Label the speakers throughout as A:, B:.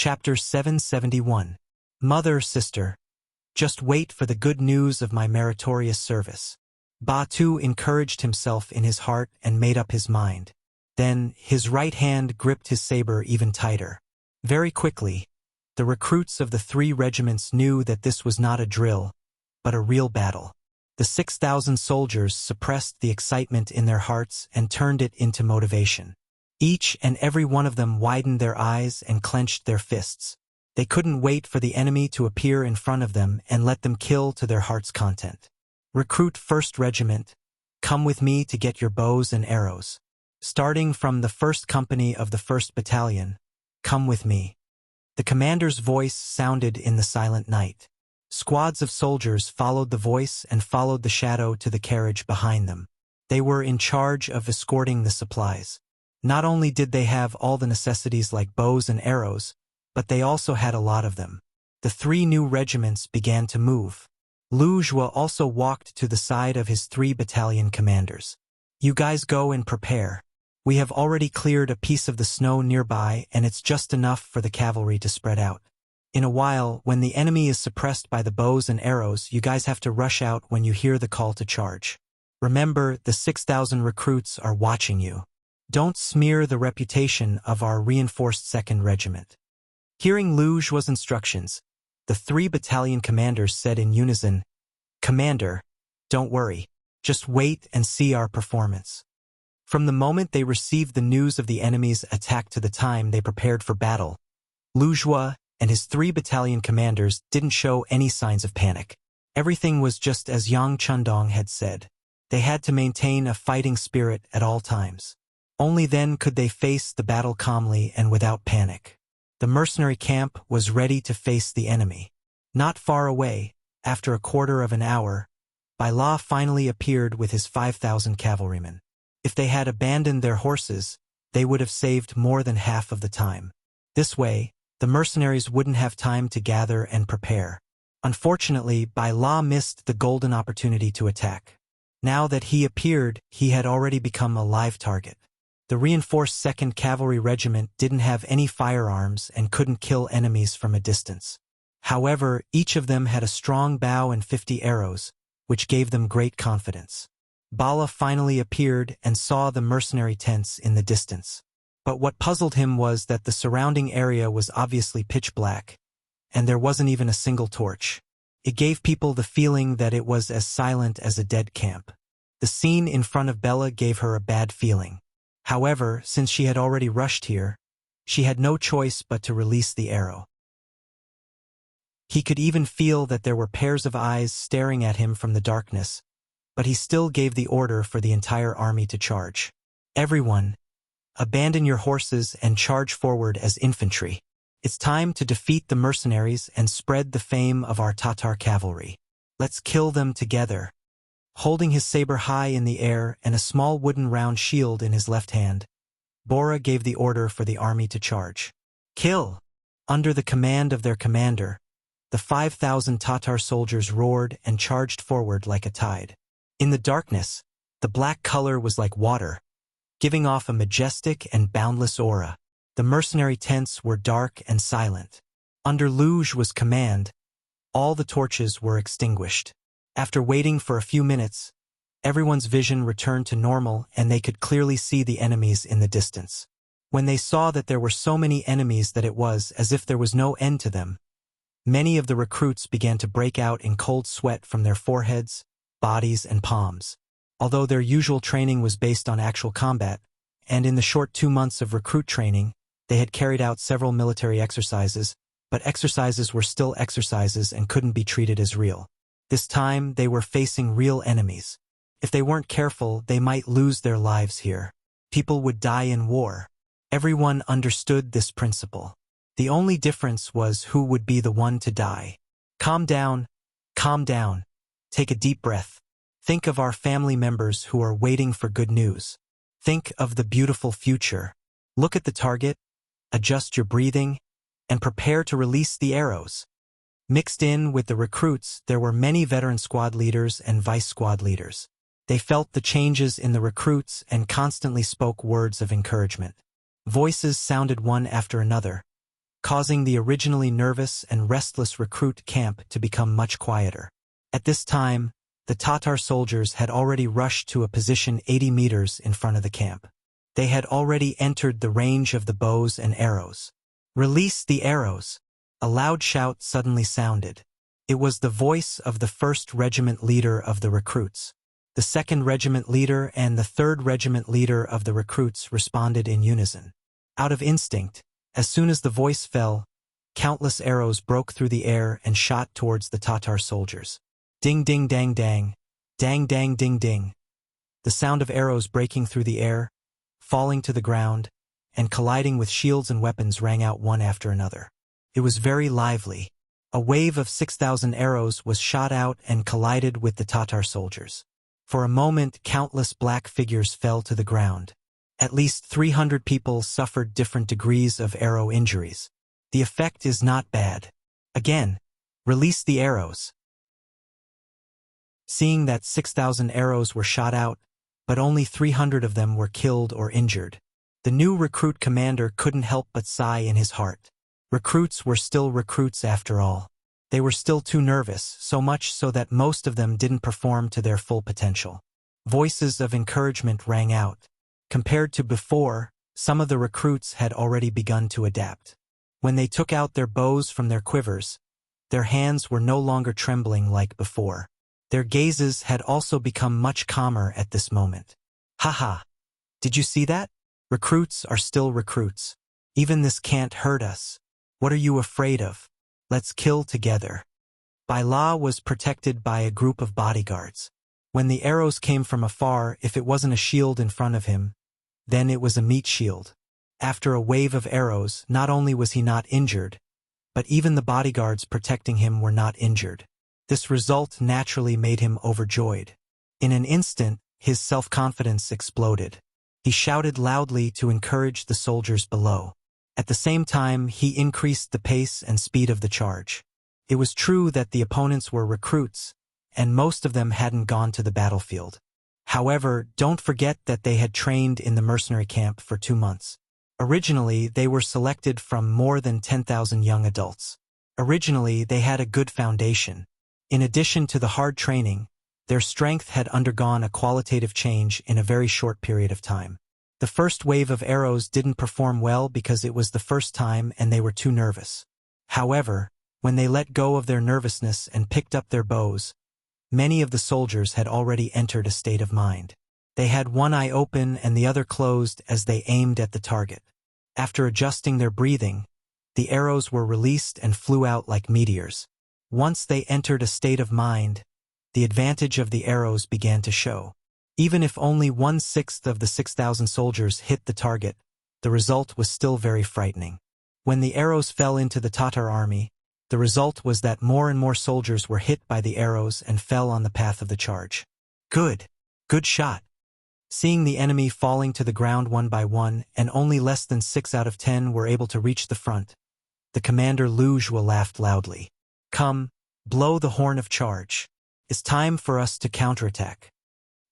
A: Chapter 771. Mother, sister, just wait for the good news of my meritorious service. Batu encouraged himself in his heart and made up his mind. Then his right hand gripped his saber even tighter. Very quickly, the recruits of the 3 regiments knew that this was not a drill, but a real battle. The 6,000 soldiers suppressed the excitement in their hearts and turned it into motivation. Each and every one of them widened their eyes and clenched their fists. They couldn't wait for the enemy to appear in front of them and let them kill to their heart's content. Recruit 1st Regiment, come with me to get your bows and arrows. Starting from the 1st Company of the 1st Battalion, come with me. The commander's voice sounded in the silent night. Squads of soldiers followed the voice and followed the shadow to the carriage behind them. They were in charge of escorting the supplies. Not only did they have all the necessities like bows and arrows, but they also had a lot of them. The 3 new regiments began to move. Wuxia also walked to the side of his 3 battalion commanders. You guys go and prepare. We have already cleared a piece of the snow nearby and it's just enough for the cavalry to spread out. In a while, when the enemy is suppressed by the bows and arrows, you guys have to rush out when you hear the call to charge. Remember, the 6,000 recruits are watching you. Don't smear the reputation of our reinforced 2nd Regiment. Hearing Wuxia's instructions, the 3 battalion commanders said in unison, Commander, don't worry, just wait and see our performance. From the moment they received the news of the enemy's attack to the time they prepared for battle, Wuxia and his 3 battalion commanders didn't show any signs of panic. Everything was just as Yang Chundong had said. They had to maintain a fighting spirit at all times. Only then could they face the battle calmly and without panic. The mercenary camp was ready to face the enemy. Not far away, after a quarter of an hour, Bai La finally appeared with his 5,000 cavalrymen. If they had abandoned their horses, they would have saved more than half of the time. This way, the mercenaries wouldn't have time to gather and prepare. Unfortunately, Bai La missed the golden opportunity to attack. Now that he appeared, he had already become a live target. The reinforced 2nd Cavalry Regiment didn't have any firearms and couldn't kill enemies from a distance. However, each of them had a strong bow and 50 arrows, which gave them great confidence. Bala finally appeared and saw the mercenary tents in the distance. But what puzzled him was that the surrounding area was obviously pitch black, and there wasn't even a single torch. It gave people the feeling that it was as silent as a dead camp. The scene in front of Bella gave her a bad feeling. However, since she had already rushed here, she had no choice but to release the arrow. He could even feel that there were pairs of eyes staring at him from the darkness, but he still gave the order for the entire army to charge. Everyone, abandon your horses and charge forward as infantry. It's time to defeat the mercenaries and spread the fame of our Tatar cavalry. Let's kill them together. Holding his saber high in the air and a small wooden round shield in his left hand, Bora gave the order for the army to charge. Kill! Under the command of their commander, the 5,000 Tatar soldiers roared and charged forward like a tide. In the darkness, the black color was like water, giving off a majestic and boundless aura. The mercenary tents were dark and silent. Under Wuxia's command, all the torches were extinguished. After waiting for a few minutes, everyone's vision returned to normal and they could clearly see the enemies in the distance. When they saw that there were so many enemies that it was as if there was no end to them, many of the recruits began to break out in cold sweat from their foreheads, bodies, and palms. Although their usual training was based on actual combat, and in the short 2 months of recruit training, they had carried out several military exercises, but exercises were still exercises and couldn't be treated as real. This time, they were facing real enemies. If they weren't careful, they might lose their lives here. People would die in war. Everyone understood this principle. The only difference was who would be the one to die. Calm down. Calm down. Take a deep breath. Think of our family members who are waiting for good news. Think of the beautiful future. Look at the target, adjust your breathing, and prepare to release the arrows. Mixed in with the recruits, there were many veteran squad leaders and vice squad leaders. They felt the changes in the recruits and constantly spoke words of encouragement. Voices sounded one after another. causing the originally nervous and restless recruit camp to become much quieter. At this time, the Tatar soldiers had already rushed to a position 80 meters in front of the camp. They had already entered the range of the bows and arrows. "Release the arrows!" A loud shout suddenly sounded. It was the voice of the 1st Regiment leader of the recruits. The 2nd Regiment leader and the 3rd Regiment leader of the recruits responded in unison. Out of instinct, as soon as the voice fell, countless arrows broke through the air and shot towards the Tatar soldiers. Ding ding dang dang, dang dang ding ding. The sound of arrows breaking through the air, falling to the ground, and colliding with shields and weapons rang out one after another. It was very lively. A wave of 6,000 arrows was shot out and collided with the Tatar soldiers. For a moment, countless black figures fell to the ground. At least 300 people suffered different degrees of arrow injuries. The effect is not bad. Again, release the arrows. Seeing that 6,000 arrows were shot out, but only 300 of them were killed or injured, the new recruit commander couldn't help but sigh in his heart. Recruits were still recruits after all. They were still too nervous, so much so that most of them didn't perform to their full potential. Voices of encouragement rang out. Compared to before, some of the recruits had already begun to adapt. When they took out their bows from their quivers, their hands were no longer trembling like before. Their gazes had also become much calmer at this moment. "Haha! Did you see that? Recruits are still recruits. Even this can't hurt us. What are you afraid of? Let's kill together." Bai La was protected by a group of bodyguards. When the arrows came from afar, if it wasn't a shield in front of him, then it was a meat shield. After a wave of arrows, not only was he not injured, but even the bodyguards protecting him were not injured. This result naturally made him overjoyed. In an instant, his self-confidence exploded. He shouted loudly to encourage the soldiers below. At the same time, he increased the pace and speed of the charge. It was true that the opponents were recruits, and most of them hadn't gone to the battlefield. However, don't forget that they had trained in the mercenary camp for 2 months. Originally, they were selected from more than 10,000 young adults. Originally, they had a good foundation. In addition to the hard training, their strength had undergone a qualitative change in a very short period of time. The first wave of arrows didn't perform well because it was the first time and they were too nervous. However, when they let go of their nervousness and picked up their bows, many of the soldiers had already entered a state of mind. They had one eye open and the other closed as they aimed at the target. After adjusting their breathing, the arrows were released and flew out like meteors. Once they entered a state of mind, the advantage of the arrows began to show. Even if only 1/6 of the 6,000 soldiers hit the target, the result was still very frightening. When the arrows fell into the Tatar army, the result was that more and more soldiers were hit by the arrows and fell on the path of the charge. Good shot. Seeing the enemy falling to the ground one by one and only less than 6 out of 10 were able to reach the front, the commander Lu Zhuo laughed loudly. "Come, blow the horn of charge. It's time for us to counterattack."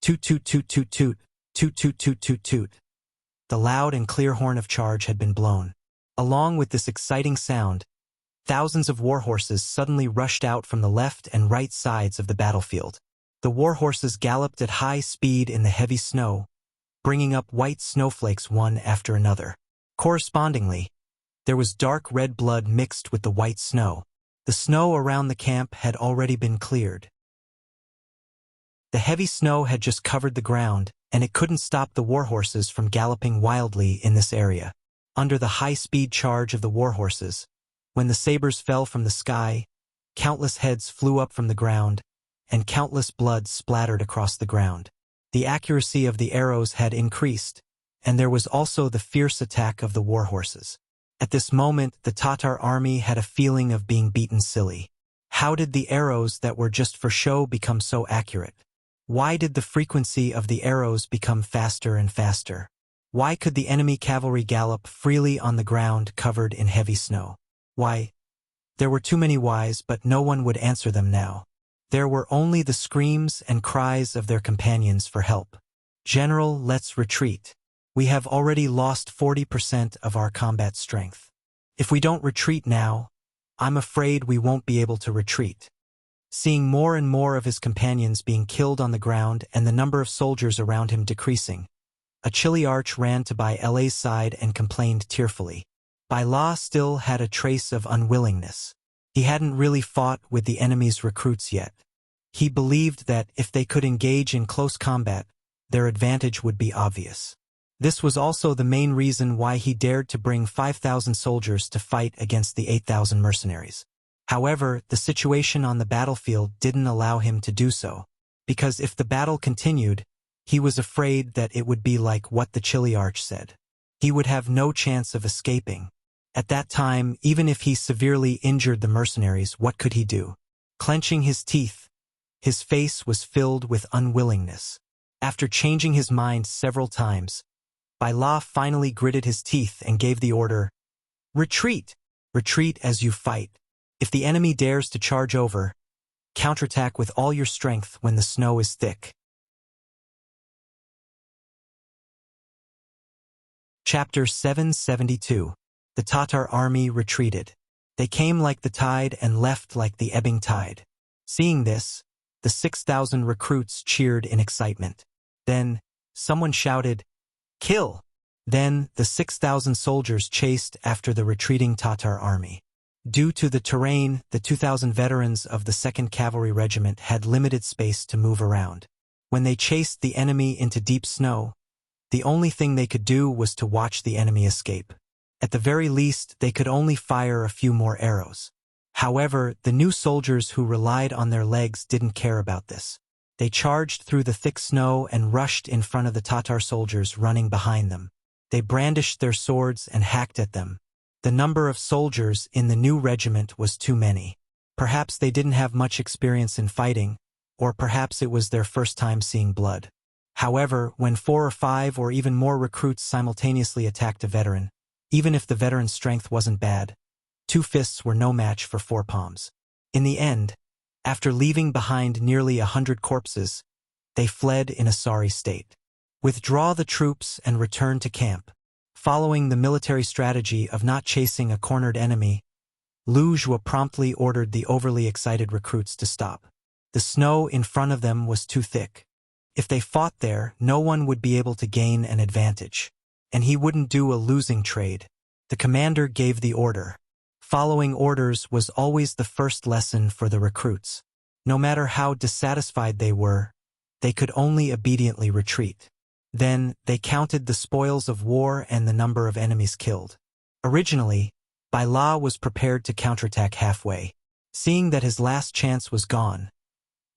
A: Toot toot toot toot toot, toot toot toot toot toot. The loud and clear horn of charge had been blown. Along with this exciting sound, thousands of warhorses suddenly rushed out from the left and right sides of the battlefield. The warhorses galloped at high speed in the heavy snow, bringing up white snowflakes one after another. Correspondingly, there was dark red blood mixed with the white snow. The snow around the camp had already been cleared. The heavy snow had just covered the ground, and it couldn't stop the warhorses from galloping wildly in this area. Under the high-speed charge of the warhorses, when the sabers fell from the sky, countless heads flew up from the ground, and countless blood splattered across the ground. The accuracy of the arrows had increased, and there was also the fierce attack of the warhorses. At this moment, the Tatar army had a feeling of being beaten silly. How did the arrows that were just for show become so accurate? Why did the frequency of the arrows become faster and faster? Why could the enemy cavalry gallop freely on the ground covered in heavy snow? Why? There were too many whys, but no one would answer them now. There were only the screams and cries of their companions for help. "General, let's retreat. We have already lost 40% of our combat strength. If we don't retreat now, I'm afraid we won't be able to retreat. Seeing more and more of his companions being killed on the ground and the number of soldiers around him decreasing, a chilly arch ran to Bai La's side and complained tearfully. Bai La still had a trace of unwillingness. He hadn't really fought with the enemy's recruits yet. He believed that if they could engage in close combat, their advantage would be obvious. This was also the main reason why he dared to bring 5,000 soldiers to fight against the 8,000 mercenaries. However, the situation on the battlefield didn't allow him to do so, because if the battle continued, he was afraid that it would be like what the chilly arch said. He would have no chance of escaping. At that time, even if he severely injured the mercenaries, what could he do? Clenching his teeth, his face was filled with unwillingness. After changing his mind several times, Bai La finally gritted his teeth and gave the order, "Retreat! Retreat as you fight. If the enemy dares to charge over, counterattack with all your strength when the snow is thick." Chapter 772. The Tatar army retreated. They came like the tide and left like the ebbing tide. Seeing this, the 6,000 recruits cheered in excitement. Then, someone shouted, "Kill!" Then, the 6,000 soldiers chased after the retreating Tatar army. Due to the terrain, the 2,000 veterans of the 2nd Cavalry Regiment had limited space to move around. When they chased the enemy into deep snow, the only thing they could do was to watch the enemy escape. At the very least, they could only fire a few more arrows. However, the new soldiers who relied on their legs didn't care about this. They charged through the thick snow and rushed in front of the Tatar soldiers running behind them. They brandished their swords and hacked at them. The number of soldiers in the new regiment was too many. Perhaps they didn't have much experience in fighting, or perhaps it was their first time seeing blood. However, when 4 or 5 or even more recruits simultaneously attacked a veteran, even if the veteran's strength wasn't bad, 2 fists were no match for 4 palms. In the end, after leaving behind nearly 100 corpses, they fled in a sorry state. Withdraw the troops and return to camp. Following the military strategy of not chasing a cornered enemy, Wuxia promptly ordered the overly excited recruits to stop. The snow in front of them was too thick. If they fought there, no one would be able to gain an advantage, and he wouldn't do a losing trade. The commander gave the order. Following orders was always the first lesson for the recruits. No matter how dissatisfied they were, they could only obediently retreat. Then, they counted the spoils of war and the number of enemies killed. Originally, Bai La was prepared to counterattack halfway. Seeing that his last chance was gone,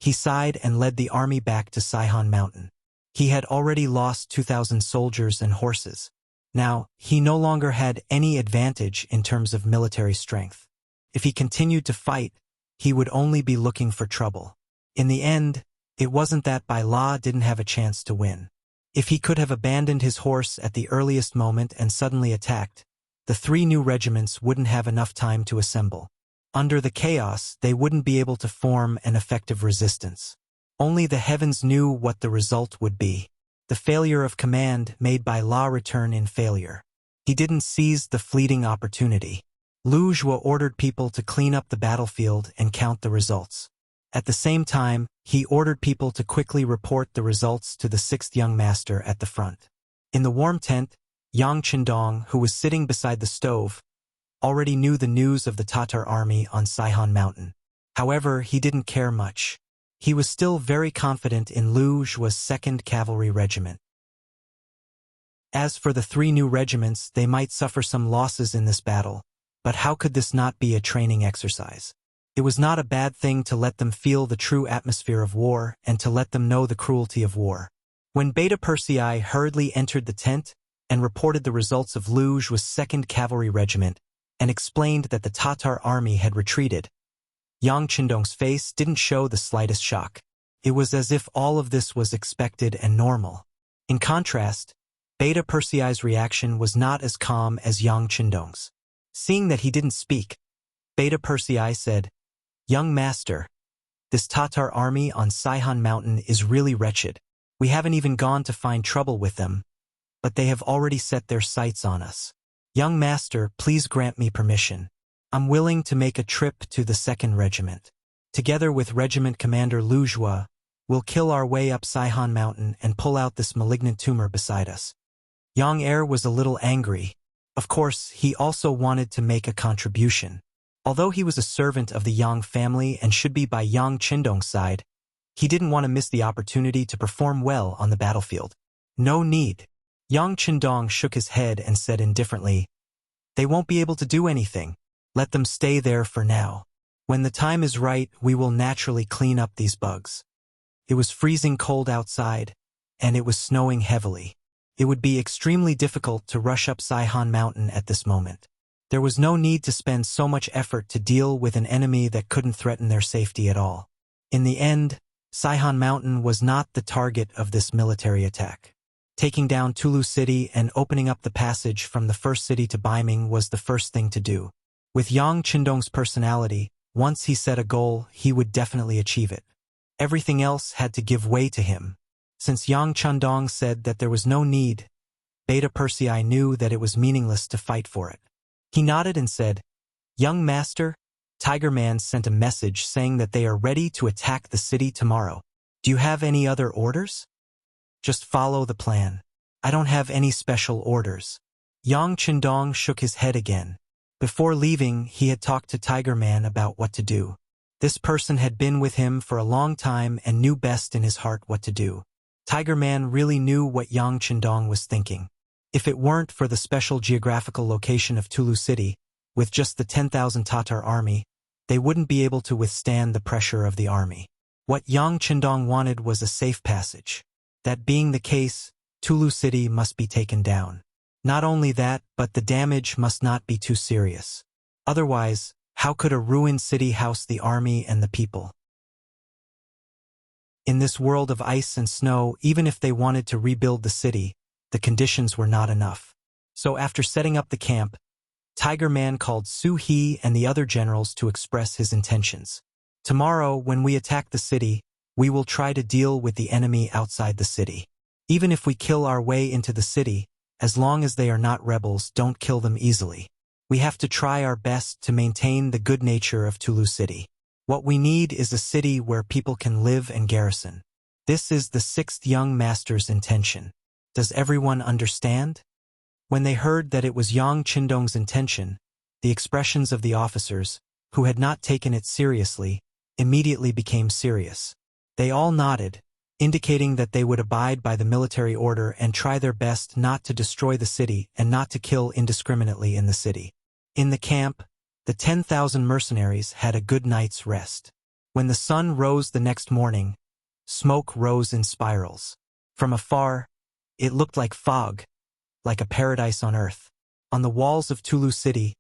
A: he sighed and led the army back to Saihan Mountain. He had already lost 2,000 soldiers and horses. Now, he no longer had any advantage in terms of military strength. If he continued to fight, he would only be looking for trouble. In the end, it wasn't that Bai La didn't have a chance to win. If he could have abandoned his horse at the earliest moment and suddenly attacked, the 3 new regiments wouldn't have enough time to assemble. Under the chaos, they wouldn't be able to form an effective resistance. Only the heavens knew what the result would be. The failure of command made Bai La return in failure. He didn't seize the fleeting opportunity. Wuxia ordered people to clean up the battlefield and count the results. At the same time, he ordered people to quickly report the results to the 6th young master at the front. In the warm tent, Yang Qindong, who was sitting beside the stove, already knew the news of the Tatar army on Saihan Mountain. However, he didn't care much. He was still very confident in Wuxia's 2nd Cavalry Regiment. As for the 3 new regiments, they might suffer some losses in this battle, but how could this not be a training exercise? It was not a bad thing to let them feel the true atmosphere of war and to let them know the cruelty of war. When Beta Persei hurriedly entered the tent and reported the results of Wuxia's 2nd Cavalry Regiment and explained that the Tatar army had retreated, Yang Qindong's face didn't show the slightest shock. It was as if all of this was expected and normal. In contrast, Beta Persei's reaction was not as calm as Yang Qindong's. Seeing that he didn't speak, Beta Persei said, "Young master, this Tatar army on Saihan Mountain is really wretched. We haven't even gone to find trouble with them, but they have already set their sights on us." "Young master, please grant me permission. I'm willing to make a trip to the 2nd Regiment. Together with Regiment Commander Lujua, we'll kill our way up Saihan Mountain and pull out this malignant tumor beside us." Yang Er was a little angry. Of course, he also wanted to make a contribution. Although he was a servant of the Yang family and should be by Yang Qindong's side, he didn't want to miss the opportunity to perform well on the battlefield. "No need." Yang Qindong shook his head and said indifferently, "They won't be able to do anything. Let them stay there for now. When the time is right, we will naturally clean up these bugs." It was freezing cold outside, and it was snowing heavily. It would be extremely difficult to rush up Saihan Mountain at this moment. There was no need to spend so much effort to deal with an enemy that couldn't threaten their safety at all. In the end, Saihan Mountain was not the target of this military attack. Taking down Tulu City and opening up the passage from the first city to Baiming was the first thing to do. With Yang Qindong's personality, once he set a goal, he would definitely achieve it. Everything else had to give way to him. Since Yang Qindong said that there was no need, Beta Persei knew that it was meaningless to fight for it. He nodded and said, "Young master, Tiger Man sent a message saying that they are ready to attack the city tomorrow. Do you have any other orders?" "Just follow the plan. I don't have any special orders." Yang Qindong shook his head again. Before leaving, he had talked to Tiger Man about what to do. This person had been with him for a long time and knew best in his heart what to do. Tiger Man really knew what Yang Qindong was thinking. If it weren't for the special geographical location of Tulu City, with just the 10,000 Tatar army, they wouldn't be able to withstand the pressure of the army. What Yang Qindong wanted was a safe passage. That being the case, Tulu City must be taken down. Not only that, but the damage must not be too serious. Otherwise, how could a ruined city house the army and the people? In this world of ice and snow, even if they wanted to rebuild the city, the conditions were not enough. So after setting up the camp, Tiger Man called Su He and the other generals to express his intentions. "Tomorrow, when we attack the city, we will try to deal with the enemy outside the city. Even if we kill our way into the city, as long as they are not rebels, don't kill them easily. We have to try our best to maintain the good nature of Tulu City. What we need is a city where people can live and garrison. This is the 6th young master's intention. Does everyone understand?" When they heard that it was Yang Qindong's intention, the expressions of the officers, who had not taken it seriously, immediately became serious. They all nodded, indicating that they would abide by the military order and try their best not to destroy the city and not to kill indiscriminately in the city. In the camp, the 10,000 mercenaries had a good night's rest. When the sun rose the next morning, smoke rose in spirals. From afar, it looked like fog, like a paradise on earth. On the walls of Tulu City,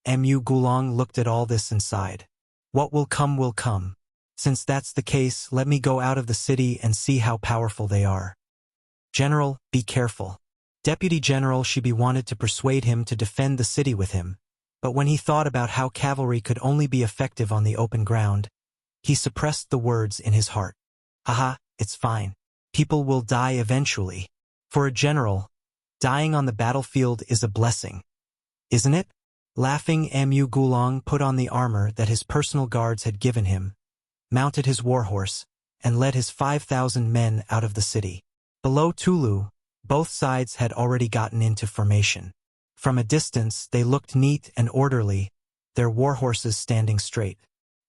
A: Mu Gulong looked at all this and sighed. "What will come will come. Since that's the case, let me go out of the city and see how powerful they are." "General, be careful." Deputy General Shibi wanted to persuade him to defend the city with him, but when he thought about how cavalry could only be effective on the open ground, he suppressed the words in his heart. "Haha, it's fine. People will die eventually. For a general, dying on the battlefield is a blessing. Isn't it?" Laughing, Mu Gulong put on the armor that his personal guards had given him, mounted his warhorse, and led his 5,000 men out of the city. Below Tulu, both sides had already gotten into formation. From a distance, they looked neat and orderly, their warhorses standing straight.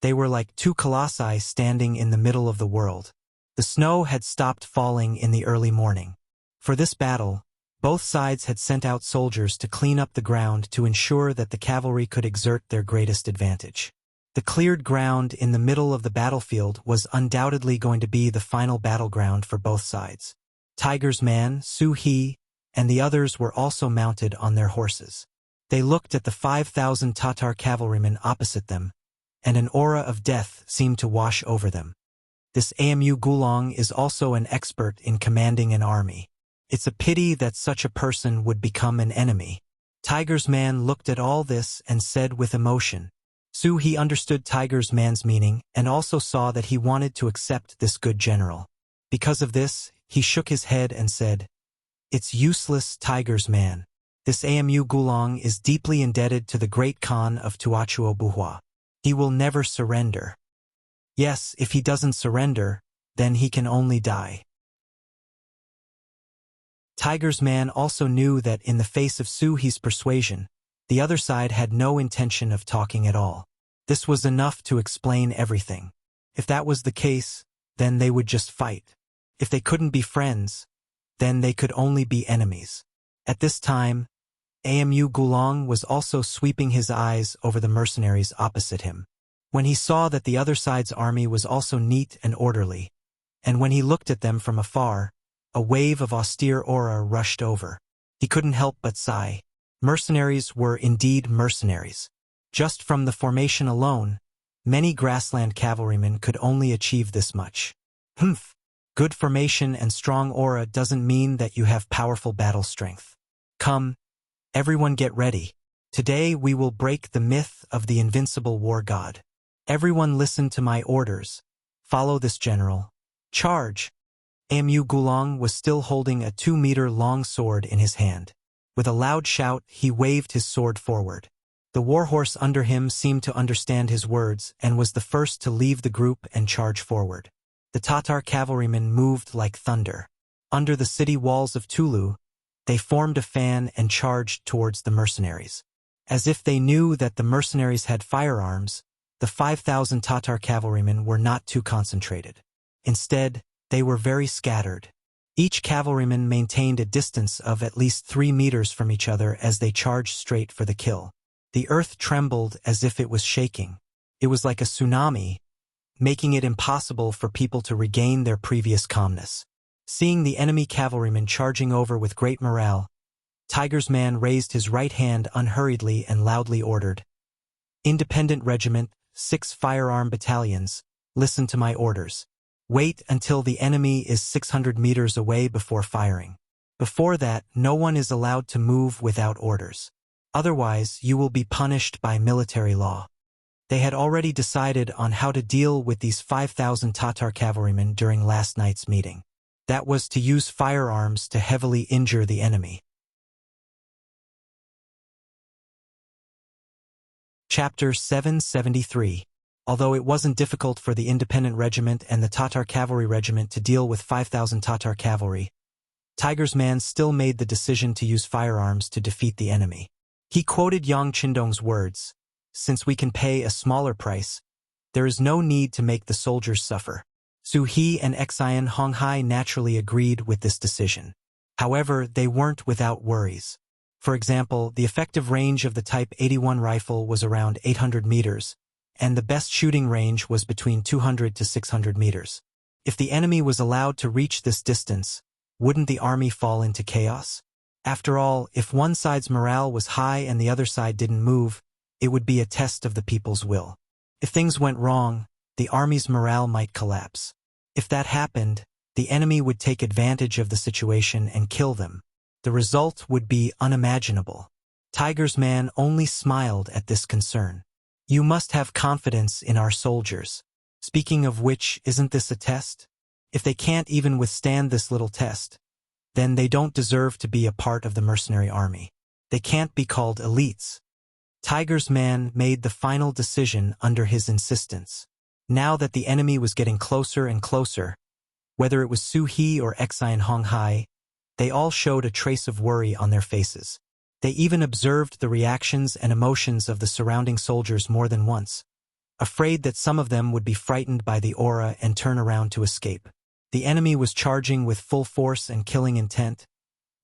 A: They were like two colossi standing in the middle of the world. The snow had stopped falling in the early morning. For this battle, both sides had sent out soldiers to clean up the ground to ensure that the cavalry could exert their greatest advantage. The cleared ground in the middle of the battlefield was undoubtedly going to be the final battleground for both sides. Tiger's man, Su He, and the others were also mounted on their horses. They looked at the 5,000 Tatar cavalrymen opposite them, and an aura of death seemed to wash over them. This Mu Gulong is also an expert in commanding an army. It's a pity that such a person would become an enemy. Tiger's man looked at all this and said with emotion. Su He understood Tiger's man's meaning and also saw that he wanted to accept this good general. Because of this, he shook his head and said, "It's useless, Tiger's man. This Amu Gulong is deeply indebted to the great Khan of Tuachuo Buhua. He will never surrender. Yes, if he doesn't surrender, then he can only die. Tiger's man also knew that in the face of Su He's persuasion, the other side had no intention of talking at all. This was enough to explain everything. If that was the case, then they would just fight. If they couldn't be friends, then they could only be enemies. At this time, Amu Gulong was also sweeping his eyes over the mercenaries opposite him. When he saw that the other side's army was also neat and orderly, and when he looked at them from afar, a wave of austere aura rushed over. He couldn't help but sigh. Mercenaries were indeed mercenaries. Just from the formation alone, many grassland cavalrymen could only achieve this much. Humph! Good formation and strong aura doesn't mean that you have powerful battle strength. Come, everyone get ready. Today we will break the myth of the invincible war god. Everyone listen to my orders. Follow this general. Charge! Amu Gulong was still holding a 2-meter-long sword in his hand. With a loud shout, he waved his sword forward. The warhorse under him seemed to understand his words and was the first to leave the group and charge forward. The Tatar cavalrymen moved like thunder. Under the city walls of Tulu, they formed a fan and charged towards the mercenaries. As if they knew that the mercenaries had firearms, the 5,000 Tatar cavalrymen were not too concentrated. Instead, they were very scattered. Each cavalryman maintained a distance of at least 3 meters from each other as they charged straight for the kill. The earth trembled as if it was shaking. It was like a tsunami, making it impossible for people to regain their previous calmness. Seeing the enemy cavalrymen charging over with great morale, Tiger's man raised his right hand unhurriedly and loudly ordered, "Independent Regiment, 6 firearm battalions, listen to my orders. Wait until the enemy is 600 meters away before firing. Before that, no one is allowed to move without orders. Otherwise, you will be punished by military law." They had already decided on how to deal with these 5,000 Tatar cavalrymen during last night's meeting. That was to use firearms to heavily injure the enemy. Chapter 773. Although it wasn't difficult for the Independent Regiment and the Tatar Cavalry Regiment to deal with 5,000 Tatar cavalry, Tiger's man still made the decision to use firearms to defeat the enemy. He quoted Yang Qindong's words, "Since we can pay a smaller price, there is no need to make the soldiers suffer." Su He and Xian Honghai naturally agreed with this decision. However, they weren't without worries. For example, the effective range of the Type 81 rifle was around 800 meters, and the best shooting range was between 200 to 600 meters. If the enemy was allowed to reach this distance, wouldn't the army fall into chaos? After all, if one side's morale was high and the other side didn't move, it would be a test of the people's will. If things went wrong, the army's morale might collapse. If that happened, the enemy would take advantage of the situation and kill them. The result would be unimaginable. Tiger's man only smiled at this concern. "You must have confidence in our soldiers. Speaking of which, isn't this a test? If they can't even withstand this little test, then they don't deserve to be a part of the mercenary army. They can't be called elites." Tiger's man made the final decision under his insistence. Now that the enemy was getting closer and closer, whether it was Su He or Xian Honghai, they all showed a trace of worry on their faces. They even observed the reactions and emotions of the surrounding soldiers more than once, afraid that some of them would be frightened by the aura and turn around to escape. The enemy was charging with full force and killing intent,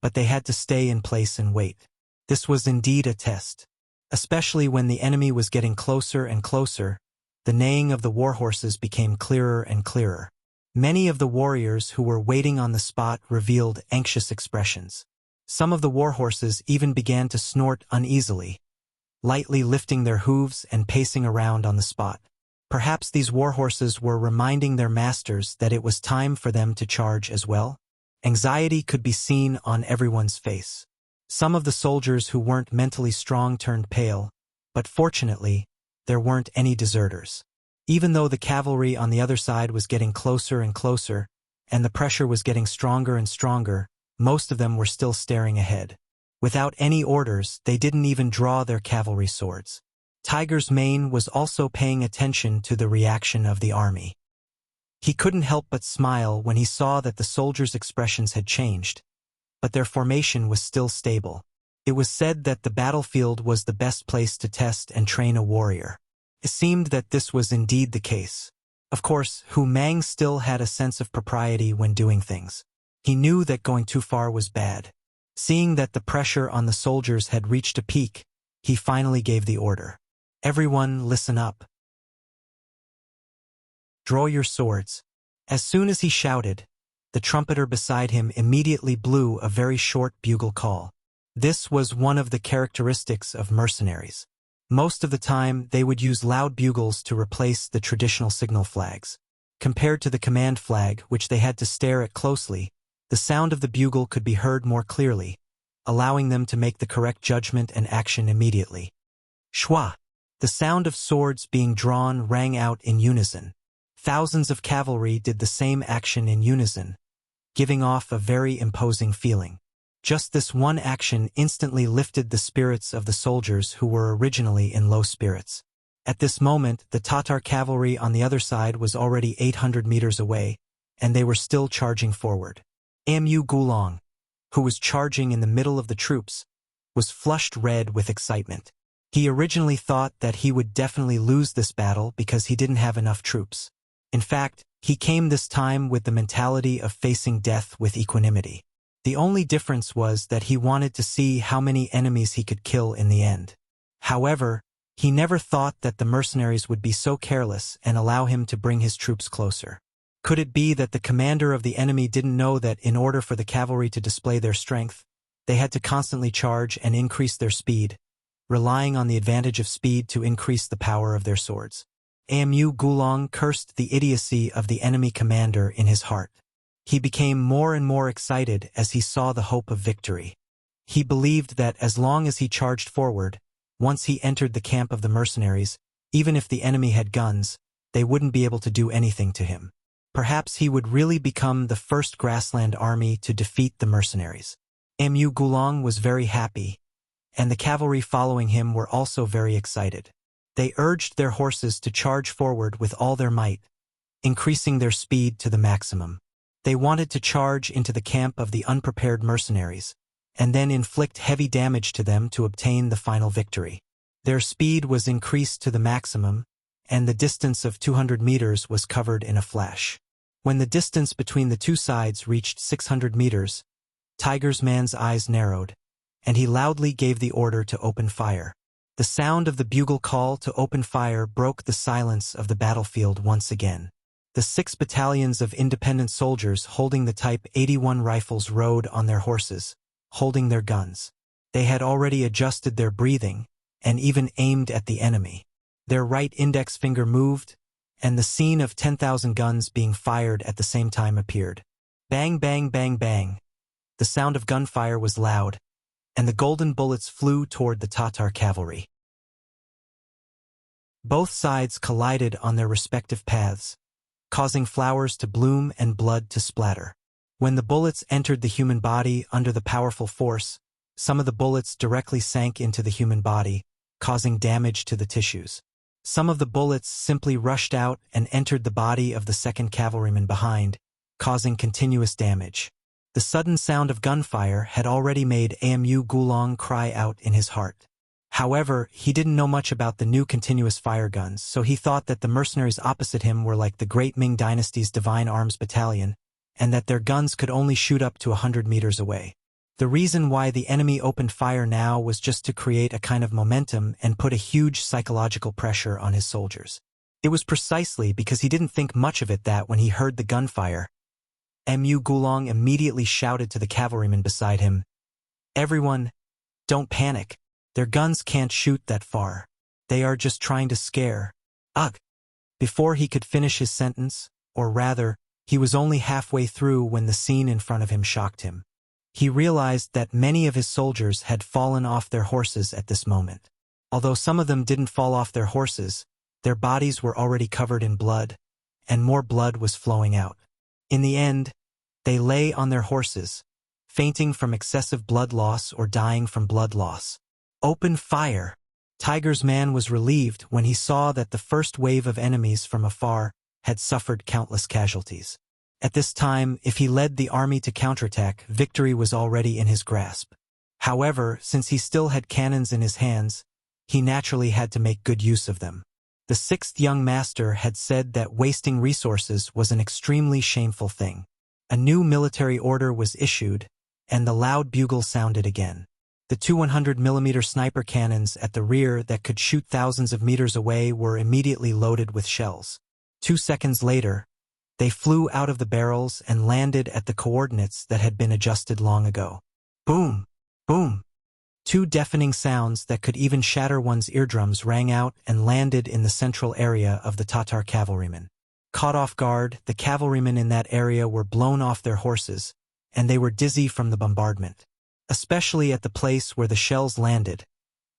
A: but they had to stay in place and wait. This was indeed a test. Especially when the enemy was getting closer and closer, the neighing of the warhorses became clearer and clearer. Many of the warriors who were waiting on the spot revealed anxious expressions. Some of the warhorses even began to snort uneasily, lightly lifting their hooves and pacing around on the spot. Perhaps these warhorses were reminding their masters that it was time for them to charge as well. Anxiety could be seen on everyone's face. Some of the soldiers who weren't mentally strong turned pale, but fortunately, there weren't any deserters. Even though the cavalry on the other side was getting closer and closer, and the pressure was getting stronger and stronger, most of them were still staring ahead. Without any orders, they didn't even draw their cavalry swords. Tiger's Mane was also paying attention to the reaction of the army. He couldn't help but smile when he saw that the soldiers' expressions had changed, but their formation was still stable. It was said that the battlefield was the best place to test and train a warrior. It seemed that this was indeed the case. Of course, Hu Mang still had a sense of propriety when doing things. He knew that going too far was bad. Seeing that the pressure on the soldiers had reached a peak, he finally gave the order. Everyone, listen up. Draw your swords. As soon as he shouted, the trumpeter beside him immediately blew a very short bugle call. This was one of the characteristics of mercenaries. Most of the time, they would use loud bugles to replace the traditional signal flags. Compared to the command flag, which they had to stare at closely, the sound of the bugle could be heard more clearly, allowing them to make the correct judgment and action immediately. Shwa! The sound of swords being drawn rang out in unison. Thousands of cavalry did the same action in unison, giving off a very imposing feeling. Just this one action instantly lifted the spirits of the soldiers who were originally in low spirits. At this moment, the Tatar cavalry on the other side was already 800 meters away, and they were still charging forward. Amu Gulong, who was charging in the middle of the troops, was flushed red with excitement. He originally thought that he would definitely lose this battle because he didn't have enough troops. In fact, he came this time with the mentality of facing death with equanimity. The only difference was that he wanted to see how many enemies he could kill in the end. However, he never thought that the mercenaries would be so careless and allow him to bring his troops closer. Could it be that the commander of the enemy didn't know that in order for the cavalry to display their strength, they had to constantly charge and increase their speed, relying on the advantage of speed to increase the power of their swords? Amu Gulong cursed the idiocy of the enemy commander in his heart. He became more and more excited as he saw the hope of victory. He believed that as long as he charged forward, once he entered the camp of the mercenaries, even if the enemy had guns, they wouldn't be able to do anything to him. Perhaps he would really become the first grassland army to defeat the mercenaries. Amu Gulong was very happy, and the cavalry following him were also very excited. They urged their horses to charge forward with all their might, increasing their speed to the maximum. They wanted to charge into the camp of the unprepared mercenaries, and then inflict heavy damage to them to obtain the final victory. Their speed was increased to the maximum, and the distance of 200 meters was covered in a flash. When the distance between the two sides reached 600 meters, Tiger's Man's eyes narrowed, and he loudly gave the order to open fire. The sound of the bugle call to open fire broke the silence of the battlefield once again. The 6 battalions of independent soldiers holding the Type 81 rifles rode on their horses, holding their guns. They had already adjusted their breathing, and even aimed at the enemy. Their right index finger moved, and the scene of 10,000 guns being fired at the same time appeared. Bang, bang, bang, bang. The sound of gunfire was loud, and the golden bullets flew toward the Tatar cavalry. Both sides collided on their respective paths, causing flowers to bloom and blood to splatter. When the bullets entered the human body under the powerful force, some of the bullets directly sank into the human body, causing damage to the tissues. Some of the bullets simply rushed out and entered the body of the second cavalryman behind, causing continuous damage. The sudden sound of gunfire had already made Amu Gulong cry out in his heart. However, he didn't know much about the new continuous fire guns, so he thought that the mercenaries opposite him were like the Great Ming Dynasty's Divine Arms Battalion, and that their guns could only shoot up to 100 meters away. The reason why the enemy opened fire now was just to create a kind of momentum and put a huge psychological pressure on his soldiers. It was precisely because he didn't think much of it that when he heard the gunfire, Amu Gulong immediately shouted to the cavalryman beside him, "Everyone, don't panic. Their guns can't shoot that far. They are just trying to scare." Ugh! Before he could finish his sentence, or rather, he was only halfway through when the scene in front of him shocked him. He realized that many of his soldiers had fallen off their horses at this moment. Although some of them didn't fall off their horses, their bodies were already covered in blood, and more blood was flowing out. In the end, they lay on their horses, fainting from excessive blood loss or dying from blood loss. Open fire! Tiger's man was relieved when he saw that the first wave of enemies from afar had suffered countless casualties. At this time, if he led the army to counterattack, victory was already in his grasp. However, since he still had cannons in his hands, he naturally had to make good use of them. The sixth young master had said that wasting resources was an extremely shameful thing. A new military order was issued, and the loud bugle sounded again. The two 100mm sniper cannons at the rear that could shoot thousands of meters away were immediately loaded with shells. 2 seconds later, they flew out of the barrels and landed at the coordinates that had been adjusted long ago. Boom! Boom! Two deafening sounds that could even shatter one's eardrums rang out and landed in the central area of the Tatar cavalrymen. Caught off guard, the cavalrymen in that area were blown off their horses, and they were dizzy from the bombardment. Especially at the place where the shells landed,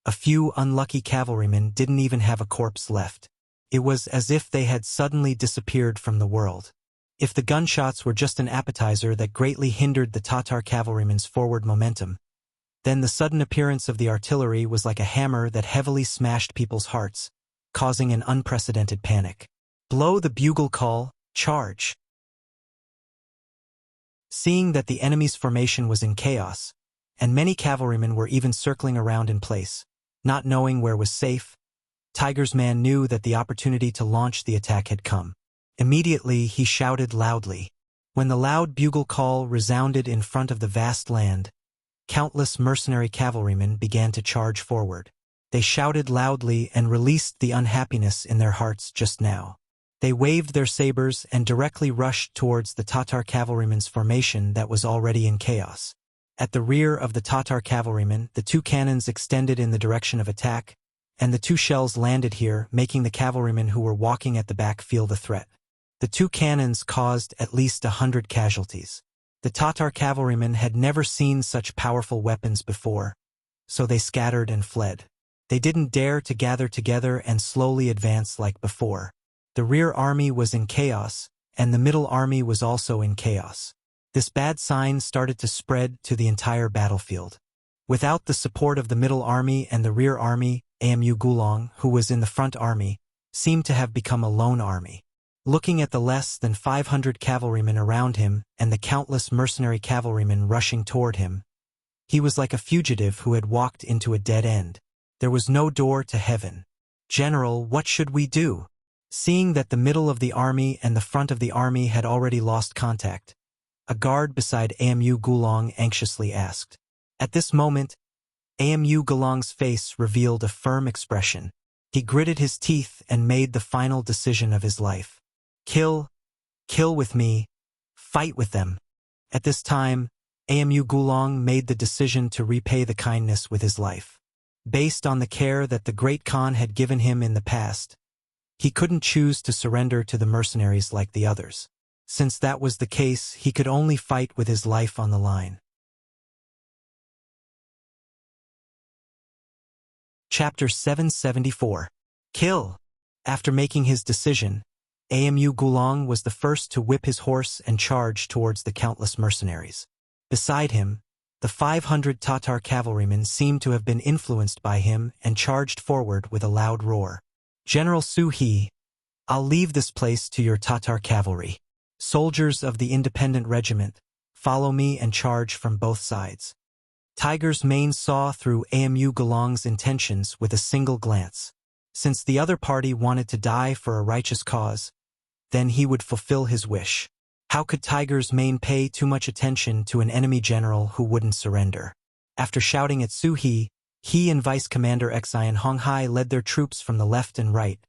A: a few unlucky cavalrymen didn't even have a corpse left. It was as if they had suddenly disappeared from the world. If the gunshots were just an appetizer that greatly hindered the Tatar cavalrymen's forward momentum, then the sudden appearance of the artillery was like a hammer that heavily smashed people's hearts, causing an unprecedented panic. Blow the bugle call, charge! Seeing that the enemy's formation was in chaos, and many cavalrymen were even circling around in place, not knowing where was safe, Tiger's man knew that the opportunity to launch the attack had come. Immediately, he shouted loudly. When the loud bugle call resounded in front of the vast land, countless mercenary cavalrymen began to charge forward. They shouted loudly and released the unhappiness in their hearts just now. They waved their sabers and directly rushed towards the Tatar cavalrymen's formation that was already in chaos. At the rear of the Tatar cavalrymen, the two cannons extended in the direction of attack, and the two shells landed here, making the cavalrymen who were walking at the back feel the threat. The two cannons caused at least 100 casualties. The Tatar cavalrymen had never seen such powerful weapons before, so they scattered and fled. They didn't dare to gather together and slowly advance like before. The rear army was in chaos, and the middle army was also in chaos. This bad sign started to spread to the entire battlefield. Without the support of the middle army and the rear army, Amu Gulong, who was in the front army, seemed to have become a lone army. Looking at the less than 500 cavalrymen around him and the countless mercenary cavalrymen rushing toward him, he was like a fugitive who had walked into a dead end. There was no door to heaven. "General, what should we do?" Seeing that the middle of the army and the front of the army had already lost contact, a guard beside Amu Gulong anxiously asked. At this moment, Amu Gulong's face revealed a firm expression. He gritted his teeth and made the final decision of his life. Kill with me, fight with them. At this time, Amu Gulong made the decision to repay the kindness with his life. Based on the care that the Great Khan had given him in the past, he couldn't choose to surrender to the mercenaries like the others. Since that was the case, he could only fight with his life on the line. Chapter 774. Kill! After making his decision, Amu Gulong was the first to whip his horse and charge towards the countless mercenaries. Beside him, the 500 Tatar cavalrymen seemed to have been influenced by him and charged forward with a loud roar. "General Su He, I'll leave this place to your Tatar cavalry. Soldiers of the independent regiment, follow me and charge from both sides." Tiger's mane saw through Amu Gulong's intentions with a single glance. Since the other party wanted to die for a righteous cause, then he would fulfill his wish. How could Tiger's mane pay too much attention to an enemy general who wouldn't surrender? After shouting at Su He and Vice Commander Xian Honghai led their troops from the left and right,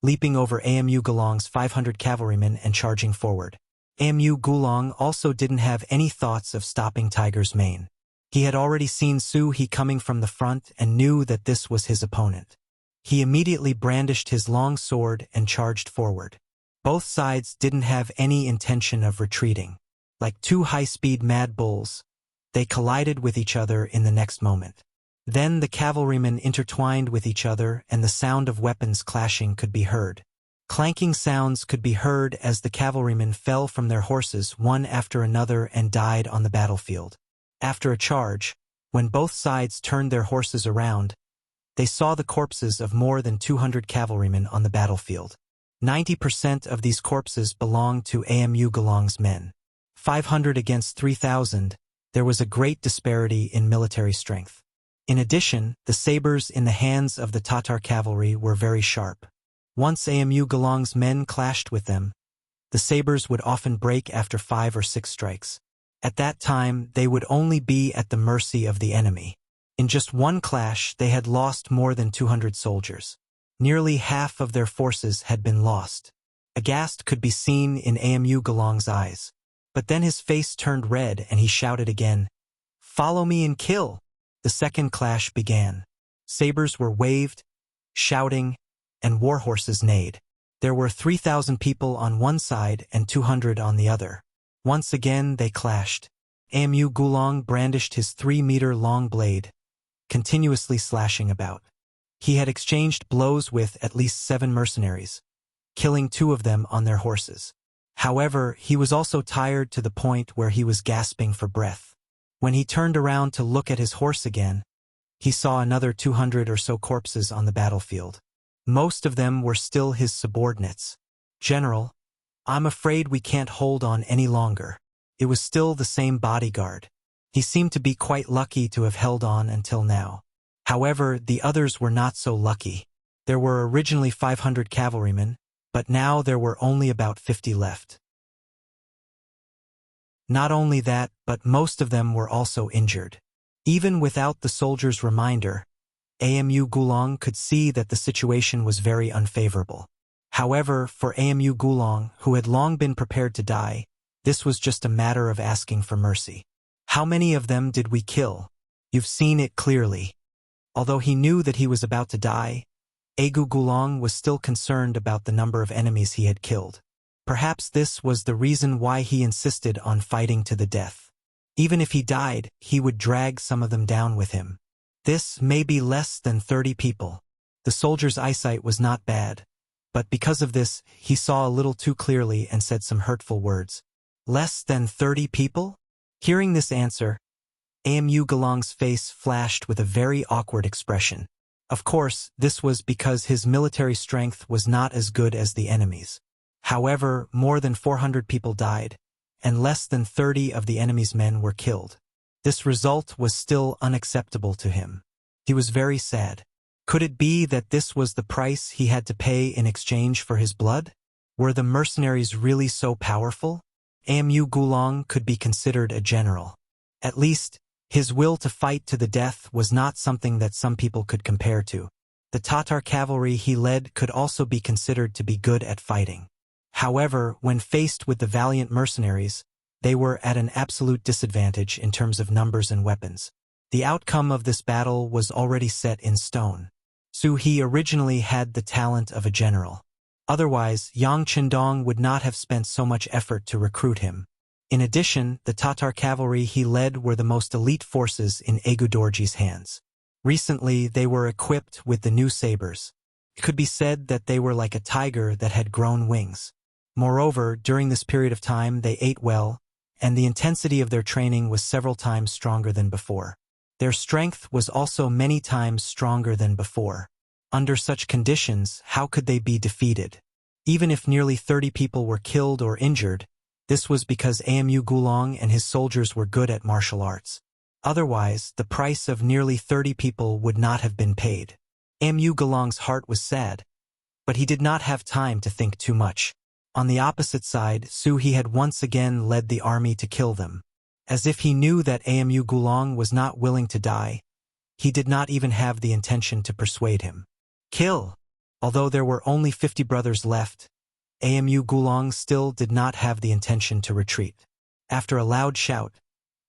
A: leaping over Amu Gulong's 500 cavalrymen and charging forward. Amu Gulong also didn't have any thoughts of stopping Tiger's mane. He had already seen Su He coming from the front and knew that this was his opponent. He immediately brandished his long sword and charged forward. Both sides didn't have any intention of retreating. Like two high-speed mad bulls, they collided with each other in the next moment. Then the cavalrymen intertwined with each other and the sound of weapons clashing could be heard. Clanking sounds could be heard as the cavalrymen fell from their horses one after another and died on the battlefield. After a charge, when both sides turned their horses around, they saw the corpses of more than 200 cavalrymen on the battlefield. 90% of these corpses belonged to Amu Gulong's men. 500 against 3,000, there was a great disparity in military strength. In addition, the sabers in the hands of the Tatar cavalry were very sharp. Once Amu Gulong's men clashed with them, the sabers would often break after 5 or 6 strikes. At that time, they would only be at the mercy of the enemy. In just one clash, they had lost more than 200 soldiers. Nearly half of their forces had been lost. Aghast could be seen in Amu Gulong's eyes. But then his face turned red and he shouted again, "Follow me and kill!" The second clash began. Sabers were waved, shouting, and war horses neighed. There were 3,000 people on one side and 200 on the other. Once again they clashed. Amu Gulong brandished his 3-meter-long blade, continuously slashing about. He had exchanged blows with at least 7 mercenaries, killing 2 of them on their horses. However, he was also tired to the point where he was gasping for breath. When he turned around to look at his horse again, he saw another 200 or so corpses on the battlefield. Most of them were still his subordinates. "General, I'm afraid we can't hold on any longer." It was still the same bodyguard. He seemed to be quite lucky to have held on until now. However, the others were not so lucky. There were originally 500 cavalrymen, but now there were only about 50 left. Not only that, but most of them were also injured. Even without the soldiers' reminder, Amu Gulong could see that the situation was very unfavorable. However, for Amu Gulong, who had long been prepared to die, this was just a matter of asking for mercy. "How many of them did we kill?" "You've seen it clearly." Although he knew that he was about to die, Agu Gulong was still concerned about the number of enemies he had killed. Perhaps this was the reason why he insisted on fighting to the death. Even if he died, he would drag some of them down with him. This may be less than 30 people. The soldier's eyesight was not bad, but because of this, he saw a little too clearly and said some hurtful words. "Less than 30 people?" Hearing this answer, Amu Gulong's face flashed with a very awkward expression. Of course, this was because his military strength was not as good as the enemy's. However, more than 400 people died, and less than 30 of the enemy's men were killed. This result was still unacceptable to him. He was very sad. Could it be that this was the price he had to pay in exchange for his blood? Were the mercenaries really so powerful? Amu Gulong could be considered a general. At least, his will to fight to the death was not something that some people could compare to. The Tatar cavalry he led could also be considered to be good at fighting. However, when faced with the valiant mercenaries, they were at an absolute disadvantage in terms of numbers and weapons. The outcome of this battle was already set in stone. Su He originally had the talent of a general. Otherwise, Yang Qindong would not have spent so much effort to recruit him. In addition, the Tatar cavalry he led were the most elite forces in Agu Dorji's hands. Recently, they were equipped with the new sabers. It could be said that they were like a tiger that had grown wings. Moreover, during this period of time, they ate well, and the intensity of their training was several times stronger than before. Their strength was also many times stronger than before. Under such conditions, how could they be defeated? Even if nearly 30 people were killed or injured, this was because Amu Gulong and his soldiers were good at martial arts. Otherwise, the price of nearly 30 people would not have been paid. Amu Gulong's heart was sad, but he did not have time to think too much. On the opposite side, Su He had once again led the army to kill them. As if he knew that Amu Gulong was not willing to die, he did not even have the intention to persuade him. Kill! Although there were only 50 brothers left, Amu Gulong still did not have the intention to retreat. After a loud shout,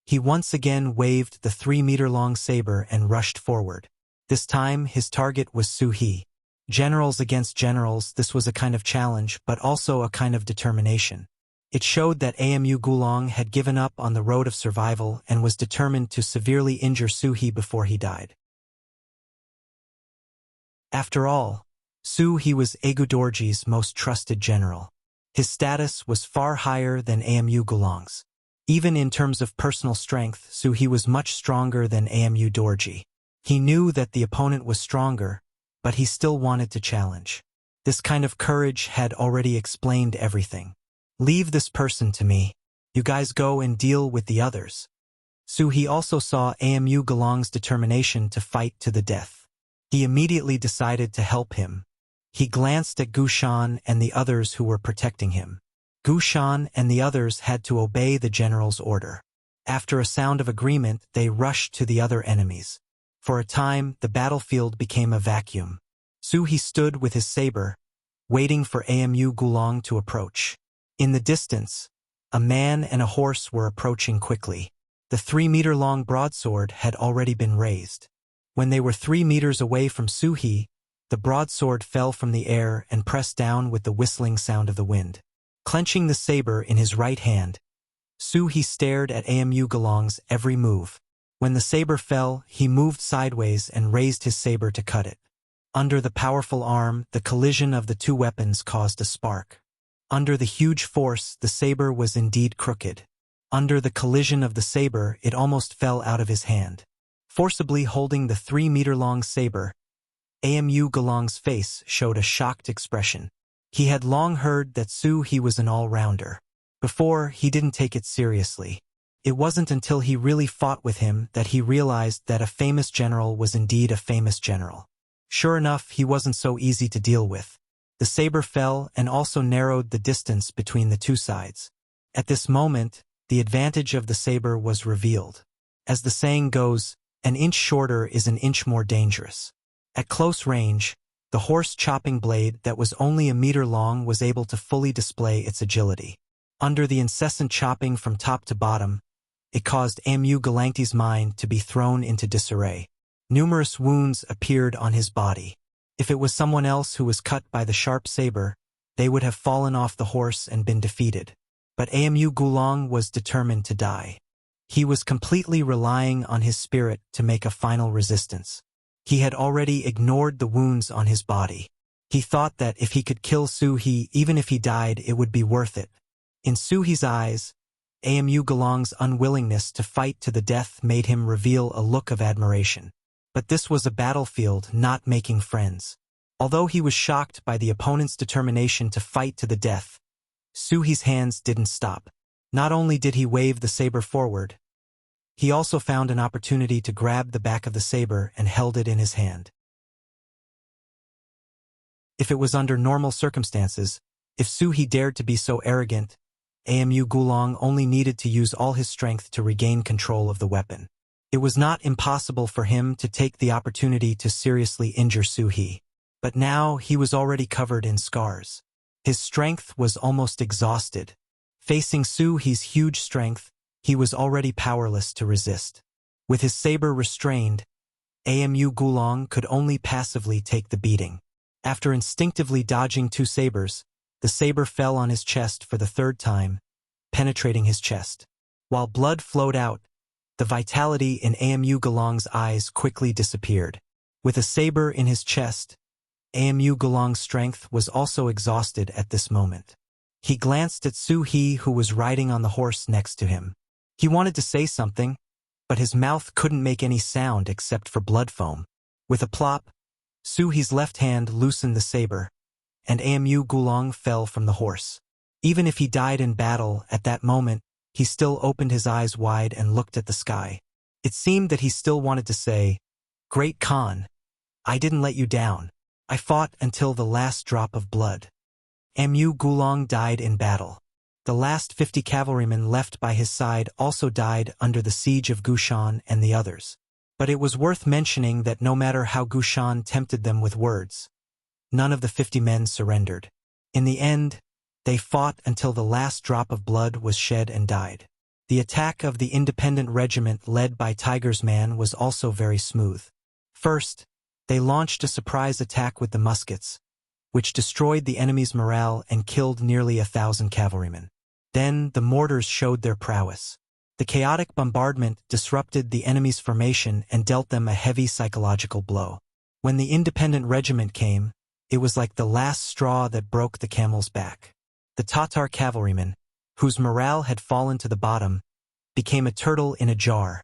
A: he once again waved the 3-meter-long saber and rushed forward. This time, his target was Su He. Generals against generals, this was a kind of challenge, but also a kind of determination. It showed that Amu Gulong had given up on the road of survival and was determined to severely injure Su He before he died. After all, Su He was Agu Dorji's most trusted general. His status was far higher than Amu Gulong's. Even in terms of personal strength, Suhi was much stronger than Amu Dorji. He knew that the opponent was stronger, but he still wanted to challenge. This kind of courage had already explained everything. Leave this person to me. You guys go and deal with the others. Suhi also saw Amu Galong's determination to fight to the death. He immediately decided to help him. He glanced at Gushan and the others who were protecting him. Gushan and the others had to obey the general's order. After a sound of agreement, they rushed to the other enemies. For a time, the battlefield became a vacuum. Suhi stood with his saber, waiting for Amu Gulong to approach. In the distance, a man and a horse were approaching quickly. The 3-meter-long broadsword had already been raised. When they were 3 meters away from Suhi, the broadsword fell from the air and pressed down with the whistling sound of the wind. Clenching the saber in his right hand, Suhi stared at Amu Galong's every move. When the saber fell, he moved sideways and raised his saber to cut it. Under the powerful arm, the collision of the two weapons caused a spark. Under the huge force, the saber was indeed crooked. Under the collision of the saber, it almost fell out of his hand. Forcibly holding the 3-meter-long saber, Amu Galong's face showed a shocked expression. He had long heard that Suhi was an all-rounder. Before, he didn't take it seriously. It wasn't until he really fought with him that he realized that a famous general was indeed a famous general. Sure enough, he wasn't so easy to deal with. The saber fell and also narrowed the distance between the two sides. At this moment, the advantage of the saber was revealed. As the saying goes, an inch shorter is an inch more dangerous. At close range, the horse-chopping blade that was only a meter long was able to fully display its agility. Under the incessant chopping from top to bottom, it caused Amu Galangti's mind to be thrown into disarray. Numerous wounds appeared on his body. If it was someone else who was cut by the sharp saber, they would have fallen off the horse and been defeated. But Amu Gulong was determined to die. He was completely relying on his spirit to make a final resistance. He had already ignored the wounds on his body. He thought that if he could kill Suhi, even if he died, it would be worth it. In Suhi's eyes, Amu Galong's unwillingness to fight to the death made him reveal a look of admiration. But this was a battlefield, not making friends. Although he was shocked by the opponent's determination to fight to the death, Suhi's hands didn't stop. Not only did he wave the saber forward, he also found an opportunity to grab the back of the saber and held it in his hand. If it was under normal circumstances, if Suhi dared to be so arrogant, Amu Gulong only needed to use all his strength to regain control of the weapon. It was not impossible for him to take the opportunity to seriously injure Suhi. But now he was already covered in scars. His strength was almost exhausted. Facing Suhi's huge strength, he was already powerless to resist. With his saber restrained, Amu Gulong could only passively take the beating. After instinctively dodging two sabers, the saber fell on his chest for the 3rd time, penetrating his chest. While blood flowed out, the vitality in Amu Gulong's eyes quickly disappeared. With a saber in his chest, Amu Gulong's strength was also exhausted at this moment. He glanced at Suhi, who was riding on the horse next to him. He wanted to say something, but his mouth couldn't make any sound except for blood foam. With a plop, Suhi's left hand loosened the saber, and Amu Gulong fell from the horse. Even if he died in battle at that moment, he still opened his eyes wide and looked at the sky. It seemed that he still wanted to say, "Great Khan, I didn't let you down. I fought until the last drop of blood." Amu Gulong died in battle. The last 50 cavalrymen left by his side also died under the siege of Gushan and the others. But it was worth mentioning that no matter how Gushan tempted them with words, none of the 50 men surrendered. In the end, they fought until the last drop of blood was shed and died. The attack of the independent regiment led by Tiger's Man was also very smooth. First, they launched a surprise attack with the muskets, which destroyed the enemy's morale and killed nearly 1,000 cavalrymen. Then the mortars showed their prowess. The chaotic bombardment disrupted the enemy's formation and dealt them a heavy psychological blow. When the independent regiment came, it was like the last straw that broke the camel's back. The Tatar cavalrymen, whose morale had fallen to the bottom, became a turtle in a jar,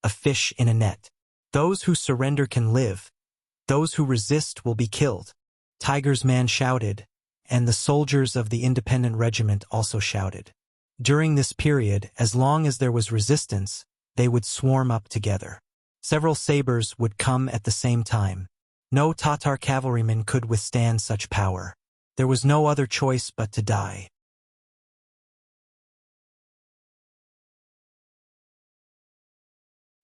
A: a fish in a net. Those who surrender can live. Those who resist will be killed. Tiger's man shouted, and the soldiers of the independent regiment also shouted. During this period, as long as there was resistance, they would swarm up together. Several sabers would come at the same time. No Tatar cavalryman could withstand such power. There was no other choice but to die.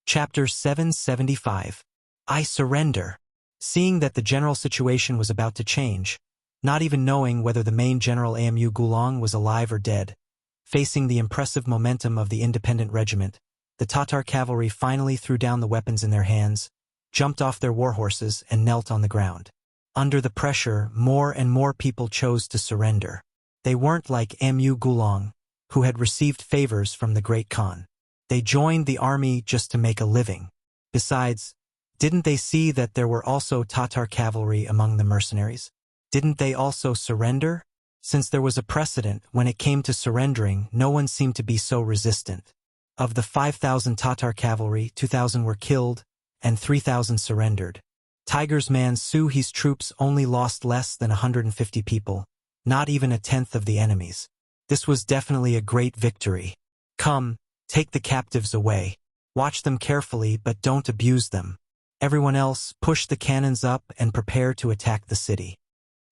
A: Chapter 775. I surrender. Seeing that the general situation was about to change, not even knowing whether the main general Amu Gulong was alive or dead, facing the impressive momentum of the independent regiment, the Tatar cavalry finally threw down the weapons in their hands, jumped off their war horses, and knelt on the ground. Under the pressure, more and more people chose to surrender. They weren't like Amu Gulong, who had received favors from the Great Khan. They joined the army just to make a living. Besides, didn't they see that there were also Tatar cavalry among the mercenaries? Didn't they also surrender? Since there was a precedent, when it came to surrendering, no one seemed to be so resistant. Of the 5,000 Tatar cavalry, 2,000 were killed, and 3,000 surrendered. Tiger's man Suhi's troops only lost less than 150 people, not even a tenth of the enemy's. This was definitely a great victory. Come, take the captives away. Watch them carefully, but don't abuse them. Everyone else, push the cannons up and prepare to attack the city.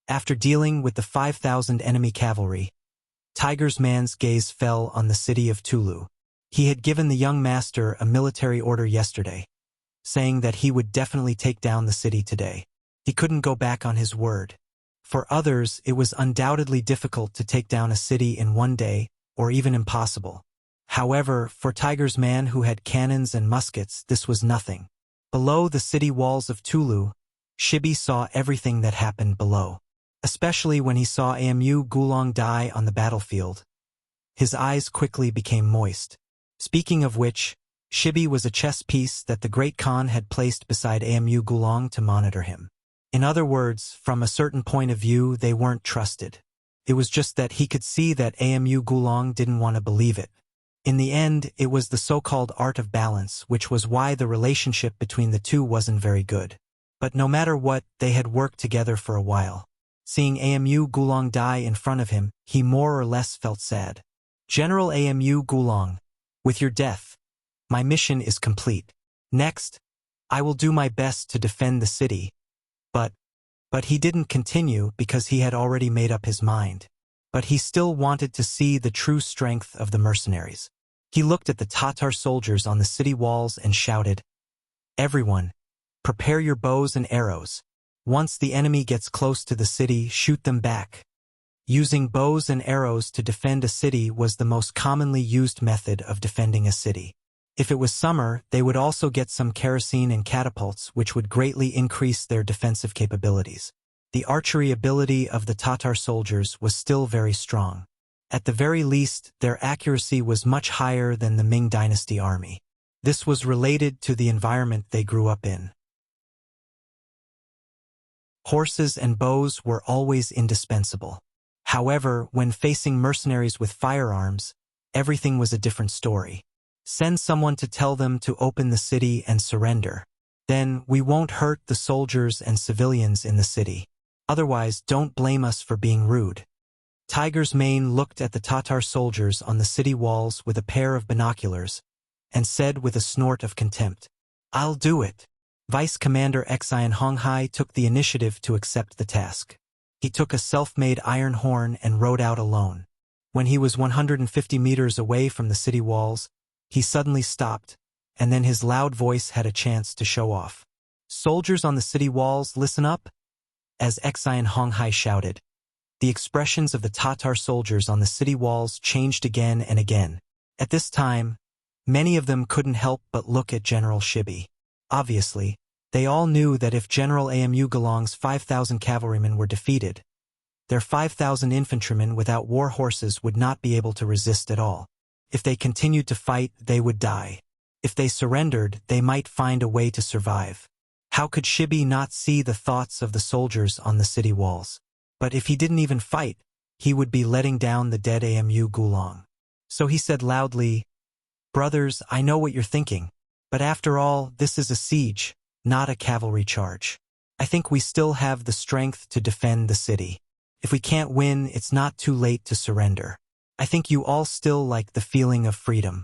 A: After dealing with the 5,000 enemy cavalry, Tiger's man's gaze fell on the city of Tulu. He had given the young master a military order yesterday, saying that he would definitely take down the city today. He couldn't go back on his word. For others, it was undoubtedly difficult to take down a city in one day, or even impossible. However, for Tiger's man who had cannons and muskets, this was nothing. Below the city walls of Tulu, Shibi saw everything that happened below. Especially when he saw Amu Gulong die on the battlefield. His eyes quickly became moist. Speaking of which, Shibi was a chess piece that the Great Khan had placed beside Amu Gulong to monitor him. In other words, from a certain point of view, they weren't trusted. It was just that he could see that Amu Gulong didn't want to believe it. In the end, it was the so-called art of balance, which was why the relationship between the two wasn't very good. But no matter what, they had worked together for a while. Seeing Amu Gulong die in front of him, he more or less felt sad. General Amu Gulong, with your death, my mission is complete. Next, I will do my best to defend the city. But he didn't continue because he had already made up his mind. But he still wanted to see the true strength of the mercenaries. He looked at the Tatar soldiers on the city walls and shouted, "Everyone, prepare your bows and arrows. Once the enemy gets close to the city, shoot them back." Using bows and arrows to defend a city was the most commonly used method of defending a city. If it was summer, they would also get some kerosene and catapults, which would greatly increase their defensive capabilities. The archery ability of the Tatar soldiers was still very strong. At the very least, their accuracy was much higher than the Ming Dynasty army. This was related to the environment they grew up in. Horses and bows were always indispensable. However, when facing mercenaries with firearms, everything was a different story. Send someone to tell them to open the city and surrender. Then we won't hurt the soldiers and civilians in the city. Otherwise, don't blame us for being rude. Tiger's mane looked at the Tatar soldiers on the city walls with a pair of binoculars and said with a snort of contempt, "I'll do it." Vice Commander Xian Honghai took the initiative to accept the task. He took a self-made iron horn and rode out alone. When he was 150 meters away from the city walls, he suddenly stopped, and then his loud voice had a chance to show off. "Soldiers on the city walls, listen up!" As Xian Honghai shouted, the expressions of the Tatar soldiers on the city walls changed again and again. At this time, many of them couldn't help but look at General Shibi. Obviously, they all knew that if General Amu Gulong's 5,000 cavalrymen were defeated, their 5,000 infantrymen without war horses would not be able to resist at all. If they continued to fight, they would die. If they surrendered, they might find a way to survive. How could Shibi not see the thoughts of the soldiers on the city walls? But if he didn't even fight, he would be letting down the dead Amu Gulong. So he said loudly, Brothers, I know what you're thinking. But after all, this is a siege, not a cavalry charge. I think we still have the strength to defend the city. If we can't win, it's not too late to surrender. I think you all still like the feeling of freedom.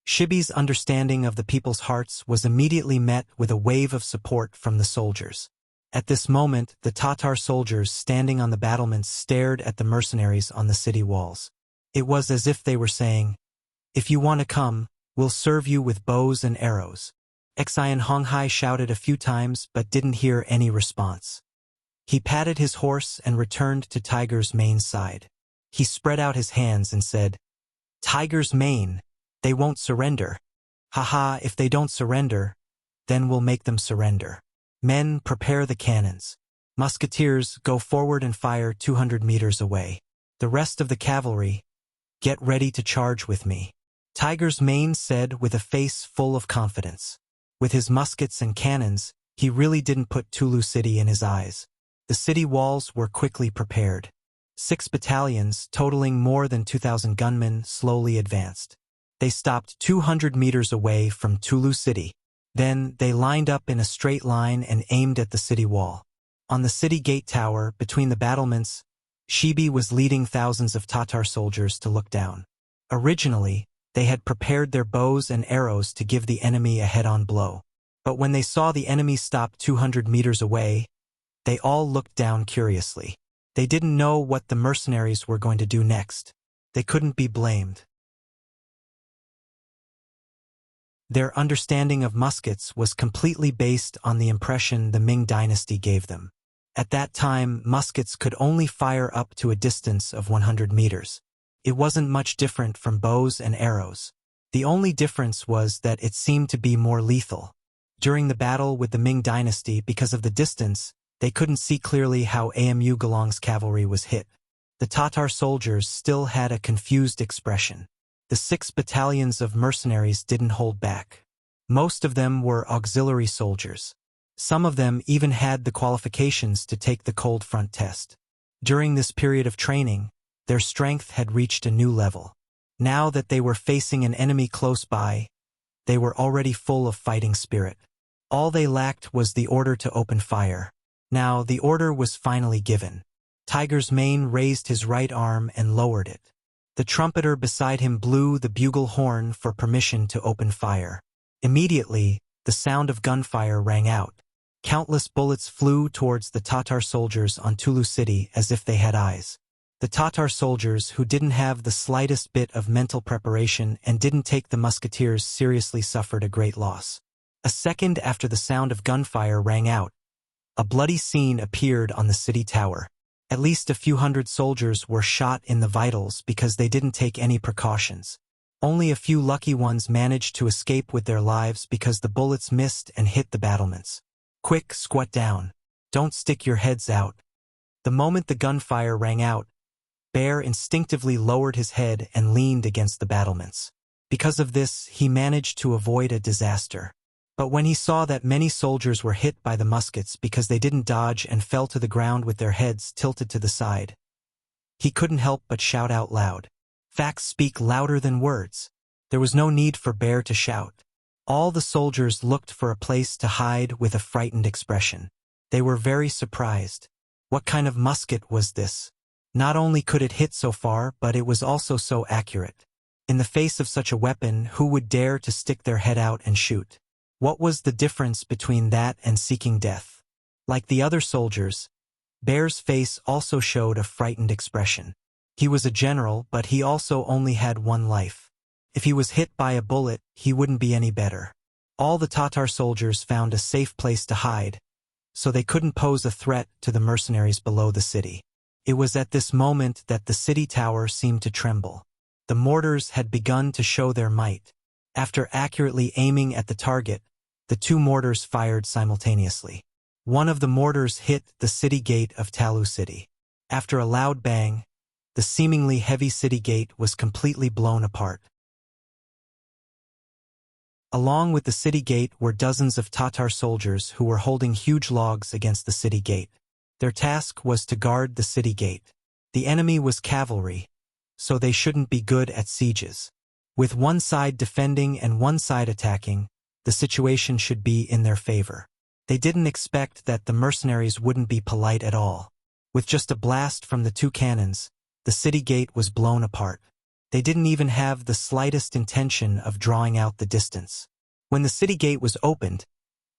A: Shibi's understanding of the people's hearts was immediately met with a wave of support from the soldiers. At this moment, the Tatar soldiers standing on the battlements stared at the mercenaries on the city walls. It was as if they were saying, "If you want to come, we'll serve you with bows and arrows." Xian Honghai shouted a few times but didn't hear any response. He patted his horse and returned to Tiger's Mane's side. He spread out his hands and said, "Tiger's Mane, they won't surrender. Haha, if they don't surrender, then we'll make them surrender. Men, prepare the cannons. Musketeers, go forward and fire 200 meters away. The rest of the cavalry, get ready to charge with me." Tiger's Mane said with a face full of confidence. With his muskets and cannons, he really didn't put Tulu City in his eyes. The city walls were quickly prepared. 6 battalions, totaling more than 2,000 gunmen, slowly advanced. They stopped 200 meters away from Tulu City. Then, they lined up in a straight line and aimed at the city wall. On the city gate tower, between the battlements, Shibi was leading thousands of Tatar soldiers to look down. Originally, they had prepared their bows and arrows to give the enemy a head-on blow. But when they saw the enemy stop 200 meters away, they all looked down curiously. They didn't know what the mercenaries were going to do next. They couldn't be blamed. Their understanding of muskets was completely based on the impression the Ming dynasty gave them. At that time, muskets could only fire up to a distance of 100 meters. It wasn't much different from bows and arrows. The only difference was that it seemed to be more lethal. During the battle with the Ming dynasty, because of the distance, they couldn't see clearly how Amu Gelong's cavalry was hit. The Tatar soldiers still had a confused expression. The 6 battalions of mercenaries didn't hold back. Most of them were auxiliary soldiers. Some of them even had the qualifications to take the cold front test. During this period of training, their strength had reached a new level. Now that they were facing an enemy close by, they were already full of fighting spirit. All they lacked was the order to open fire. Now the order was finally given. Tiger's Mane raised his right arm and lowered it. The trumpeter beside him blew the bugle horn for permission to open fire. Immediately, the sound of gunfire rang out. Countless bullets flew towards the Tatar soldiers on Tulu City as if they had eyes. The Tatar soldiers, who didn't have the slightest bit of mental preparation and didn't take the musketeers seriously, suffered a great loss. A second after the sound of gunfire rang out, a bloody scene appeared on the city tower. At least a few hundred soldiers were shot in the vitals because they didn't take any precautions. Only a few lucky ones managed to escape with their lives because the bullets missed and hit the battlements. Quick, squat down. Don't stick your heads out. The moment the gunfire rang out, Bear instinctively lowered his head and leaned against the battlements. Because of this, he managed to avoid a disaster. But when he saw that many soldiers were hit by the muskets because they didn't dodge and fell to the ground with their heads tilted to the side, he couldn't help but shout out loud. Facts speak louder than words. There was no need for Bear to shout. All the soldiers looked for a place to hide with a frightened expression. They were very surprised. What kind of musket was this? Not only could it hit so far, but it was also so accurate. In the face of such a weapon, who would dare to stick their head out and shoot? What was the difference between that and seeking death? Like the other soldiers, Bear's face also showed a frightened expression. He was a general, but he also only had one life. If he was hit by a bullet, he wouldn't be any better. All the Tatar soldiers found a safe place to hide, so they couldn't pose a threat to the mercenaries below the city. It was at this moment that the city tower seemed to tremble. The mortars had begun to show their might. After accurately aiming at the target, the 2 mortars fired simultaneously. One of the mortars hit the city gate of Talu City. After a loud bang, the seemingly heavy city gate was completely blown apart. Along with the city gate were dozens of Tatar soldiers who were holding huge logs against the city gate. Their task was to guard the city gate. The enemy was cavalry, so they shouldn't be good at sieges. With one side defending and one side attacking, the situation should be in their favor. They didn't expect that the mercenaries wouldn't be polite at all. With just a blast from the two cannons, the city gate was blown apart. They didn't even have the slightest intention of drawing out the distance. When the city gate was opened,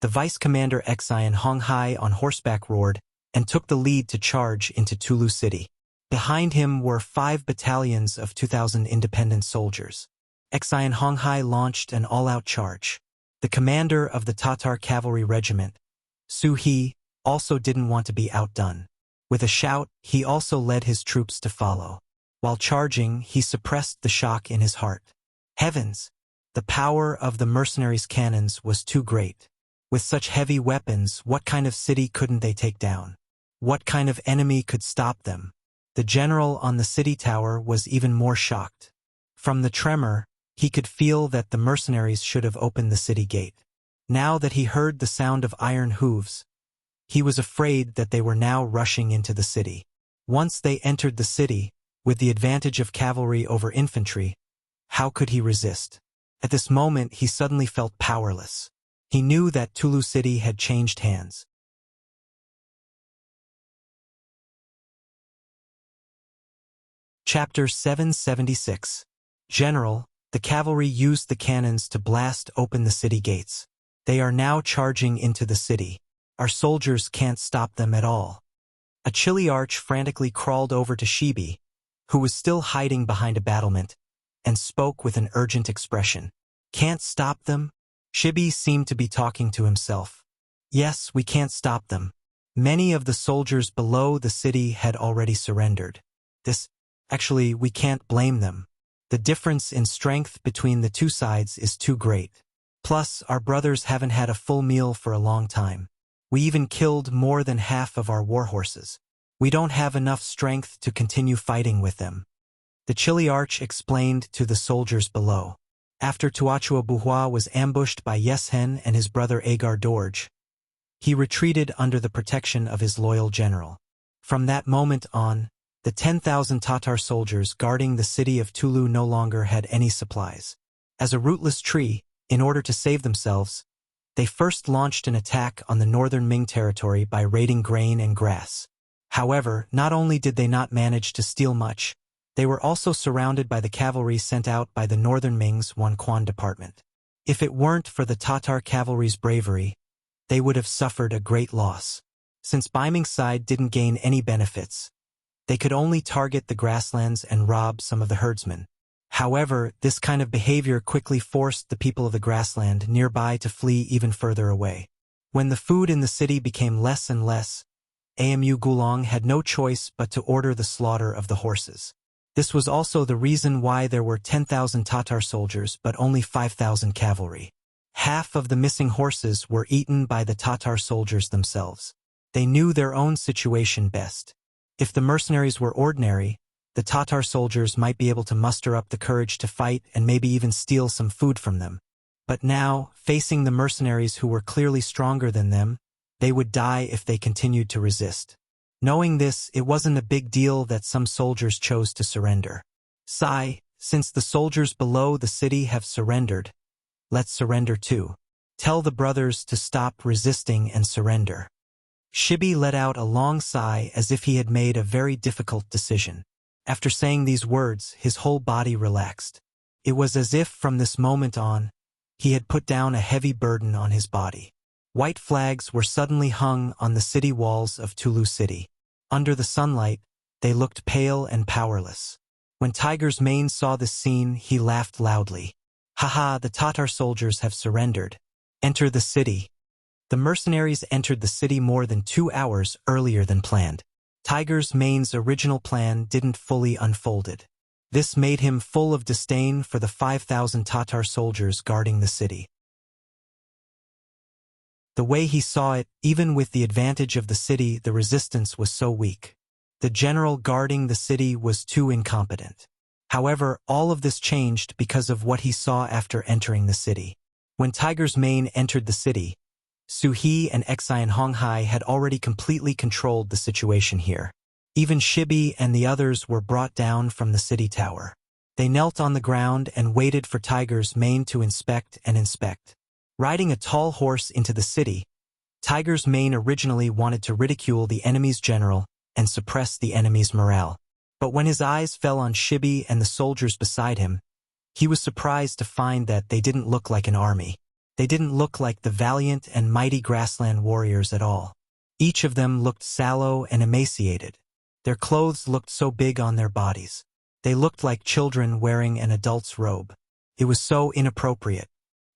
A: the vice commander Xian Honghai on horseback roared and took the lead to charge into Tulu City. Behind him were 5 battalions of 2,000 independent soldiers. Xian Honghai launched an all-out charge. The commander of the Tatar cavalry regiment, Su He, also didn't want to be outdone. With a shout, he also led his troops to follow. While charging, he suppressed the shock in his heart. Heavens! The power of the mercenaries' cannons was too great. With such heavy weapons, what kind of city couldn't they take down? What kind of enemy could stop them? The general on the city tower was even more shocked. From the tremor, he could feel that the mercenaries should have opened the city gate. Now that he heard the sound of iron hooves, he was afraid that they were now rushing into the city. Once they entered the city, with the advantage of cavalry over infantry, how could he resist? At this moment he suddenly felt powerless. He knew that Tulu City had changed hands. Chapter 776. General, the cavalry used the cannons to blast open the city gates. They are now charging into the city. Our soldiers can't stop them at all. A chilly arch frantically crawled over to Shibi, who was still hiding behind a battlement, and spoke with an urgent expression. Can't stop them? Shibi seemed to be talking to himself. Yes, we can't stop them. Many of the soldiers below the city had already surrendered. Actually, we can't blame them. The difference in strength between the two sides is too great. Plus, our brothers haven't had a full meal for a long time. We even killed more than half of our war horses. We don't have enough strength to continue fighting with them. The chilly arch explained to the soldiers below. After Tuachua Buhua was ambushed by Yeshen and his brother Agar Dorje, he retreated under the protection of his loyal general. From that moment on, the 10,000 Tatar soldiers guarding the city of Tulu no longer had any supplies. As a rootless tree, in order to save themselves, they first launched an attack on the northern Ming territory by raiding grain and grass. However, not only did they not manage to steal much, they were also surrounded by the cavalry sent out by the northern Ming's Wanquan department. If it weren't for the Tatar cavalry's bravery, they would have suffered a great loss. Since Baiming's side didn't gain any benefits, they could only target the grasslands and rob some of the herdsmen. However, this kind of behavior quickly forced the people of the grassland nearby to flee even further away. When the food in the city became less and less, Amu Gulong had no choice but to order the slaughter of the horses. This was also the reason why there were 10,000 Tatar soldiers but only 5,000 cavalry. Half of the missing horses were eaten by the Tatar soldiers themselves. They knew their own situation best. If the mercenaries were ordinary, the Tatar soldiers might be able to muster up the courage to fight and maybe even steal some food from them. But now, facing the mercenaries who were clearly stronger than them, they would die if they continued to resist. Knowing this, it wasn't a big deal that some soldiers chose to surrender. Since the soldiers below the city have surrendered, let's surrender too. Tell the brothers to stop resisting and surrender. Shibi let out a long sigh as if he had made a very difficult decision. After saying these words, his whole body relaxed. It was as if from this moment on, he had put down a heavy burden on his body. White flags were suddenly hung on the city walls of Tulu City. Under the sunlight, they looked pale and powerless. When Tiger's Mane saw this scene, he laughed loudly. Haha, the Tatar soldiers have surrendered. Enter the city. The mercenaries entered the city more than 2 hours earlier than planned. Tiger's Mane's original plan didn't fully unfolded. This made him full of disdain for the 5,000 Tatar soldiers guarding the city. The way he saw it, even with the advantage of the city, the resistance was so weak. The general guarding the city was too incompetent. However, all of this changed because of what he saw after entering the city. When Tiger's Mane entered the city, Su He and Xian Honghai had already completely controlled the situation here. Even Shibi and the others were brought down from the city tower. They knelt on the ground and waited for Tiger's Mane to inspect and inspect. Riding a tall horse into the city, Tiger's Mane originally wanted to ridicule the enemy's general and suppress the enemy's morale. But when his eyes fell on Shibi and the soldiers beside him, he was surprised to find that they didn't look like an army. They didn't look like the valiant and mighty grassland warriors at all. Each of them looked sallow and emaciated. Their clothes looked so big on their bodies. They looked like children wearing an adult's robe. It was so inappropriate.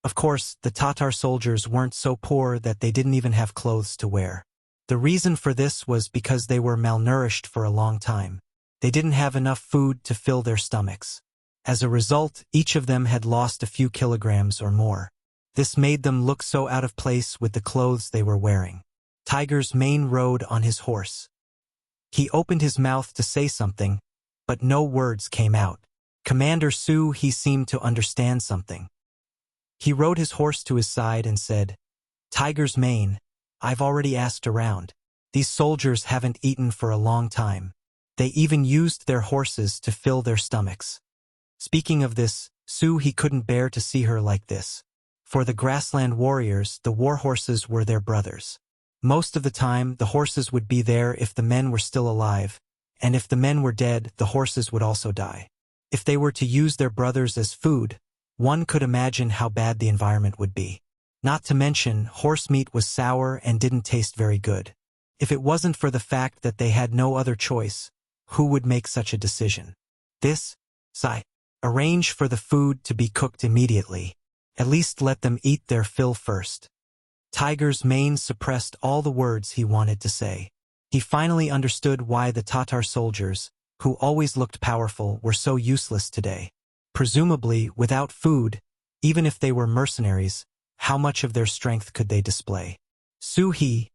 A: Of course, the Tatar soldiers weren't so poor that they didn't even have clothes to wear. The reason for this was because they were malnourished for a long time. They didn't have enough food to fill their stomachs. As a result, each of them had lost a few kilograms or more. This made them look so out of place with the clothes they were wearing. Tiger's Mane rode on his horse. He opened his mouth to say something, but no words came out. Commander Su, he seemed to understand something. He rode his horse to his side and said, "Tiger's Mane, I've already asked around. These soldiers haven't eaten for a long time. They even used their horses to fill their stomachs." Speaking of this, Su, he couldn't bear to see her like this. For the grassland warriors, the war horses were their brothers. Most of the time, the horses would be there if the men were still alive, and if the men were dead, the horses would also die. If they were to use their brothers as food, one could imagine how bad the environment would be. Not to mention, horse meat was sour and didn't taste very good. If it wasn't for the fact that they had no other choice, who would make such a decision? Arrange for the food to be cooked immediately. At least let them eat their fill first. Tiger's Mane suppressed all the words he wanted to say. He finally understood why the Tatar soldiers, who always looked powerful, were so useless today. Presumably, without food, even if they were mercenaries, how much of their strength could they display? Su-he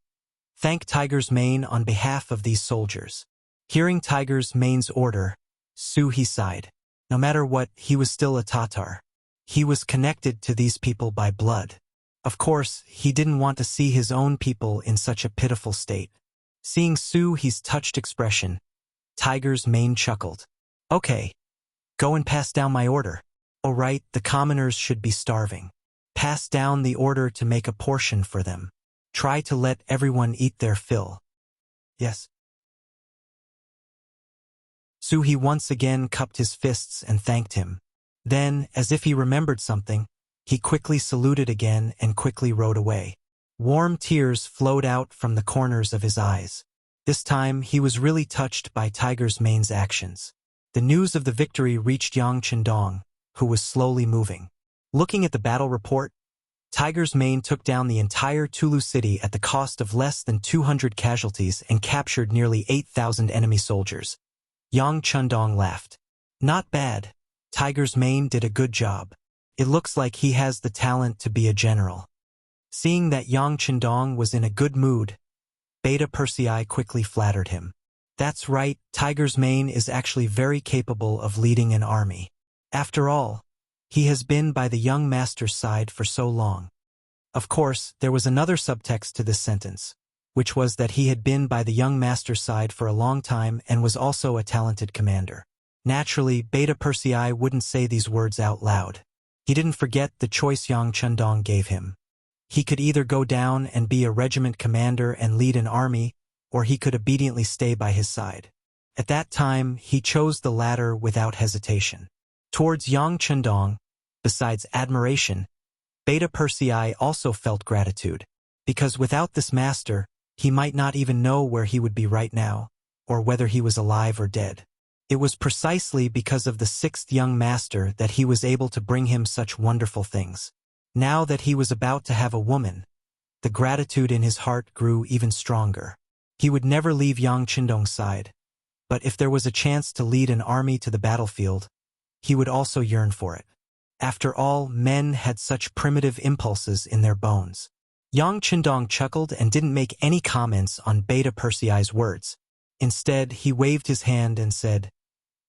A: thanked Tiger's Mane on behalf of these soldiers. Hearing Tiger's Mane's order, Su-he sighed. No matter what, he was still a Tatar. He was connected to these people by blood. Of course, he didn't want to see his own people in such a pitiful state. Seeing Su-he's touched expression, Tiger's Mane chuckled. "Okay. Go and pass down my order. All right, the commoners should be starving. Pass down the order to make a portion for them. Try to let everyone eat their fill." "Yes." Su-he once again cupped his fists and thanked him. Then, as if he remembered something, he quickly saluted again and quickly rode away. Warm tears flowed out from the corners of his eyes. This time, he was really touched by Tiger's Mane's actions. The news of the victory reached Yang Chendong, who was slowly moving. Looking at the battle report, Tiger's Mane took down the entire Tulu city at the cost of less than 200 casualties and captured nearly 8,000 enemy soldiers. Yang Chendong laughed. "Not bad. Tiger's Mane did a good job. It looks like he has the talent to be a general." Seeing that Yang Chendong was in a good mood, Beta Persei quickly flattered him. "That's right, Tiger's Mane is actually very capable of leading an army. After all, he has been by the young master's side for so long." Of course, there was another subtext to this sentence, which was that he had been by the young master's side for a long time and was also a talented commander. Naturally, Beta Persei wouldn't say these words out loud. He didn't forget the choice Yang Chendong gave him. He could either go down and be a regiment commander and lead an army, or he could obediently stay by his side. At that time, he chose the latter without hesitation. Towards Yang Chendong, besides admiration, Beta Persei also felt gratitude, because without this master, he might not even know where he would be right now, or whether he was alive or dead. It was precisely because of the sixth young master that he was able to bring him such wonderful things. Now that he was about to have a woman, the gratitude in his heart grew even stronger. He would never leave Yang Chendong's side, but if there was a chance to lead an army to the battlefield, he would also yearn for it. After all, men had such primitive impulses in their bones. Yang Chendong chuckled and didn't make any comments on Beta Persei's words. Instead, he waved his hand and said,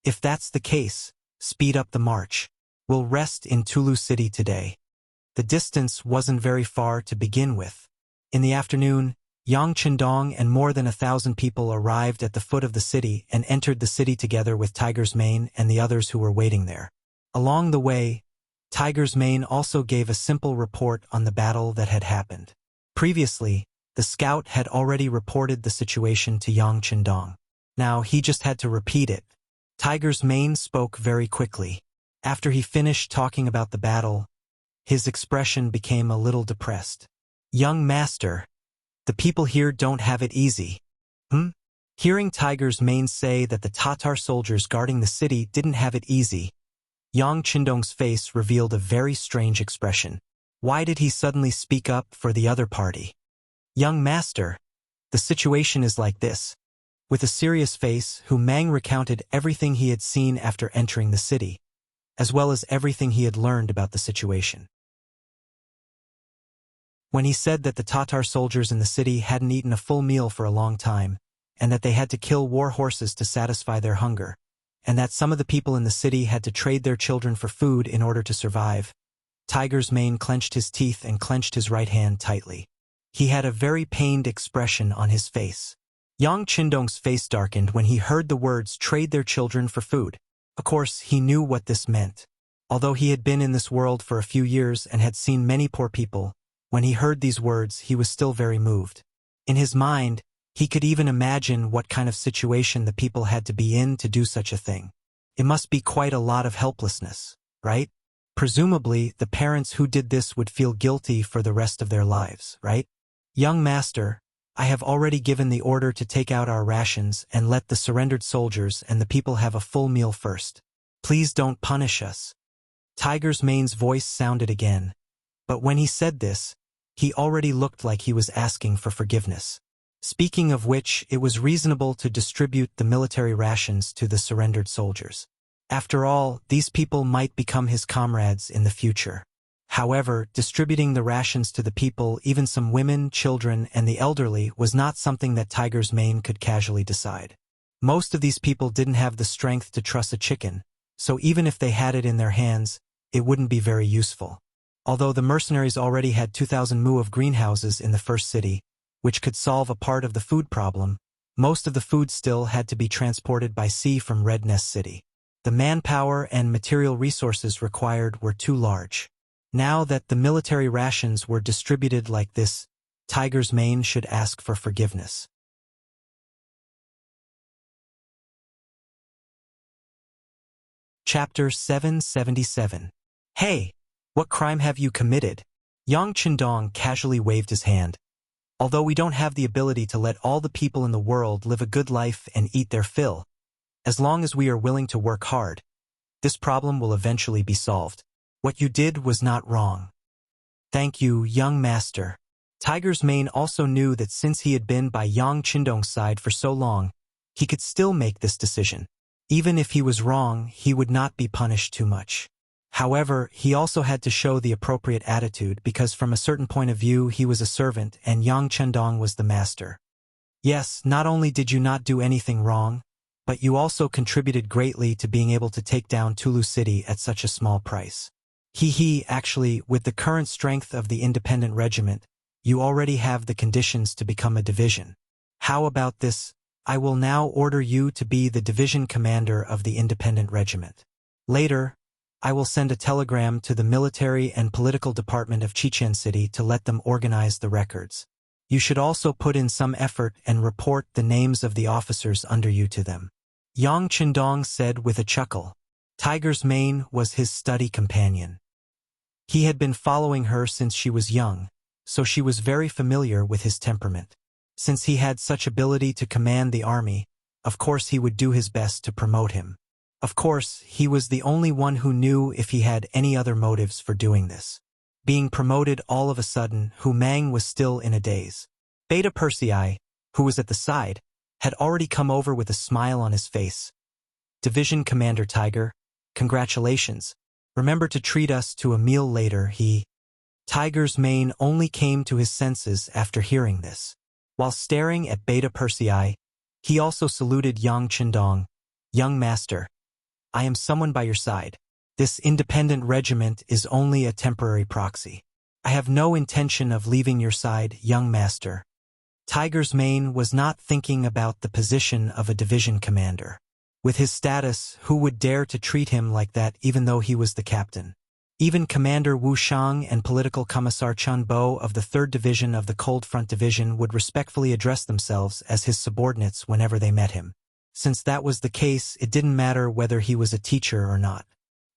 A: "If that's the case, speed up the march. We'll rest in Tulu City today." The distance wasn't very far to begin with. In the afternoon, Yang Chendong and more than 1,000 people arrived at the foot of the city and entered the city together with Tiger's Mane and the others who were waiting there. Along the way, Tiger's Mane also gave a simple report on the battle that had happened. Previously, the scout had already reported the situation to Yang Chendong. Now he just had to repeat it. Tiger's Mane spoke very quickly. After he finished talking about the battle, his expression became a little depressed. "Young master, the people here don't have it easy." Hearing Tiger's Mane say that the Tatar soldiers guarding the city didn't have it easy, Yang Chendong's face revealed a very strange expression. Why did he suddenly speak up for the other party? "Young master, the situation is like this." With a serious face, Hu Mang recounted everything he had seen after entering the city, as well as everything he had learned about the situation. When he said that the Tatar soldiers in the city hadn't eaten a full meal for a long time, and that they had to kill war horses to satisfy their hunger, and that some of the people in the city had to trade their children for food in order to survive, Tiger's Mane clenched his teeth and clenched his right hand tightly. He had a very pained expression on his face. Yang Chendong's face darkened when he heard the words "trade their children for food." Of course, he knew what this meant. Although he had been in this world for a few years and had seen many poor people, when he heard these words, he was still very moved. In his mind, he could even imagine what kind of situation the people had to be in to do such a thing. It must be quite a lot of helplessness, right? Presumably, the parents who did this would feel guilty for the rest of their lives, right? "Young master, I have already given the order to take out our rations and let the surrendered soldiers and the people have a full meal first. Please don't punish us." Tiger's Mane's voice sounded again, but when he said this, he already looked like he was asking for forgiveness. Speaking of which, it was reasonable to distribute the military rations to the surrendered soldiers. After all, these people might become his comrades in the future. However, distributing the rations to the people, even some women, children, and the elderly, was not something that Tiger's Mane could casually decide. Most of these people didn't have the strength to truss a chicken, so even if they had it in their hands, it wouldn't be very useful. Although the mercenaries already had 2,000 mu of greenhouses in the first city, which could solve a part of the food problem, most of the food still had to be transported by sea from Red Nest City. The manpower and material resources required were too large. Now that the military rations were distributed like this, Tiger's Mane should ask for forgiveness. Chapter 777. "Hey, what crime have you committed?" Yang Chendong casually waved his hand. "Although we don't have the ability to let all the people in the world live a good life and eat their fill, as long as we are willing to work hard, this problem will eventually be solved. What you did was not wrong." "Thank you, young master." Tiger's Mane also knew that since he had been by Yang Chendong's side for so long, he could still make this decision. Even if he was wrong, he would not be punished too much. However, he also had to show the appropriate attitude because from a certain point of view he was a servant and Yang Chendong was the master. "Yes, not only did you not do anything wrong, but you also contributed greatly to being able to take down Tulu City at such a small price. Actually, with the current strength of the independent regiment, you already have the conditions to become a division. How about this? I will now order you to be the division commander of the independent regiment. Later, I will send a telegram to the military and political department of Chichen City to let them organize the records. You should also put in some effort and report the names of the officers under you to them." Yang Chendong said with a chuckle. Tiger's Mane was his study companion. He had been following her since she was young, so she was very familiar with his temperament. Since he had such ability to command the army, of course he would do his best to promote him. Of course, he was the only one who knew if he had any other motives for doing this. Being promoted all of a sudden, Hu Mang was still in a daze. Beta Persei, who was at the side, had already come over with a smile on his face. "Division Commander Tiger, congratulations. Remember to treat us to a meal later." Tiger's Mane only came to his senses after hearing this. While staring at Beta Persei, he also saluted Yang Chendong. "Young master, I am someone by your side. This independent regiment is only a temporary proxy. I have no intention of leaving your side, young master. Tiger's Mane was not thinking about the position of a division commander. With his status, who would dare to treat him like that even though he was the captain? Even Commander Wu Shang and Political Commissar Chun Bo of the 3rd Division of the Cold Front Division would respectfully address themselves as his subordinates whenever they met him. Since that was the case, it didn't matter whether he was a teacher or not.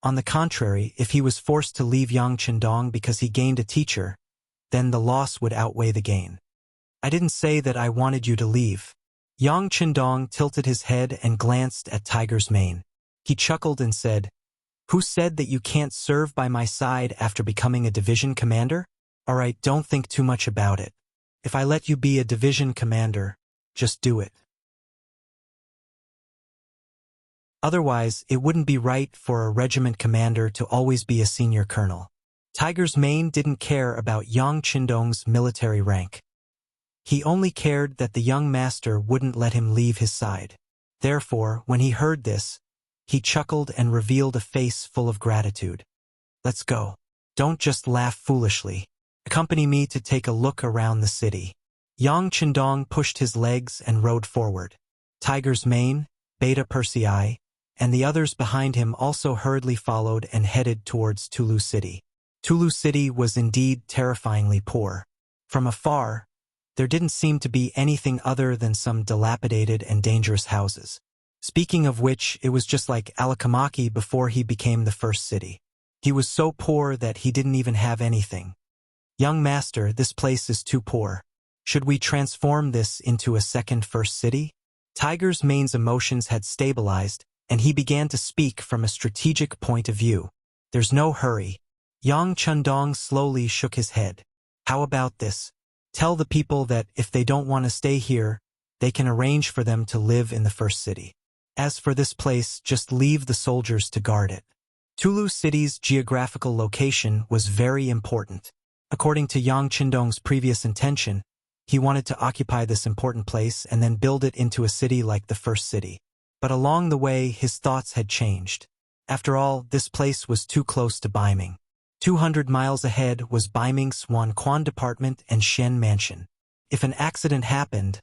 A: On the contrary, if he was forced to leave Yang Qindong because he gained a teacher, then the loss would outweigh the gain. I didn't say that I wanted you to leave. Yang Qindong tilted his head and glanced at Tiger's Mane. He chuckled and said, "Who said that you can't serve by my side after becoming a division commander? Alright, don't think too much about it. If I let you be a division commander, just do it. Otherwise, it wouldn't be right for a regiment commander to always be a senior colonel." Tiger's Mane didn't care about Yang Qindong's military rank. He only cared that the young master wouldn't let him leave his side. Therefore, when he heard this, he chuckled and revealed a face full of gratitude. "Let's go. Don't just laugh foolishly. Accompany me to take a look around the city." Yang Qindong pushed his legs and rode forward. Tiger's Mane, Beta Persei, and the others behind him also hurriedly followed and headed towards Tulu City. Tulu City was indeed terrifyingly poor. From afar, there didn't seem to be anything other than some dilapidated and dangerous houses. Speaking of which, it was just like Alakamaki before he became the first city. He was so poor that he didn't even have anything. "Young master, this place is too poor. Should we transform this into a second first city?" Tiger's Mane's emotions had stabilized, and he began to speak from a strategic point of view. "There's no hurry." Yang Qindong slowly shook his head. "How about this? Tell the people that if they don't want to stay here, they can arrange for them to live in the first city. As for this place, just leave the soldiers to guard it." Tulu City's geographical location was very important. According to Yang Qindong's previous intention, he wanted to occupy this important place and then build it into a city like the first city. But along the way, his thoughts had changed. After all, this place was too close to Baiming. 200 miles ahead was Baiming's Wanquan Department and Shen Mansion. If an accident happened,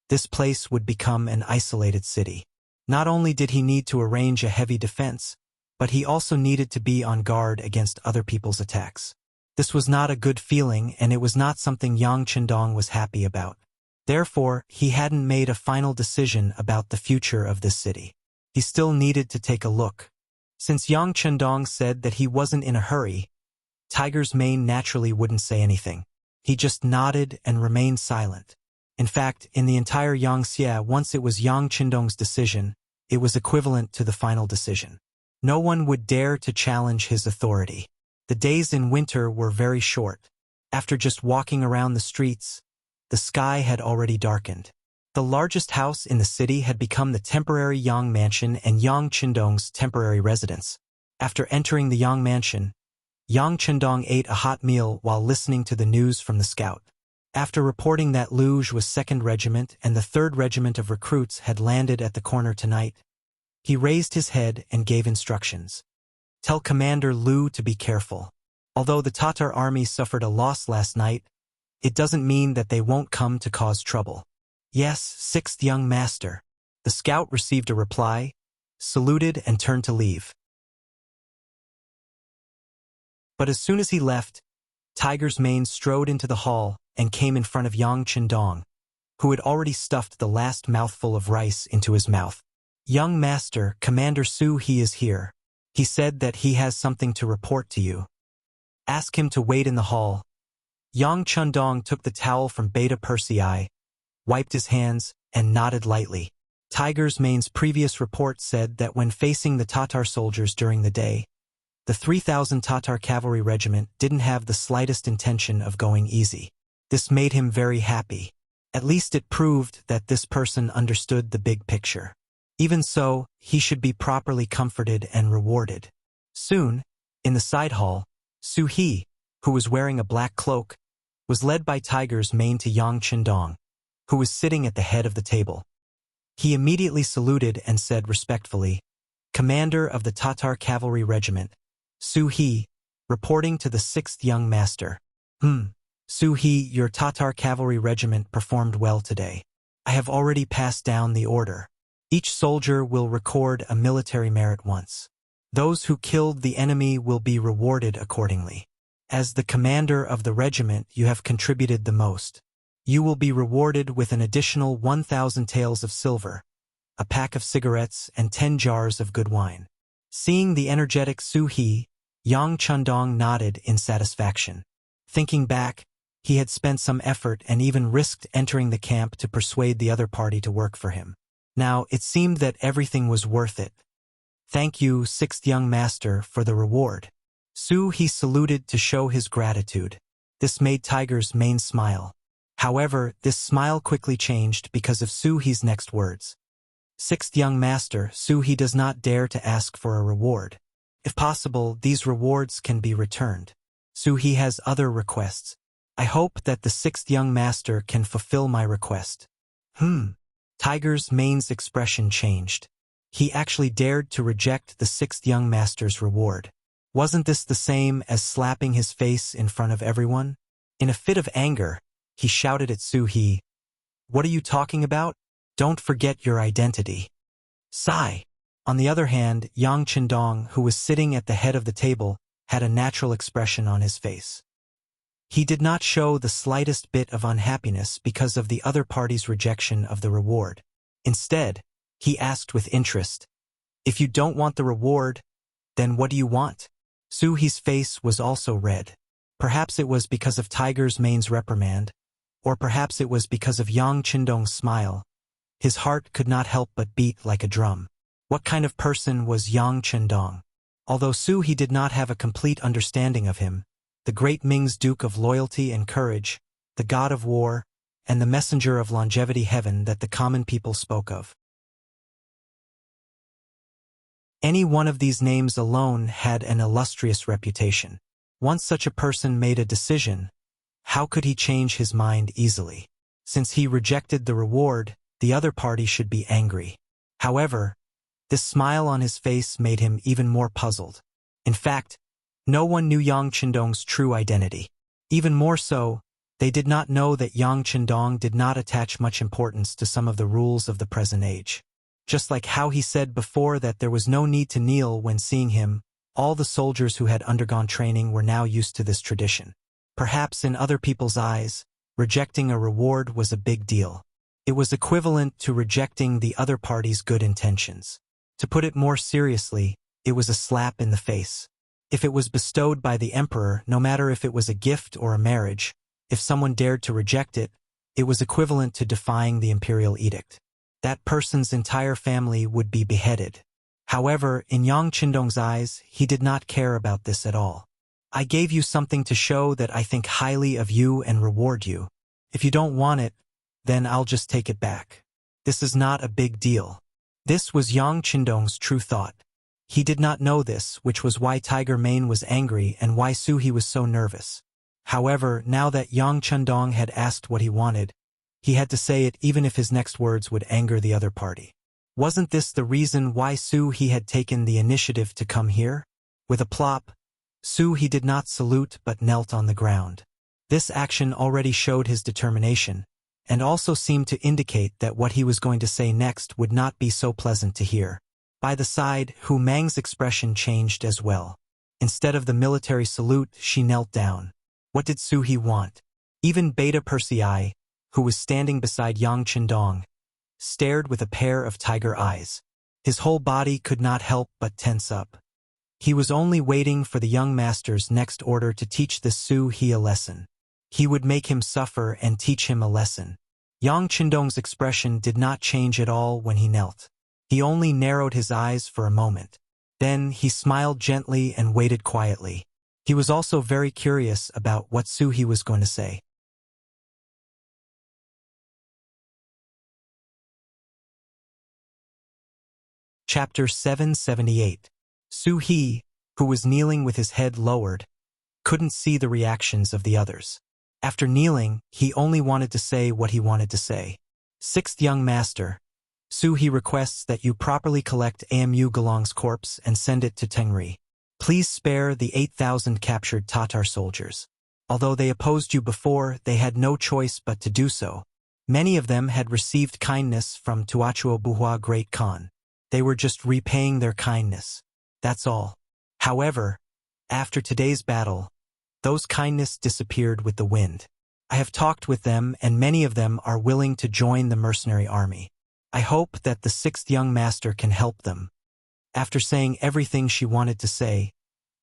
A: this place would become an isolated city. Not only did he need to arrange a heavy defense, but he also needed to be on guard against other people's attacks. This was not a good feeling, and it was not something Yang Qindong was happy about. Therefore, he hadn't made a final decision about the future of this city. He still needed to take a look. Since Yang Qindong said that he wasn't in a hurry, Tiger's Mane naturally wouldn't say anything. He just nodded and remained silent. In fact, in the entire Yangxia, once it was Yang Qindong's decision, it was equivalent to the final decision. No one would dare to challenge his authority. The days in winter were very short. After just walking around the streets, the sky had already darkened. The largest house in the city had become the temporary Yang Mansion and Yang Qindong's temporary residence. After entering the Yang Mansion, Yang Qindong ate a hot meal while listening to the news from the scout. After reporting that Luge was 2nd Regiment and the 3rd Regiment of recruits had landed at the corner tonight, he raised his head and gave instructions. "Tell Commander Lu to be careful. Although the Tatar army suffered a loss last night, it doesn't mean that they won't come to cause trouble." "Yes, 6th young master." The scout received a reply, saluted and turned to leave. But as soon as he left, Tiger's Mane strode into the hall and came in front of Yang Qindong, who had already stuffed the last mouthful of rice into his mouth. "Young master, Commander Su He is here. He said that he has something to report to you. Ask him to wait in the hall." Yang Qindong took the towel from Beta Persei, wiped his hands, and nodded lightly. Tiger's Mane's previous report said that when facing the Tatar soldiers during the day, the 3,000 Tatar cavalry regiment didn't have the slightest intention of going easy. This made him very happy. At least it proved that this person understood the big picture. Even so, he should be properly comforted and rewarded. Soon, in the side hall, Su He, who was wearing a black cloak, was led by Tiger's Mane to Yang Qindong, who was sitting at the head of the table. He immediately saluted and said respectfully, "Commander of the Tatar Cavalry Regiment, Su He, reporting to the 6th young master." Su-He, your Tatar cavalry regiment performed well today. I have already passed down the order. Each soldier will record a military merit once. Those who killed the enemy will be rewarded accordingly. As the commander of the regiment, you have contributed the most. You will be rewarded with an additional 1,000 taels of silver, a pack of cigarettes, and 10 jars of good wine. Seeing the energetic Su-He, Yang Chundong nodded in satisfaction. Thinking back, he had spent some effort and even risked entering the camp to persuade the other party to work for him. Now, it seemed that everything was worth it. Thank you, sixth young master, for the reward. Su-He saluted to show his gratitude. This made Tiger's mane smile. However, this smile quickly changed because of Su-He's next words. Sixth young master, Su-He does not dare to ask for a reward. If possible, these rewards can be returned. Su-He has other requests. I hope that the sixth young master can fulfill my request. Tiger's mane's expression changed. He actually dared to reject the sixth young master's reward. Wasn't this the same as slapping his face in front of everyone? In a fit of anger, he shouted at Su-He, "What are you talking about? Don't forget your identity." Sigh. On the other hand, Yang Chundong, who was sitting at the head of the table, had a natural expression on his face. He did not show the slightest bit of unhappiness because of the other party's rejection of the reward. Instead, he asked with interest, "If you don't want the reward, then what do you want?" Su-He's face was also red. Perhaps it was because of Tiger's mane's reprimand, or perhaps it was because of Yang Chundong's smile. His heart could not help but beat like a drum. What kind of person was Yang Chundong? Although Su-He did not have a complete understanding of him, the great Ming's Duke of Loyalty and Courage, the God of War, and the Messenger of Longevity Heaven that the common people spoke of. Any one of these names alone had an illustrious reputation. Once such a person made a decision, how could he change his mind easily? Since he rejected the reward, the other party should be angry. However, this smile on his face made him even more puzzled. In fact, no one knew Yang Chundong's true identity. Even more so, they did not know that Yang Chundong did not attach much importance to some of the rules of the present age. Just like how he said before that there was no need to kneel when seeing him, all the soldiers who had undergone training were now used to this tradition. Perhaps in other people's eyes, rejecting a reward was a big deal. It was equivalent to rejecting the other party's good intentions. To put it more seriously, it was a slap in the face. If it was bestowed by the emperor, no matter if it was a gift or a marriage, if someone dared to reject it, it was equivalent to defying the imperial edict. That person's entire family would be beheaded. However, in Yang Chundong's eyes, he did not care about this at all. I gave you something to show that I think highly of you and reward you. If you don't want it, then I'll just take it back. This is not a big deal. This was Yang Chundong's true thought. He did not know this, which was why Tiger Mane was angry and why Su-He was so nervous. However, now that Yang Chundong had asked what he wanted, he had to say it even if his next words would anger the other party. Wasn't this the reason why Su-He had taken the initiative to come here? With a plop, Su-He did not salute but knelt on the ground. This action already showed his determination, and also seemed to indicate that what he was going to say next would not be so pleasant to hear. By the side, Hu Mang's expression changed as well. Instead of the military salute, she knelt down. What did Su-He want? Even Beta Persei, who was standing beside Yang Chundong, stared with a pair of tiger eyes. His whole body could not help but tense up. He was only waiting for the young master's next order to teach this Su-He a lesson. He would make him suffer and teach him a lesson. Yang Chundong's expression did not change at all when he knelt. He only narrowed his eyes for a moment. Then he smiled gently and waited quietly. He was also very curious about what Su-He was going to say. Chapter 778. Su-He, who was kneeling with his head lowered, couldn't see the reactions of the others. After kneeling, he only wanted to say what he wanted to say. Sixth young master, Su-He requests that you properly collect Amu Galong's corpse and send it to Tengri. Please spare the 8,000 captured Tatar soldiers. Although they opposed you before, they had no choice but to do so. Many of them had received kindness from Tuachuo Buhua Great Khan. They were just repaying their kindness. That's all. However, after today's battle, those kindness disappeared with the wind. I have talked with them, and many of them are willing to join the mercenary army. I hope that the sixth young master can help them. After saying everything she wanted to say,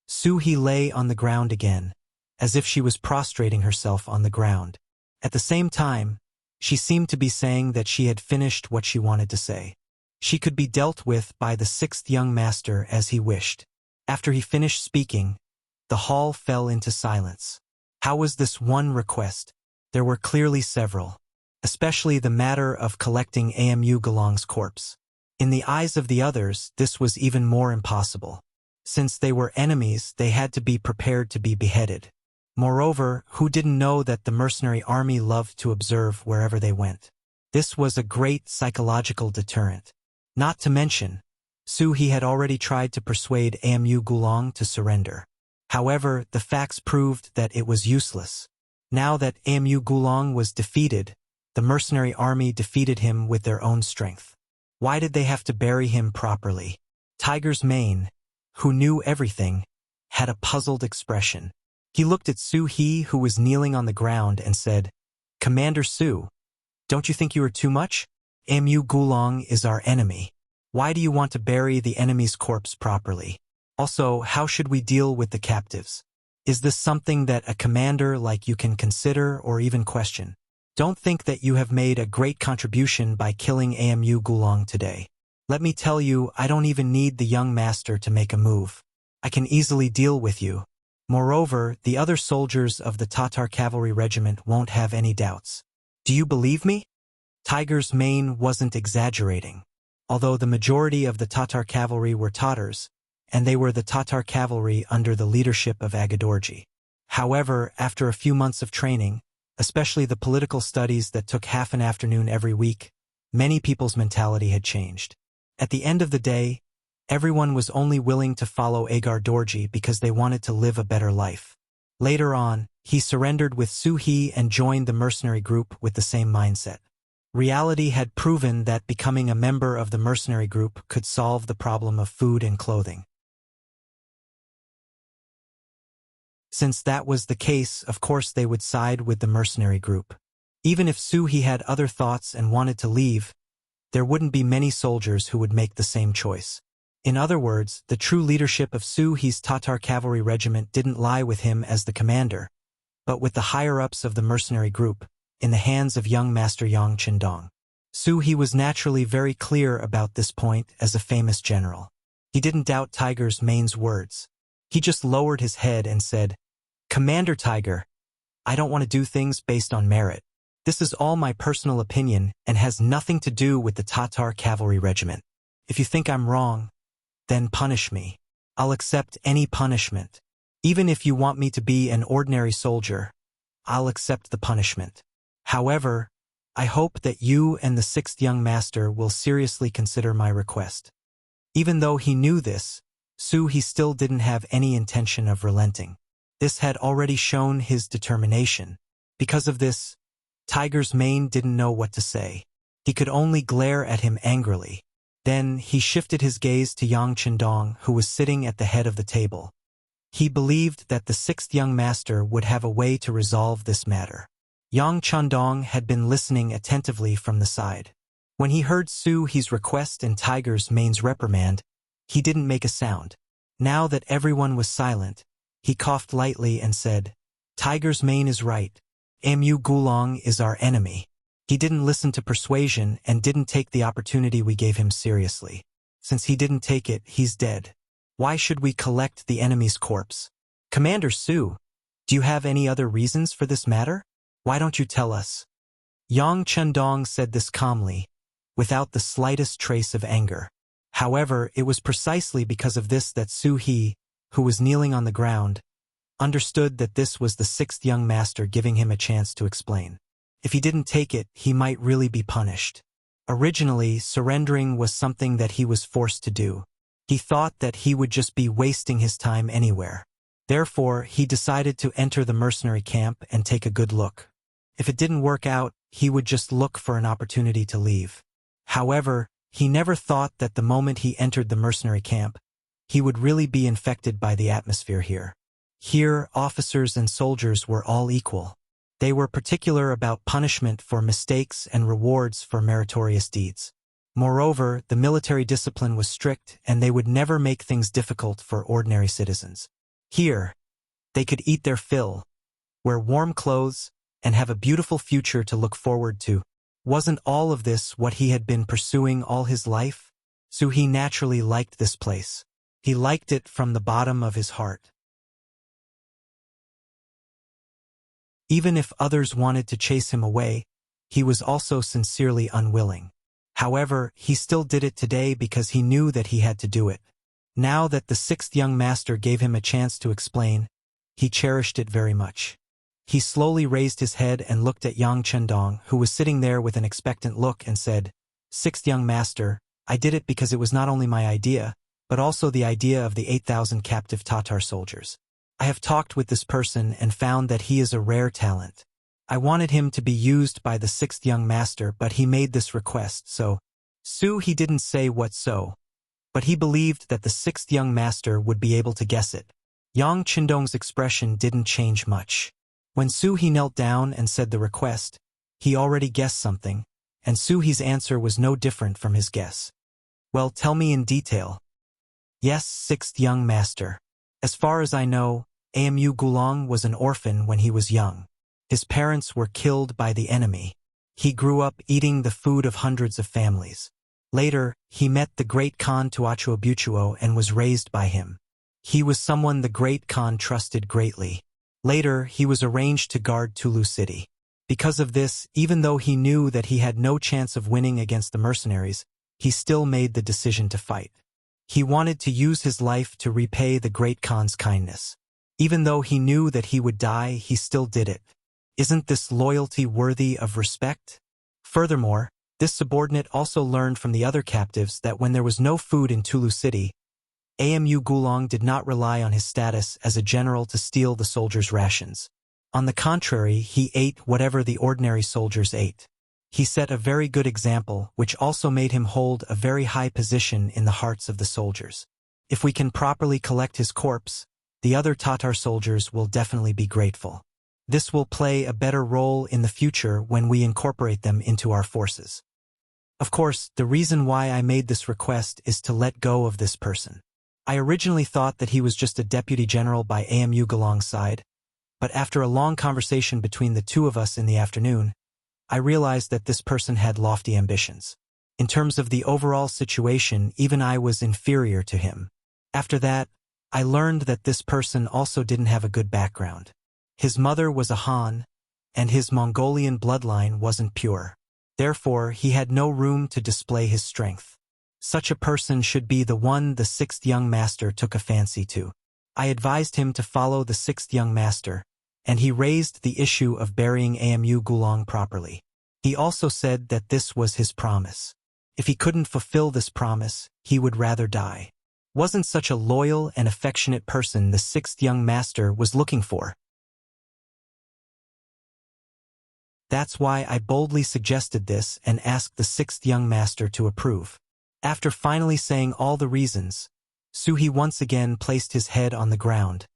A: Su-hee lay on the ground again, as if she was prostrating herself on the ground. At the same time, she seemed to be saying that she had finished what she wanted to say. She could be dealt with by the sixth young master as he wished. After he finished speaking, the hall fell into silence. How was this one request? There were clearly several, especially the matter of collecting Amu Galong's corpse. In the eyes of the others, this was even more impossible. Since they were enemies, they had to be prepared to be beheaded. Moreover, who didn't know that the mercenary army loved to observe wherever they went? This was a great psychological deterrent. Not to mention, Su-hee had already tried to persuade Amu Gulong to surrender. However, the facts proved that it was useless. Now that Amu Gulong was defeated, the mercenary army defeated him with their own strength. Why did they have to bury him properly? Tiger's mane, who knew everything, had a puzzled expression. He looked at Su-hee, who was kneeling on the ground, and said, "Commander Su, don't you think you are too much? Amu Gulong is our enemy. Why do you want to bury the enemy's corpse properly? Also, how should we deal with the captives? Is this something that a commander like you can consider or even question? Don't think that you have made a great contribution by killing Amu Gulong today. Let me tell you, I don't even need the young master to make a move. I can easily deal with you. Moreover, the other soldiers of the Tatar cavalry regiment won't have any doubts. Do you believe me?" Tiger's mane wasn't exaggerating. Although the majority of the Tatar cavalry were Tatars, and they were the Tatar cavalry under the leadership of Agadorji. However, after a few months of training, especially the political studies that took half an afternoon every week, many people's mentality had changed. At the end of the day, everyone was only willing to follow Agar Dorji because they wanted to live a better life. Later on, he surrendered with Su-hee and joined the mercenary group with the same mindset. Reality had proven that becoming a member of the mercenary group could solve the problem of food and clothing. Since that was the case, of course they would side with the mercenary group. Even if Su-hee had other thoughts and wanted to leave, there wouldn't be many soldiers who would make the same choice. In other words, the true leadership of Su-hee's Tatar cavalry regiment didn't lie with him as the commander, but with the higher-ups of the mercenary group, in the hands of young Master Yang Chendong. Su-hee was naturally very clear about this point as a famous general. He didn't doubt Tiger's mane's words. He just lowered his head and said, "Commander Tiger, I don't want to do things based on merit. This is all my personal opinion and has nothing to do with the Tatar cavalry regiment. If you think I'm wrong, then punish me. I'll accept any punishment. Even if you want me to be an ordinary soldier, I'll accept the punishment. However, I hope that you and the sixth young master will seriously consider my request." Even though he knew this, Su-hee still didn't have any intention of relenting. This had already shown his determination. Because of this, Tiger's mane didn't know what to say. He could only glare at him angrily. Then he shifted his gaze to Yang Chendong, who was sitting at the head of the table. He believed that the sixth young master would have a way to resolve this matter. Yang Chendong had been listening attentively from the side. When he heard Su-hee's request and Tiger's mane's reprimand, he didn't make a sound. Now that everyone was silent, he coughed lightly and said, "Tiger's mane is right. Amu Gulong is our enemy. He didn't listen to persuasion and didn't take the opportunity we gave him seriously. Since he didn't take it, he's dead. Why should we collect the enemy's corpse? Commander Su, do you have any other reasons for this matter? Why don't you tell us?" Yang Chendong said this calmly, without the slightest trace of anger. However, it was precisely because of this that Su-hee, who was kneeling on the ground, understood that this was the sixth young master giving him a chance to explain. If he didn't take it, he might really be punished. Originally, surrendering was something that he was forced to do. He thought that he would just be wasting his time anywhere. Therefore, he decided to enter the mercenary camp and take a good look. If it didn't work out, he would just look for an opportunity to leave. However, he never thought that the moment he entered the mercenary camp, he would really be infected by the atmosphere here. Here, officers and soldiers were all equal. They were particular about punishment for mistakes and rewards for meritorious deeds. Moreover, the military discipline was strict and they would never make things difficult for ordinary citizens. Here, they could eat their fill, wear warm clothes, and have a beautiful future to look forward to. Wasn't all of this what he had been pursuing all his life? So he naturally liked this place. He liked it from the bottom of his heart. Even if others wanted to chase him away, he was also sincerely unwilling. However, he still did it today because he knew that he had to do it. Now that the sixth young master gave him a chance to explain, he cherished it very much. He slowly raised his head and looked at Yang Chendong, who was sitting there with an expectant look, and said, "Sixth young master, I did it because it was not only my idea, but also the idea of the 8,000 captive Tatar soldiers. I have talked with this person and found that he is a rare talent. I wanted him to be used by the sixth young master, but he made this request, so he didn't say what so, but he believed that the sixth young master would be able to guess it." Yang Chendong's expression didn't change much. When he knelt down and said the request, he already guessed something, and Suhi's answer was no different from his guess. "Well, tell me in detail." "Yes, sixth young master. As far as I know, Amu Gulong was an orphan when he was young. His parents were killed by the enemy. He grew up eating the food of hundreds of families. Later, he met the great Khan Tuachuo Buchuo and was raised by him. He was someone the great Khan trusted greatly. Later, he was arranged to guard Tulu City. Because of this, even though he knew that he had no chance of winning against the mercenaries, he still made the decision to fight. He wanted to use his life to repay the great Khan's kindness. Even though he knew that he would die, he still did it. Isn't this loyalty worthy of respect? Furthermore, this subordinate also learned from the other captives that when there was no food in Tulu City, Amu Gulong did not rely on his status as a general to steal the soldiers' rations. On the contrary, he ate whatever the ordinary soldiers ate. He set a very good example, which also made him hold a very high position in the hearts of the soldiers. If we can properly collect his corpse, the other Tatar soldiers will definitely be grateful. This will play a better role in the future when we incorporate them into our forces. Of course, the reason why I made this request is to let go of this person. I originally thought that he was just a deputy general by Amu Gulong's side, but after a long conversation between the two of us in the afternoon, I realized that this person had lofty ambitions. In terms of the overall situation, even I was inferior to him. After that, I learned that this person also didn't have a good background. His mother was a Han, and his Mongolian bloodline wasn't pure. Therefore, he had no room to display his strength. Such a person should be the one the sixth young master took a fancy to. I advised him to follow the sixth young master, and he raised the issue of burying Amu Gulong properly. He also said that this was his promise. If he couldn't fulfill this promise, he would rather die. Wasn't such a loyal and affectionate person the sixth young master was looking for? That's why I boldly suggested this and asked the sixth young master to approve. After finally saying all the reasons, Suhi once again placed his head on the ground,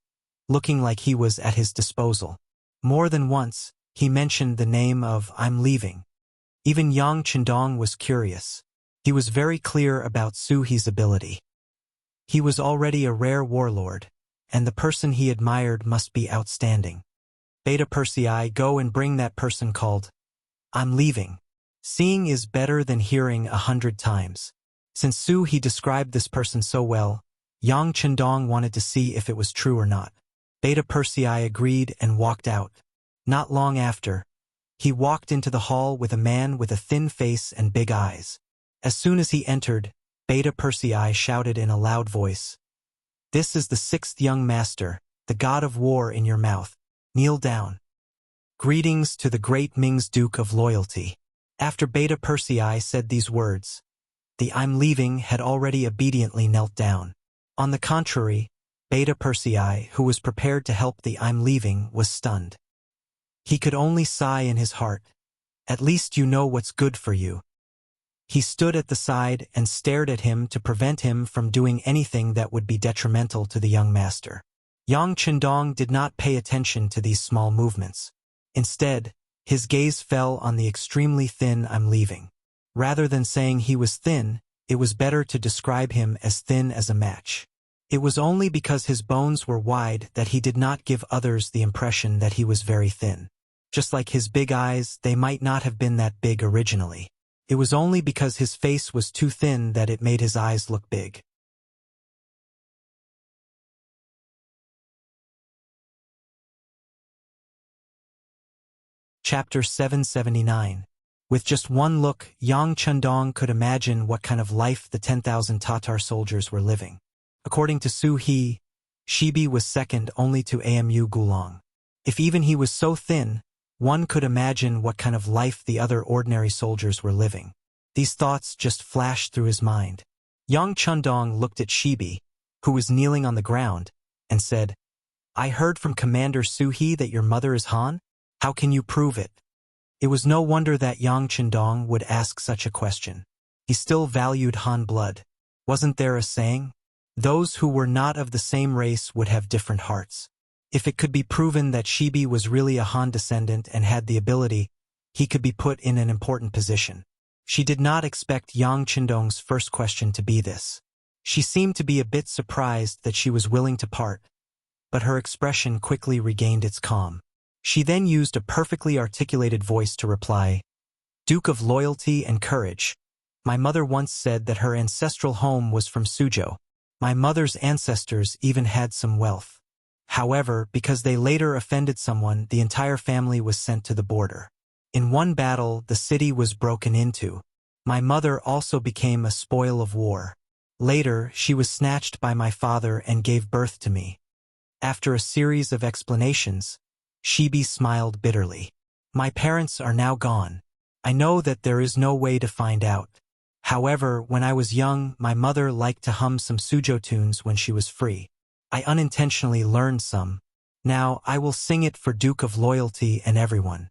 A: looking like he was at his disposal. More than once, he mentioned the name of "I'm leaving." Even Yang Chendong was curious. He was very clear about Suhi's ability. He was already a rare warlord, and the person he admired must be outstanding. Beta Persei, go and bring that person called "I'm leaving." Seeing is better than hearing 100 times. Since Suhi described this person so well, Yang Chendong wanted to see if it was true or not. Beta Persei agreed and walked out. Not long after, he walked into the hall with a man with a thin face and big eyes. As soon as he entered, Beta Persei shouted in a loud voice, "This is the sixth young master, the god of war in your mouth. Kneel down. Greetings to the great Ming's Duke of Loyalty." After Beta Persei said these words, the "I'm leaving" had already obediently knelt down. On the contrary, Beta Persei, who was prepared to help the I'm leaving, was stunned. He could only sigh in his heart. At least you know what's good for you. He stood at the side and stared at him to prevent him from doing anything that would be detrimental to the young master. Yang Chendong did not pay attention to these small movements. Instead, his gaze fell on the extremely thin I'm leaving. Rather than saying he was thin, it was better to describe him as thin as a match. It was only because his bones were wide that he did not give others the impression that he was very thin. Just like his big eyes, they might not have been that big originally. It was only because his face was too thin that it made his eyes look big. Chapter 779. With just one look, Yang Chendong could imagine what kind of life the 10,000 Tatar soldiers were living. According to Su He, Shibi was second only to Amu Gulong. If even he was so thin, one could imagine what kind of life the other ordinary soldiers were living. These thoughts just flashed through his mind. Yang Chendong looked at Shibi, who was kneeling on the ground, and said, "I heard from Commander Su He that your mother is Han? How can you prove it?" It was no wonder that Yang Chendong would ask such a question. He still valued Han blood. Wasn't there a saying? Those who were not of the same race would have different hearts. If it could be proven that Shibi was really a Han descendant and had the ability, he could be put in an important position. She did not expect Yang Chendong's first question to be this. She seemed to be a bit surprised that she was willing to part, but her expression quickly regained its calm. She then used a perfectly articulated voice to reply, "Duke of loyalty and courage. My mother once said that her ancestral home was from Suzhou. My mother's ancestors even had some wealth. However, because they later offended someone, the entire family was sent to the border. In one battle, the city was broken into. My mother also became a spoil of war. Later, she was snatched by my father and gave birth to me." After a series of explanations, Shibi smiled bitterly. "My parents are now gone. I know that there is no way to find out. However, when I was young, my mother liked to hum some Suzhou tunes when she was free. I unintentionally learned some. Now I will sing it for Duke of Loyalty and everyone."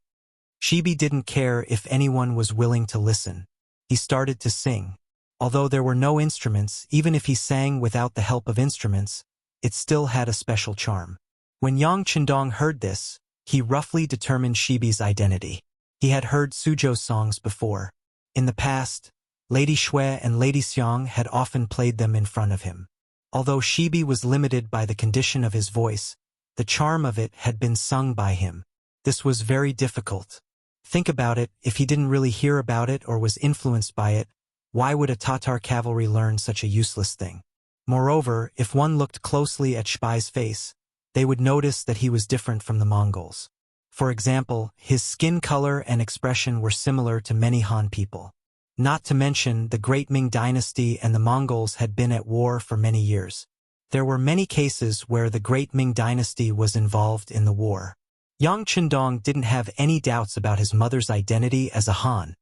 A: Shibi didn't care if anyone was willing to listen. He started to sing. Although there were no instruments, even if he sang without the help of instruments, it still had a special charm. When Yang Chendong heard this, he roughly determined Shibi's identity. He had heard Suzhou songs before. In the past, Lady Shui and Lady Xiang had often played them in front of him. Although Shibi was limited by the condition of his voice, the charm of it had been sung by him. This was very difficult. Think about it, if he didn't really hear about it or was influenced by it, why would a Tatar cavalry learn such a useless thing? Moreover, if one looked closely at Shibai's face, they would notice that he was different from the Mongols. For example, his skin color and expression were similar to many Han people. Not to mention, the Great Ming Dynasty and the Mongols had been at war for many years. There were many cases where the Great Ming Dynasty was involved in the war. Yang Chendong didn't have any doubts about his mother's identity as a Han,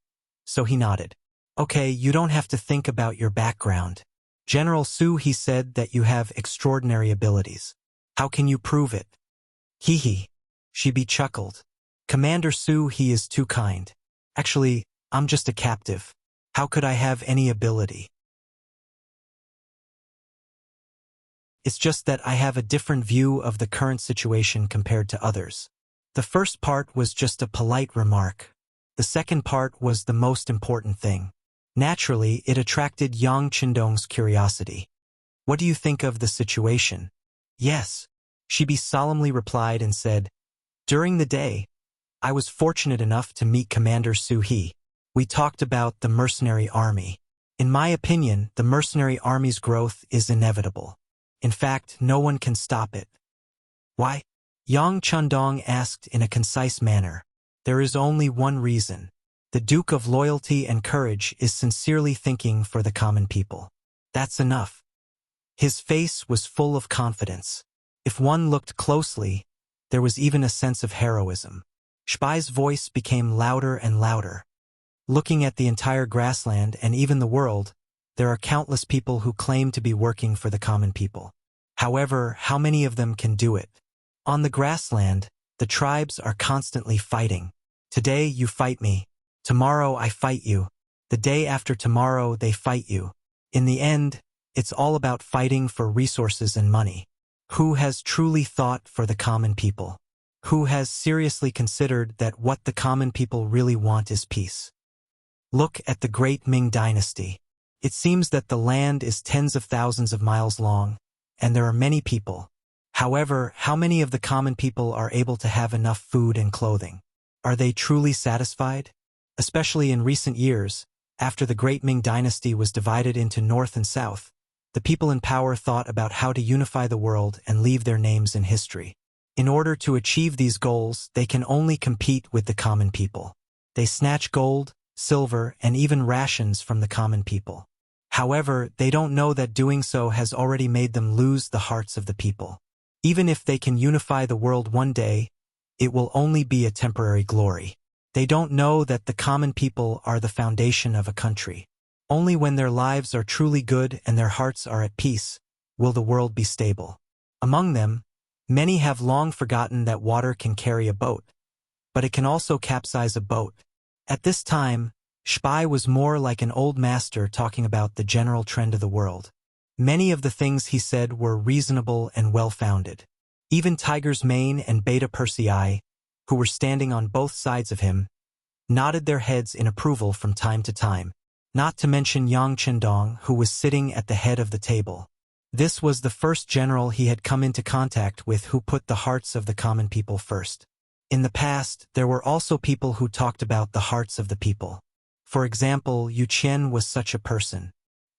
A: so he nodded. "Okay, you don't have to think about your background. General Su, he said that you have extraordinary abilities. How can you prove it?" "Hee hee." Shibi chuckled. "Commander Su, he is too kind. Actually, I'm just a captive. How could I have any ability? It's just that I have a different view of the current situation compared to others." The first part was just a polite remark. The second part was the most important thing. Naturally, it attracted Yang Chendong's curiosity. "What do you think of the situation?" "Yes," Shibi solemnly replied and said, "During the day, I was fortunate enough to meet Commander Su He. We talked about the mercenary army. In my opinion, the mercenary army's growth is inevitable. In fact, no one can stop it." "Why?" Yang Chendong asked in a concise manner. "There is only one reason. The Duke of Loyalty and Courage is sincerely thinking for the common people. That's enough." His face was full of confidence. If one looked closely, there was even a sense of heroism. Shibai's voice became louder and louder. "Looking at the entire grassland and even the world, there are countless people who claim to be working for the common people. However, how many of them can do it? On the grassland, the tribes are constantly fighting. Today you fight me. Tomorrow I fight you. The day after tomorrow they fight you. In the end, it's all about fighting for resources and money. Who has truly thought for the common people? Who has seriously considered that what the common people really want is peace? Look at the great Ming dynasty. It seems that the land is tens of thousands of miles long, and there are many people. However, how many of the common people are able to have enough food and clothing? Are they truly satisfied? Especially in recent years, after the great Ming dynasty was divided into North and South, the people in power thought about how to unify the world and leave their names in history. In order to achieve these goals, they can only compete with the common people. They snatch gold, silver, and even rations from the common people. However, they don't know that doing so has already made them lose the hearts of the people. Even if they can unify the world one day, it will only be a temporary glory. They don't know that the common people are the foundation of a country. Only when their lives are truly good and their hearts are at peace will the world be stable. Among them, many have long forgotten that water can carry a boat, but it can also capsize a boat. At this time, Spai was more like an old master talking about the general trend of the world. Many of the things he said were reasonable and well-founded. Even Tiger's Mane and Beta Persei, who were standing on both sides of him, nodded their heads in approval from time to time, not to mention Yang Chendong, who was sitting at the head of the table. This was the first general he had come into contact with who put the hearts of the common people first. In the past, there were also people who talked about the hearts of the people. For example, Yu Qian was such a person.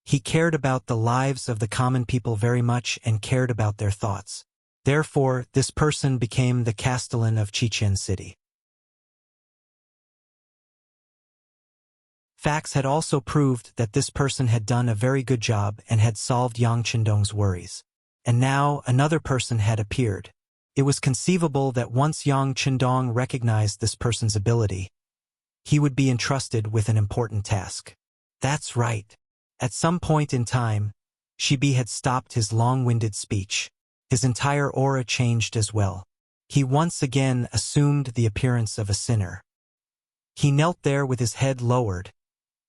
A: He cared about the lives of the common people very much and cared about their thoughts. Therefore, this person became the Castellan of Chichen City. Facts had also proved that this person had done a very good job and had solved Yang Chendong's worries. And now another person had appeared. It was conceivable that once Yang Chendong recognized this person's ability, he would be entrusted with an important task. That's right. At some point in time, Shibi had stopped his long-winded speech. His entire aura changed as well. He once again assumed the appearance of a sinner. He knelt there with his head lowered,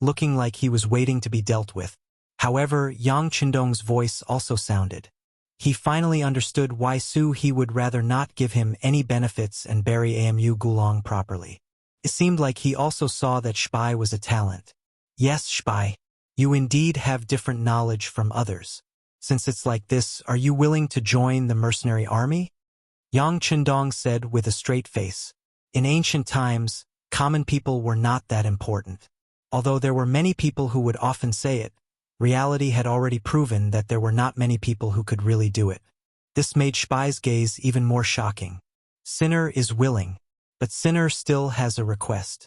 A: looking like he was waiting to be dealt with. However, Yang Chendong's voice also sounded. He finally understood why he would rather not give him any benefits and bury Amu Gulong properly. It seemed like he also saw that Spai was a talent. Yes, Spai, you indeed have different knowledge from others. Since it's like this, are you willing to join the mercenary army? Yang Chendong said with a straight face. In ancient times, common people were not that important. Although there were many people who would often say it, reality had already proven that there were not many people who could really do it. This made Spai's gaze even more shocking. Sinner is willing, but Sinner still has a request.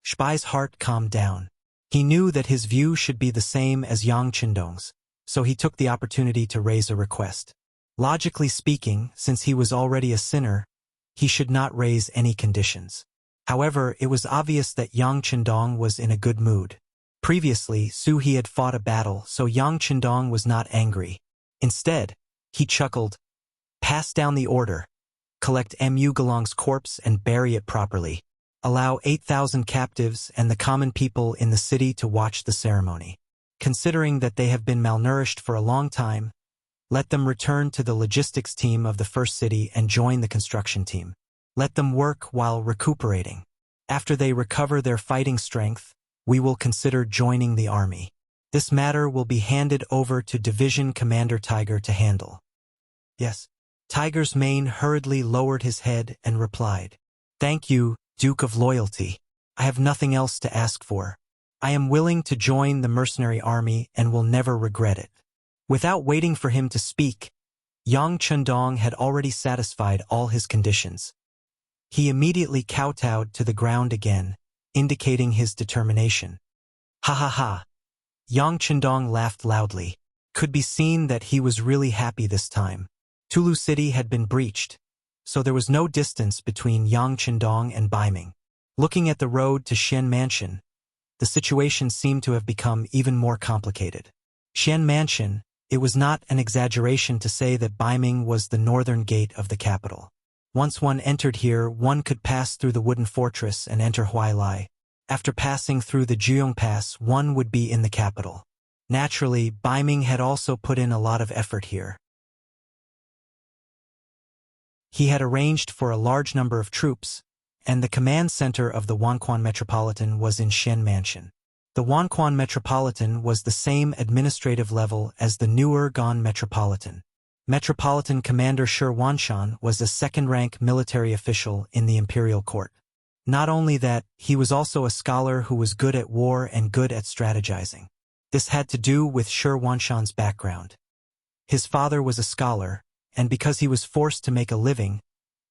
A: Spai's heart calmed down. He knew that his view should be the same as Yang Chendong's, so he took the opportunity to raise a request. Logically speaking, since he was already a sinner, he should not raise any conditions. However, it was obvious that Yang Chendong was in a good mood. Previously, He had fought a battle, so Yang Chendong was not angry. Instead, he chuckled. Pass down the order. Collect Mu Galong's corpse and bury it properly. Allow 8,000 captives and the common people in the city to watch the ceremony. Considering that they have been malnourished for a long time, let them return to the logistics team of the first city and join the construction team. Let them work while recuperating. After they recover their fighting strength, we will consider joining the army. This matter will be handed over to Division Commander Tiger to handle. Yes. Tiger's Mane hurriedly lowered his head and replied, Thank you, Duke of Loyalty. I have nothing else to ask for. I am willing to join the mercenary army and will never regret it. Without waiting for him to speak, Yang Chendong had already satisfied all his conditions. He immediately kowtowed to the ground again, indicating his determination. Ha ha ha. Yang Chendong laughed loudly. Could be seen that he was really happy this time. Tulu City had been breached, so there was no distance between Yang Chendong and Baiming. Looking at the road to Xian Mansion, the situation seemed to have become even more complicated. Xian Mansion, It was not an exaggeration to say that Baiming was the northern gate of the capital. Once one entered here, one could pass through the wooden fortress and enter Huailai. After passing through the Jiong Pass, one would be in the capital. Naturally, Baiming had also put in a lot of effort here. He had arranged for a large number of troops, and the command center of the Wanquan Metropolitan was in Shen Mansion. The Wanquan Metropolitan was the same administrative level as the newer Gan Metropolitan. Metropolitan Commander Shi Wanshan was a second-rank military official in the imperial court. Not only that, he was also a scholar who was good at war and good at strategizing. This had to do with Shi Wanshan's background. His father was a scholar, and because he was forced to make a living,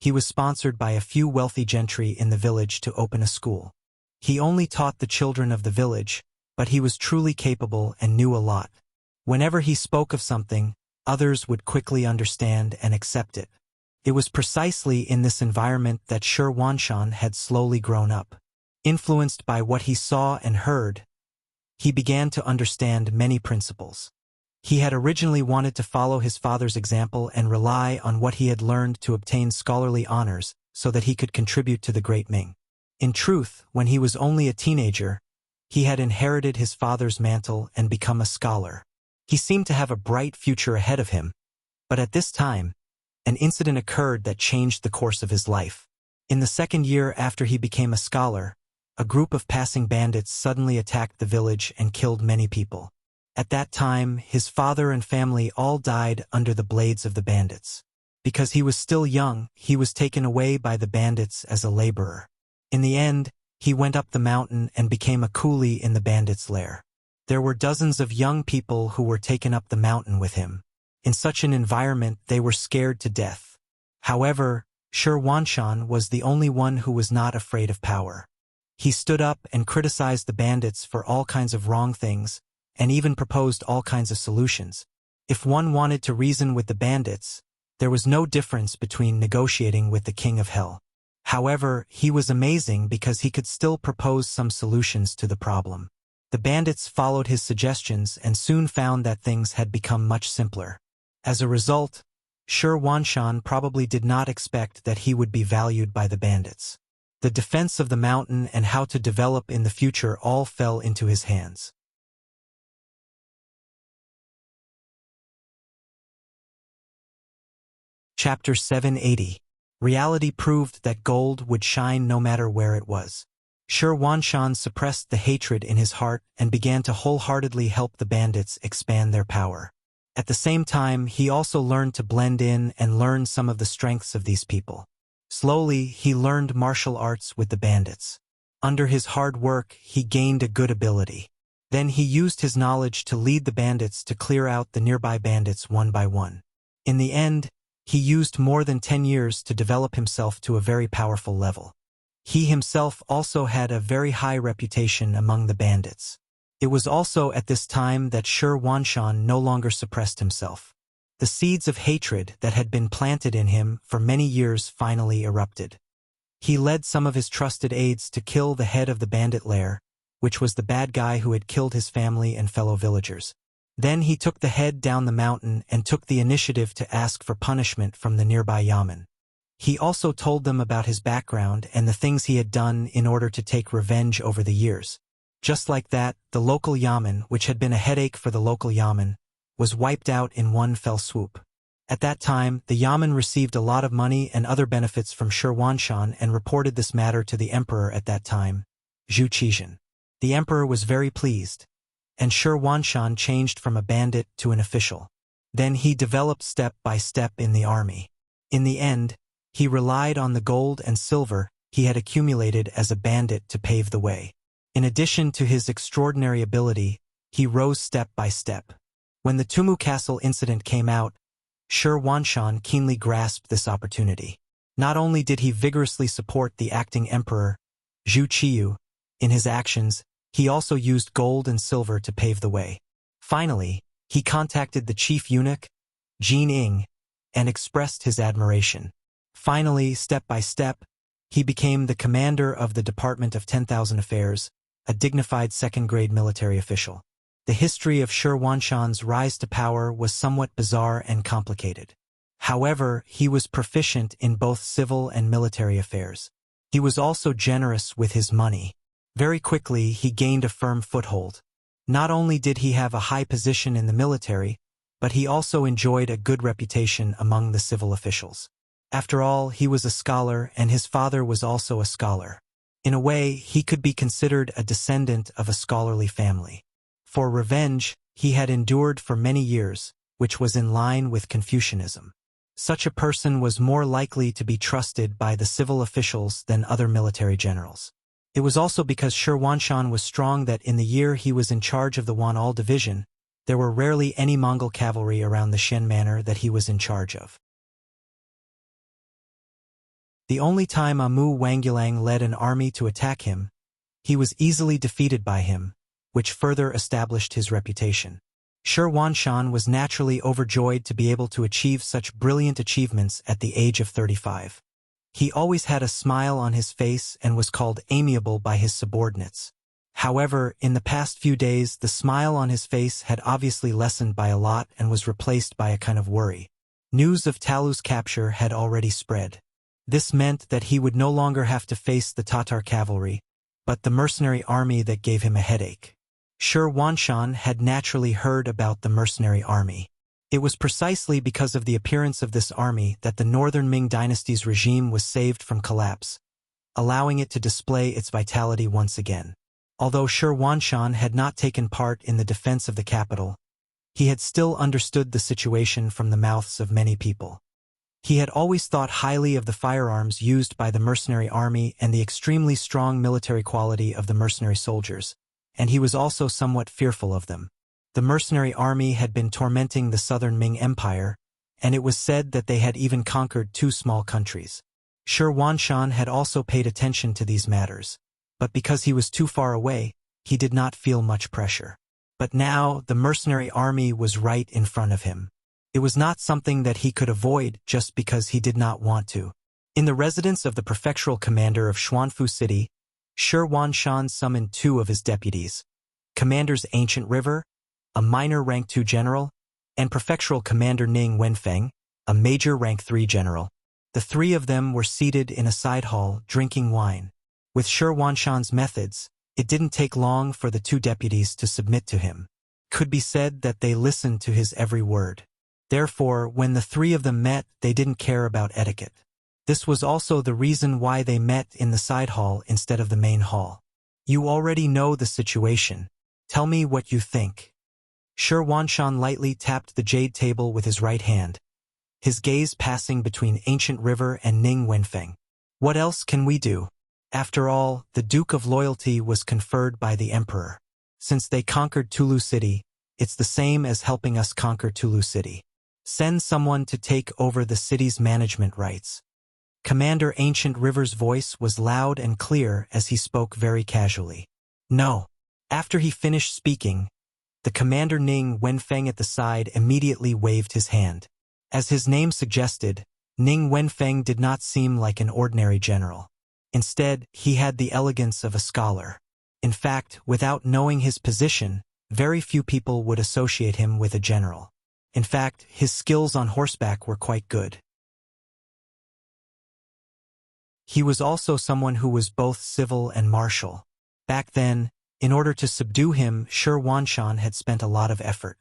A: he was sponsored by a few wealthy gentry in the village to open a school. He only taught the children of the village, but he was truly capable and knew a lot. Whenever he spoke of something, others would quickly understand and accept it. It was precisely in this environment that Shi Wanshan had slowly grown up. Influenced by what he saw and heard, he began to understand many principles. He had originally wanted to follow his father's example and rely on what he had learned to obtain scholarly honors so that he could contribute to the Great Ming. In truth, when he was only a teenager, he had inherited his father's mantle and become a scholar. He seemed to have a bright future ahead of him, but at this time, an incident occurred that changed the course of his life. In the second year after he became a scholar, a group of passing bandits suddenly attacked the village and killed many people. At that time, his father and family all died under the blades of the bandits. Because he was still young, he was taken away by the bandits as a laborer. In the end, he went up the mountain and became a coolie in the bandits' lair. There were dozens of young people who were taken up the mountain with him. In such an environment, they were scared to death. However, Shi Wanshan was the only one who was not afraid of power. He stood up and criticized the bandits for all kinds of wrong things, and even proposed all kinds of solutions. If one wanted to reason with the bandits, there was no difference between negotiating with the King of Hell. However, he was amazing because he could still propose some solutions to the problem. The bandits followed his suggestions and soon found that things had become much simpler. As a result, Shi Wanshan probably did not expect that he would be valued by the bandits. The defense of the mountain and how to develop in the future all fell into his hands. Chapter 780. Reality proved that gold would shine no matter where it was. Shi Wanshan suppressed the hatred in his heart and began to wholeheartedly help the bandits expand their power. At the same time, he also learned to blend in and learn some of the strengths of these people. Slowly, he learned martial arts with the bandits. Under his hard work, he gained a good ability. Then he used his knowledge to lead the bandits to clear out the nearby bandits one by one. In the end, he used more than 10 years to develop himself to a very powerful level. He himself also had a very high reputation among the bandits. It was also at this time that Shi Wanshan no longer suppressed himself. The seeds of hatred that had been planted in him for many years finally erupted. He led some of his trusted aides to kill the head of the bandit lair, which was the bad guy who had killed his family and fellow villagers. Then he took the head down the mountain and took the initiative to ask for punishment from the nearby yamen. He also told them about his background and the things he had done in order to take revenge over the years. Just like that, the local yamen, which had been a headache for the local yamen, was wiped out in one fell swoop. At that time, the yamen received a lot of money and other benefits from Shi Wanshan and reported this matter to the emperor at that time, Zhu Qizhen. The emperor was very pleased, and Shi Wanshan changed from a bandit to an official. Then he developed step by step in the army. In the end, he relied on the gold and silver he had accumulated as a bandit to pave the way. In addition to his extraordinary ability, he rose step by step. When the Tumu Castle incident came out, Shi Wanshan keenly grasped this opportunity. Not only did he vigorously support the acting emperor, Zhu Qiyu, in his actions, he also used gold and silver to pave the way. Finally, he contacted the chief eunuch, Jin Ing, and expressed his admiration. Finally, step by step, he became the commander of the Department of 10,000 Affairs, a dignified second-grade military official. The history of Shi Huanshan's rise to power was somewhat bizarre and complicated. However, he was proficient in both civil and military affairs. He was also generous with his money. Very quickly, he gained a firm foothold. Not only did he have a high position in the military, but he also enjoyed a good reputation among the civil officials. After all, he was a scholar, and his father was also a scholar. In a way, he could be considered a descendant of a scholarly family. For revenge, he had endured for many years, which was in line with Confucianism. Such a person was more likely to be trusted by the civil officials than other military generals. It was also because Shi Huanshan was strong that in the year he was in charge of the Wan'al division, there were rarely any Mongol cavalry around the Shen manor that he was in charge of. The only time Amu Wangguilang led an army to attack him, he was easily defeated by him, which further established his reputation. Shi Huanshan was naturally overjoyed to be able to achieve such brilliant achievements at the age of 35. He always had a smile on his face and was called amiable by his subordinates. However, in the past few days, the smile on his face had obviously lessened by a lot and was replaced by a kind of worry. News of Talu's capture had already spread. This meant that he would no longer have to face the Tatar cavalry, but the mercenary army that gave him a headache. Shi Huanshan had naturally heard about the mercenary army. It was precisely because of the appearance of this army that the northern Ming dynasty's regime was saved from collapse, allowing it to display its vitality once again. Although Shi Huanshan had not taken part in the defense of the capital, he had still understood the situation from the mouths of many people. He had always thought highly of the firearms used by the mercenary army and the extremely strong military quality of the mercenary soldiers, and he was also somewhat fearful of them. The mercenary army had been tormenting the southern Ming Empire, and it was said that they had even conquered 2 small countries. Shi Huanshan had also paid attention to these matters, but because he was too far away, he did not feel much pressure. But now, the mercenary army was right in front of him. It was not something that he could avoid just because he did not want to. In the residence of the prefectural commander of Xuanfu City, Shi Huanshan summoned 2 of his deputies, Commanders Ancient River, a minor rank 2 general, and prefectural commander Ning Wenfeng, a major rank 3 general. The 3 of them were seated in a side hall drinking wine. With Shi Huanshan's methods, it didn't take long for the 2 deputies to submit to him. Could be said that they listened to his every word. Therefore, when the 3 of them met, they didn't care about etiquette. This was also the reason why they met in the side hall instead of the main hall. You already know the situation. Tell me what you think. Shi Huanshan lightly tapped the jade table with his right hand, his gaze passing between Ancient River and Ning Wenfeng. What else can we do? After all, the Duke of Loyalty was conferred by the Emperor. Since they conquered Tulu City, it's the same as helping us conquer Tulu City. Send someone to take over the city's management rights. Commander Ancient River's voice was loud and clear as he spoke very casually. No. After he finished speaking, the commander Ning Wenfeng at the side immediately waved his hand. As his name suggested, Ning Wenfeng did not seem like an ordinary general. Instead, he had the elegance of a scholar. In fact, without knowing his position, very few people would associate him with a general. In fact, his skills on horseback were quite good. He was also someone who was both civil and martial. Back then, in order to subdue him, Shi Huanshan had spent a lot of effort.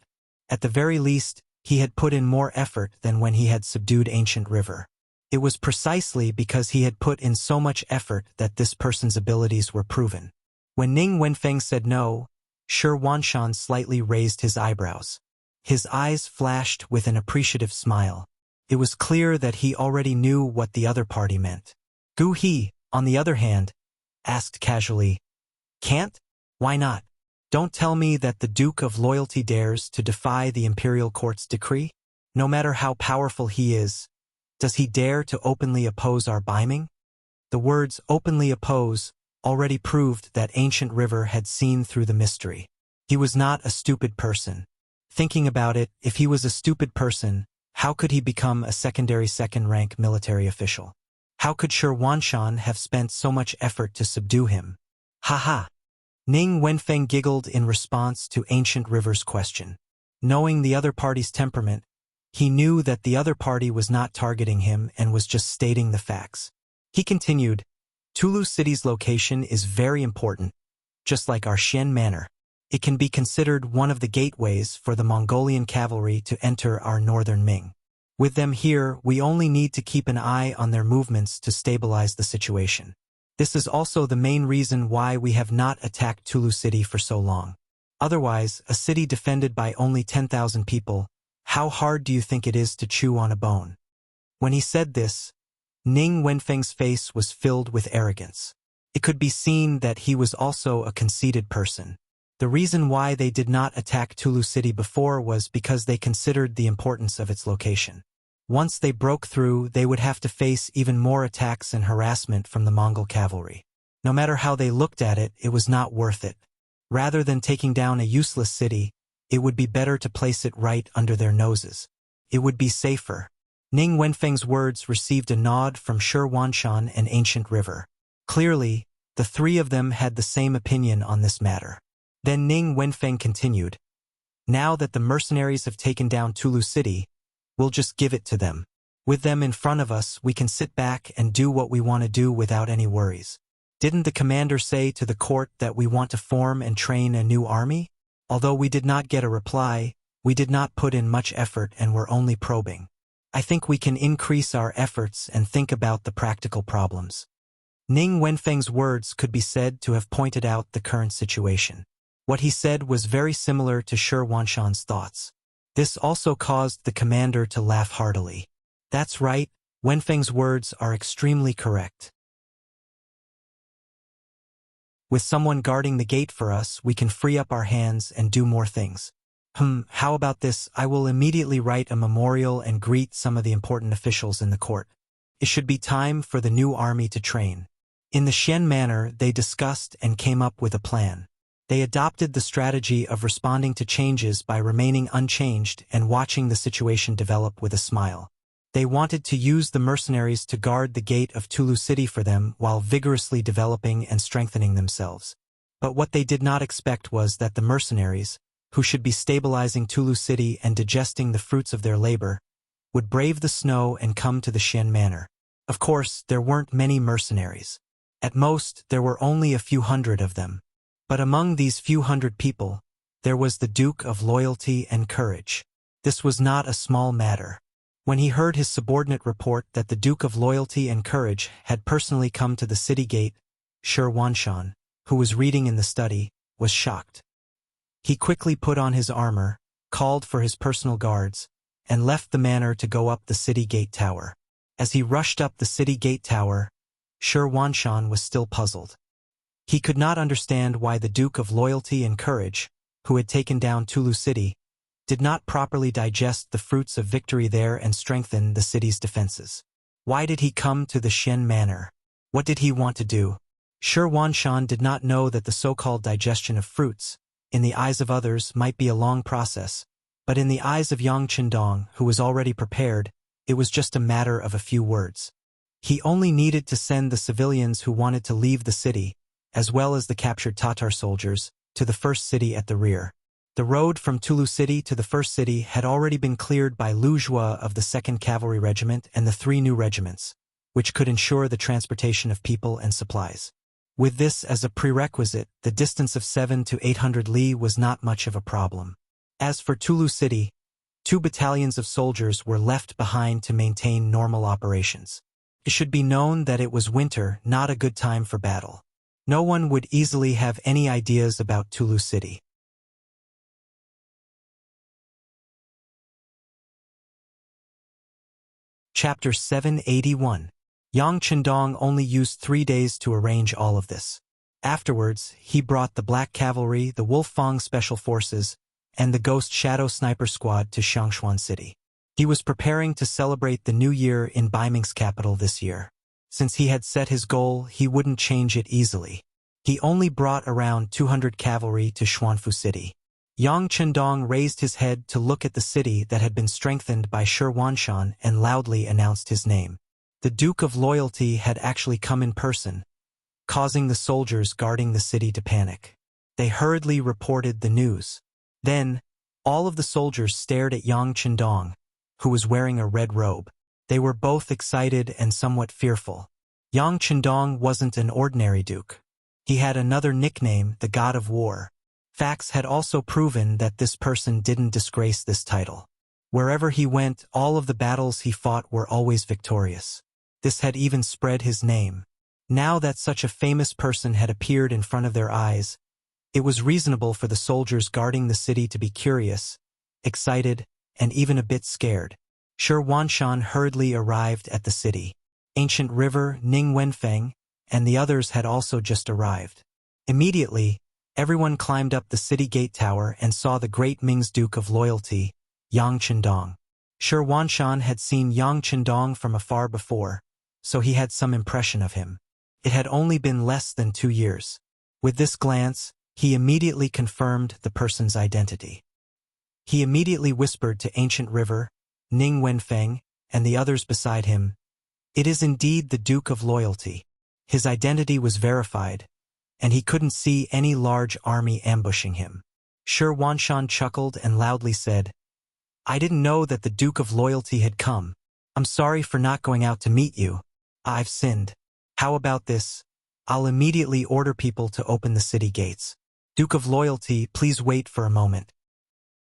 A: At the very least, he had put in more effort than when he had subdued Ancient River. It was precisely because he had put in so much effort that this person's abilities were proven. When Ning Wenfeng said no, Shi Huanshan slightly raised his eyebrows. His eyes flashed with an appreciative smile. It was clear that he already knew what the other party meant. Gu He, on the other hand, asked casually, "Can't? Why not? Don't tell me that the Duke of Loyalty dares to defy the imperial court's decree? No matter how powerful he is, does he dare to openly oppose our Baiming?" The words "openly oppose" already proved that Ancient River had seen through the mystery. He was not a stupid person. Thinking about it, if he was a stupid person, how could he become a secondary second-rank military official? How could Shi Huanshan have spent so much effort to subdue him? Ha ha! Ning Wenfeng giggled in response to Ancient River's question. Knowing the other party's temperament, he knew that the other party was not targeting him and was just stating the facts. He continued, Tulu City's location is very important, just like our Xian Manor. It can be considered one of the gateways for the Mongolian cavalry to enter our northern Ming. With them here, we only need to keep an eye on their movements to stabilize the situation. This is also the main reason why we have not attacked Tulu City for so long. Otherwise, a city defended by only 10,000 people, how hard do you think it is to chew on a bone? When he said this, Ning Wenfeng's face was filled with arrogance. It could be seen that he was also a conceited person. The reason why they did not attack Tulu City before was because they considered the importance of its location. Once they broke through, they would have to face even more attacks and harassment from the Mongol cavalry. No matter how they looked at it, it was not worth it. Rather than taking down a useless city, it would be better to place it right under their noses. It would be safer. Ning Wenfeng's words received a nod from Shi Wanshan and Ancient River. Clearly, the three of them had the same opinion on this matter. Then Ning Wenfeng continued, Now that the mercenaries have taken down Tulu City, we'll just give it to them. With them in front of us, we can sit back and do what we want to do without any worries. Didn't the commander say to the court that we want to form and train a new army? Although we did not get a reply, we did not put in much effort and were only probing. I think we can increase our efforts and think about the practical problems. Ning Wenfeng's words could be said to have pointed out the current situation. What he said was very similar to Shi Wanshan's thoughts. This also caused the commander to laugh heartily. That's right, Wenfeng's words are extremely correct. With someone guarding the gate for us, we can free up our hands and do more things. How about this? I will immediately write a memorial and greet some of the important officials in the court. It should be time for the new army to train. In the Xian Manor, they discussed and came up with a plan. They adopted the strategy of responding to changes by remaining unchanged and watching the situation develop with a smile. They wanted to use the mercenaries to guard the gate of Tulu City for them while vigorously developing and strengthening themselves. But what they did not expect was that the mercenaries, who should be stabilizing Tulu City and digesting the fruits of their labor, would brave the snow and come to the Xian Manor. Of course, there weren't many mercenaries. At most, there were only a few hundred of them. But among these few hundred people, there was the Duke of Loyalty and Courage. This was not a small matter. When he heard his subordinate report that the Duke of Loyalty and Courage had personally come to the city gate, Shi Wanshan, who was reading in the study, was shocked. He quickly put on his armor, called for his personal guards, and left the manor to go up the city gate tower. As he rushed up the city gate tower, Shi Wanshan was still puzzled. He could not understand why the Duke of Loyalty and Courage, who had taken down Tulu City, did not properly digest the fruits of victory there and strengthen the city's defenses. Why did he come to the Xian Manor? What did he want to do? Shi Wanshan did not know that the so-called digestion of fruits, in the eyes of others, might be a long process, but in the eyes of Yang Qindong, who was already prepared, it was just a matter of a few words. He only needed to send the civilians who wanted to leave the city, as well as the captured Tatar soldiers, to the first city at the rear. The road from Tulu City to the first city had already been cleared by Lu Zhua of the 2nd Cavalry Regiment and the 3 new regiments, which could ensure the transportation of people and supplies. With this as a prerequisite, the distance of 700 to 800 li was not much of a problem. As for Tulu City, 2 battalions of soldiers were left behind to maintain normal operations. It should be known that it was winter, not a good time for battle. No one would easily have any ideas about Tulu City. Chapter 781. Yang Qindong only used 3 days to arrange all of this. Afterwards, he brought the Black Cavalry, the Wolf Fang Special Forces, and the Ghost Shadow Sniper Squad to Xiangshuan City. He was preparing to celebrate the new year in Baiming's capital this year. Since he had set his goal, he wouldn't change it easily. He only brought around 200 cavalry to Xuanfu City. Yang Qindong raised his head to look at the city that had been strengthened by Shi Wanshan and loudly announced his name. The Duke of Loyalty had actually come in person, causing the soldiers guarding the city to panic. They hurriedly reported the news. Then, all of the soldiers stared at Yang Chendong, who was wearing a red robe. They were both excited and somewhat fearful. Yang Chendong wasn't an ordinary duke. He had another nickname, the God of War. Facts had also proven that this person didn't disgrace this title. Wherever he went, all of the battles he fought were always victorious. This had even spread his name. Now that such a famous person had appeared in front of their eyes, it was reasonable for the soldiers guarding the city to be curious, excited, and even a bit scared. Shi Wanshan hurriedly arrived at the city. Ancient River, Ning Wenfeng, and the others had also just arrived. Immediately, everyone climbed up the city gate tower and saw the great Ming's Duke of Loyalty, Yang Chendong. Shi Wanshan had seen Yang Chendong from afar before, so he had some impression of him. It had only been less than 2 years. With this glance, he immediately confirmed the person's identity. He immediately whispered to Ancient River, Ning Wenfeng, and the others beside him, "It is indeed the Duke of Loyalty." His identity was verified, and he couldn't see any large army ambushing him. Shi Wanshan chuckled and loudly said, "I didn't know that the Duke of Loyalty had come. I'm sorry for not going out to meet you. I've sinned. How about this? I'll immediately order people to open the city gates. Duke of Loyalty, please wait for a moment."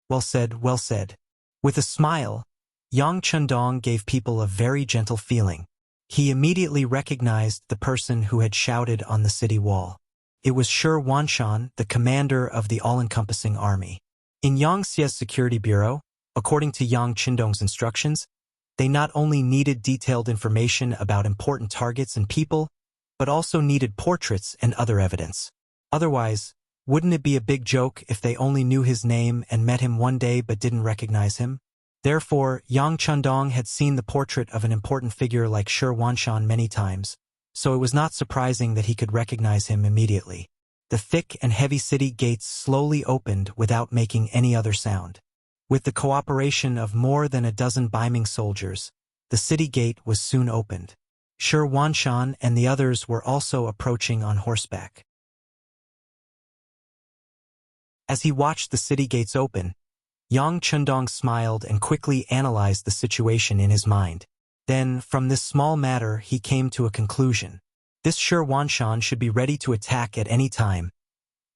A: Well said, well said. With a smile, Yang Chendong gave people a very gentle feeling. He immediately recognized the person who had shouted on the city wall. It was Shi Wanshan, the commander of the all-encompassing army. In Yang Xie's security bureau, according to Yang Chendong's instructions, they not only needed detailed information about important targets and people, but also needed portraits and other evidence. Otherwise, wouldn't it be a big joke if they only knew his name and met him one day but didn't recognize him? Therefore, Yang Chendong had seen the portrait of an important figure like Shi Wanshan many times, so it was not surprising that he could recognize him immediately. The thick and heavy city gates slowly opened without making any other sound. With the cooperation of more than a dozen Baiming soldiers, the city gate was soon opened. Shi Wanshan and the others were also approaching on horseback. As he watched the city gates open, Yang Chendong smiled and quickly analyzed the situation in his mind. Then, from this small matter, he came to a conclusion. This Shi Wanshan should be ready to attack at any time,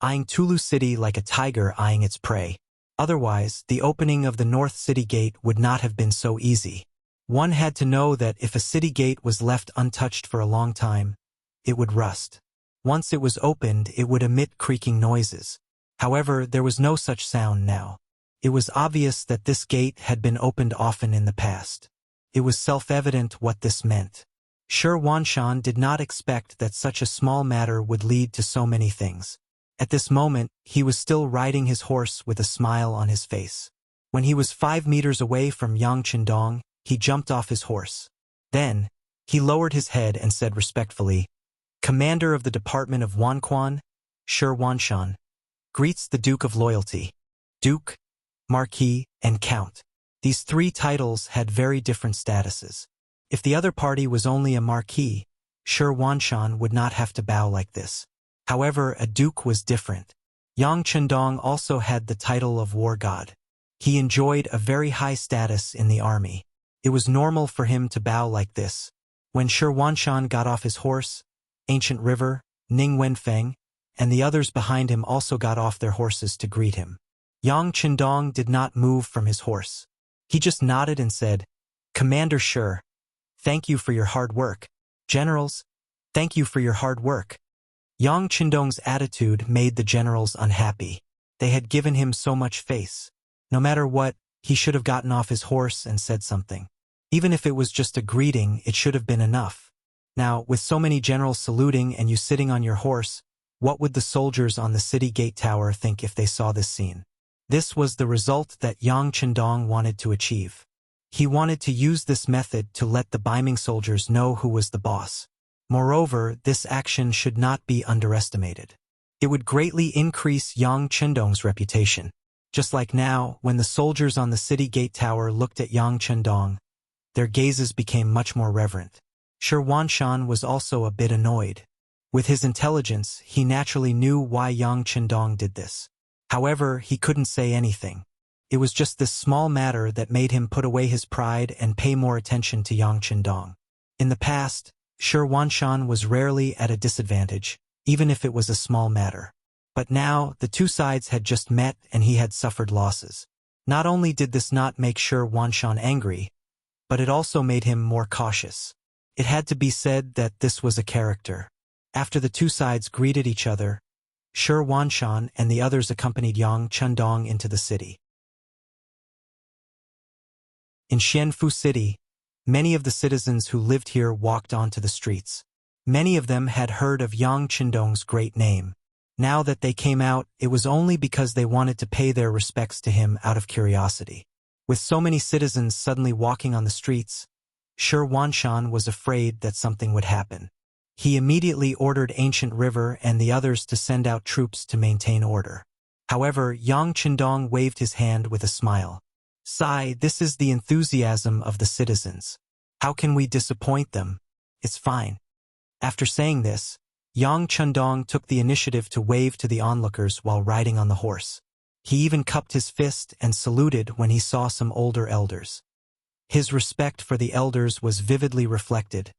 A: eyeing Tulu City like a tiger eyeing its prey. Otherwise, the opening of the North City Gate would not have been so easy. One had to know that if a city gate was left untouched for a long time, it would rust. Once it was opened, it would emit creaking noises. However, there was no such sound now. It was obvious that this gate had been opened often in the past. It was self-evident what this meant. Shi Wanshan did not expect that such a small matter would lead to so many things. At this moment, he was still riding his horse with a smile on his face. When he was 5 meters away from Yang Chendong, he jumped off his horse. Then, he lowered his head and said respectfully, "Commander of the Department of Wanquan, Shi Wanshan, greets the Duke of Loyalty." Duke, Marquis, and Count. These 3 titles had very different statuses. If the other party was only a Marquis, Shi Wanshan would not have to bow like this. However, a Duke was different. Yang Chendong also had the title of War God. He enjoyed a very high status in the army. It was normal for him to bow like this. When Shi Wanshan got off his horse, Ancient River, Ning Wenfeng, and the others behind him also got off their horses to greet him. Yang Chendong did not move from his horse. He just nodded and said, "Commander Shi, thank you for your hard work. Generals, thank you for your hard work." Yang Chendong's attitude made the generals unhappy. They had given him so much face. No matter what, he should have gotten off his horse and said something. Even if it was just a greeting, it should have been enough. Now, with so many generals saluting and you sitting on your horse, what would the soldiers on the city gate tower think if they saw this scene? This was the result that Yang Chendong wanted to achieve. He wanted to use this method to let the Baiming soldiers know who was the boss. Moreover, this action should not be underestimated. It would greatly increase Yang Chendong's reputation. Just like now, when the soldiers on the city gate tower looked at Yang Chendong, their gazes became much more reverent. Shi Wanshan was also a bit annoyed. With his intelligence, he naturally knew why Yang Chendong did this. However, he couldn't say anything. It was just this small matter that made him put away his pride and pay more attention to Yang Chendong. In the past, Shi Wanshan was rarely at a disadvantage, even if it was a small matter. But now, the two sides had just met and he had suffered losses. Not only did this not make Shi Wanshan angry, but it also made him more cautious. It had to be said that this was a character. After the two sides greeted each other, Shi Wanshan and the others accompanied Yang Chendong into the city. In Xianfu City, many of the citizens who lived here walked onto the streets. Many of them had heard of Yang Chendong's great name. Now that they came out, it was only because they wanted to pay their respects to him out of curiosity. With so many citizens suddenly walking on the streets, Shi Wanshan was afraid that something would happen. He immediately ordered Ancient River and the others to send out troops to maintain order. However, Yang Chendong waved his hand with a smile. "Sai, this is the enthusiasm of the citizens. How can we disappoint them? It's fine." After saying this, Yang Chendong took the initiative to wave to the onlookers while riding on the horse. He even cupped his fist and saluted when he saw some older elders. His respect for the elders was vividly reflected,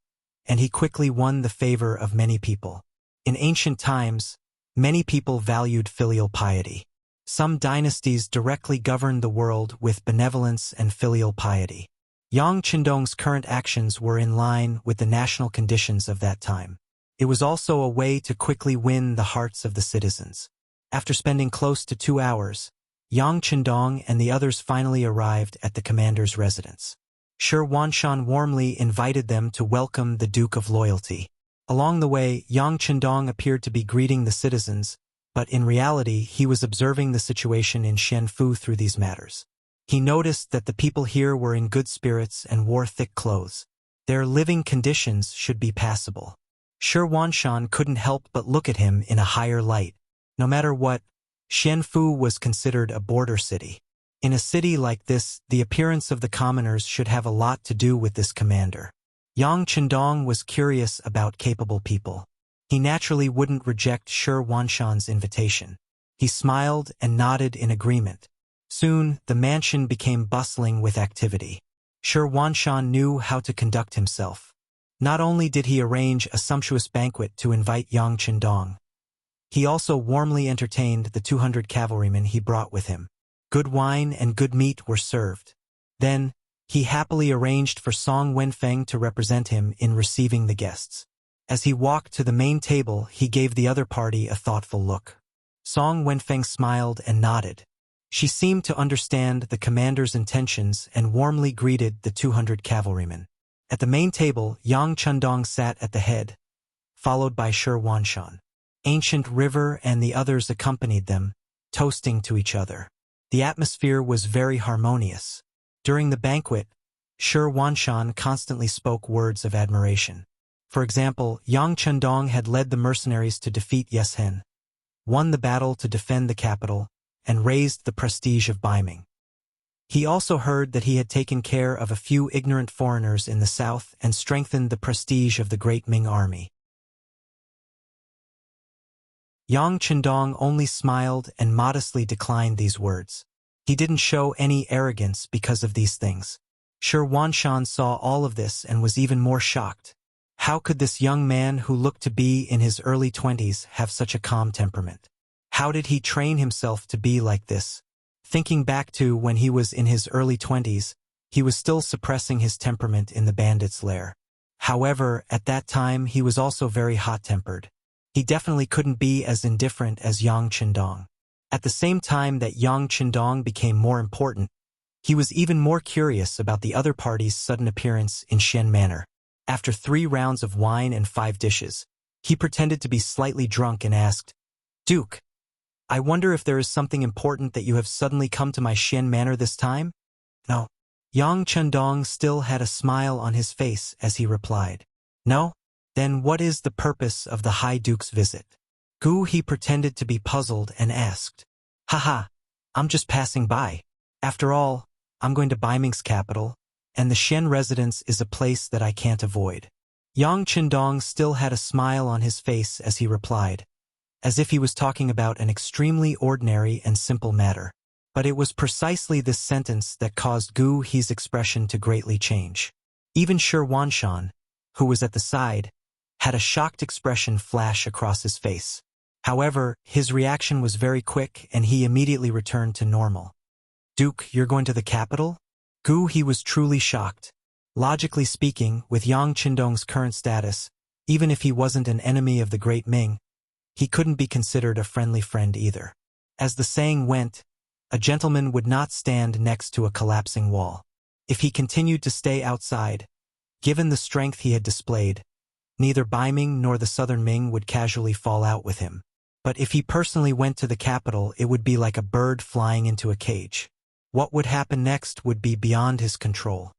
A: and he quickly won the favor of many people. In ancient times, many people valued filial piety. Some dynasties directly governed the world with benevolence and filial piety. Yang Chendong's current actions were in line with the national conditions of that time. It was also a way to quickly win the hearts of the citizens. After spending close to 2 hours, Yang Chendong and the others finally arrived at the commander's residence. Shi Wanshan warmly invited them to welcome the Duke of Loyalty. Along the way, Yang Chendong appeared to be greeting the citizens, but in reality he was observing the situation in Xianfu through these matters. He noticed that the people here were in good spirits and wore thick clothes. Their living conditions should be passable. Shi Wanshan couldn't help but look at him in a higher light. No matter what, Xianfu was considered a border city. In a city like this, the appearance of the commoners should have a lot to do with this commander. Yang Chendong was curious about capable people. He naturally wouldn't reject Shi Wanshan's invitation. He smiled and nodded in agreement. Soon, the mansion became bustling with activity. Shi Wanshan knew how to conduct himself. Not only did he arrange a sumptuous banquet to invite Yang Chendong, he also warmly entertained the 200 cavalrymen he brought with him. Good wine and good meat were served. Then, he happily arranged for Song Wenfeng to represent him in receiving the guests. As he walked to the main table, he gave the other party a thoughtful look. Song Wenfeng smiled and nodded. She seemed to understand the commander's intentions and warmly greeted the 200 cavalrymen. At the main table, Yang Chendong sat at the head, followed by Shi Wanshan. Ancient River and the others accompanied them, toasting to each other. The atmosphere was very harmonious. During the banquet, Shi Wanshan constantly spoke words of admiration. For example, Yang Chendong had led the mercenaries to defeat Yeshen, won the battle to defend the capital, and raised the prestige of Baiming. He also heard that he had taken care of a few ignorant foreigners in the south and strengthened the prestige of the great Ming army. Yang Chendong only smiled and modestly declined these words. He didn't show any arrogance because of these things. Shi Wanshan saw all of this and was even more shocked. How could this young man who looked to be in his early 20s have such a calm temperament? How did he train himself to be like this? Thinking back to when he was in his early 20s, he was still suppressing his temperament in the bandits' lair. However, at that time he was also very hot-tempered. He definitely couldn't be as indifferent as Yang Chendong. At the same time that Yang Chendong became more important, he was even more curious about the other party's sudden appearance in Xian Manor. After 3 rounds of wine and 5 dishes, he pretended to be slightly drunk and asked, "Duke, I wonder if there is something important that you have suddenly come to my Xian Manor this time?" "No." Yang Chendong still had a smile on his face as he replied, "No? Then what is the purpose of the High Duke's visit?" He pretended to be puzzled and asked, "Haha, I'm just passing by. After all, I'm going to Baiming's capital, and the Xian residence is a place that I can't avoid." Yang Qindong still had a smile on his face as he replied, as if he was talking about an extremely ordinary and simple matter. But it was precisely this sentence that caused Gu He's expression to greatly change. Even Shi Wanshan, who was at the side, had a shocked expression flash across his face. However, his reaction was very quick and he immediately returned to normal. Duke, you're going to the capital? Gu He was truly shocked. Logically speaking, with Yang Qindong's current status, even if he wasn't an enemy of the Great Ming, he couldn't be considered a friendly friend either. As the saying went, a gentleman would not stand next to a collapsing wall. If he continued to stay outside, given the strength he had displayed, neither Baiming nor the Southern Ming would casually fall out with him. But if he personally went to the capital, it would be like a bird flying into a cage. What would happen next would be beyond his control.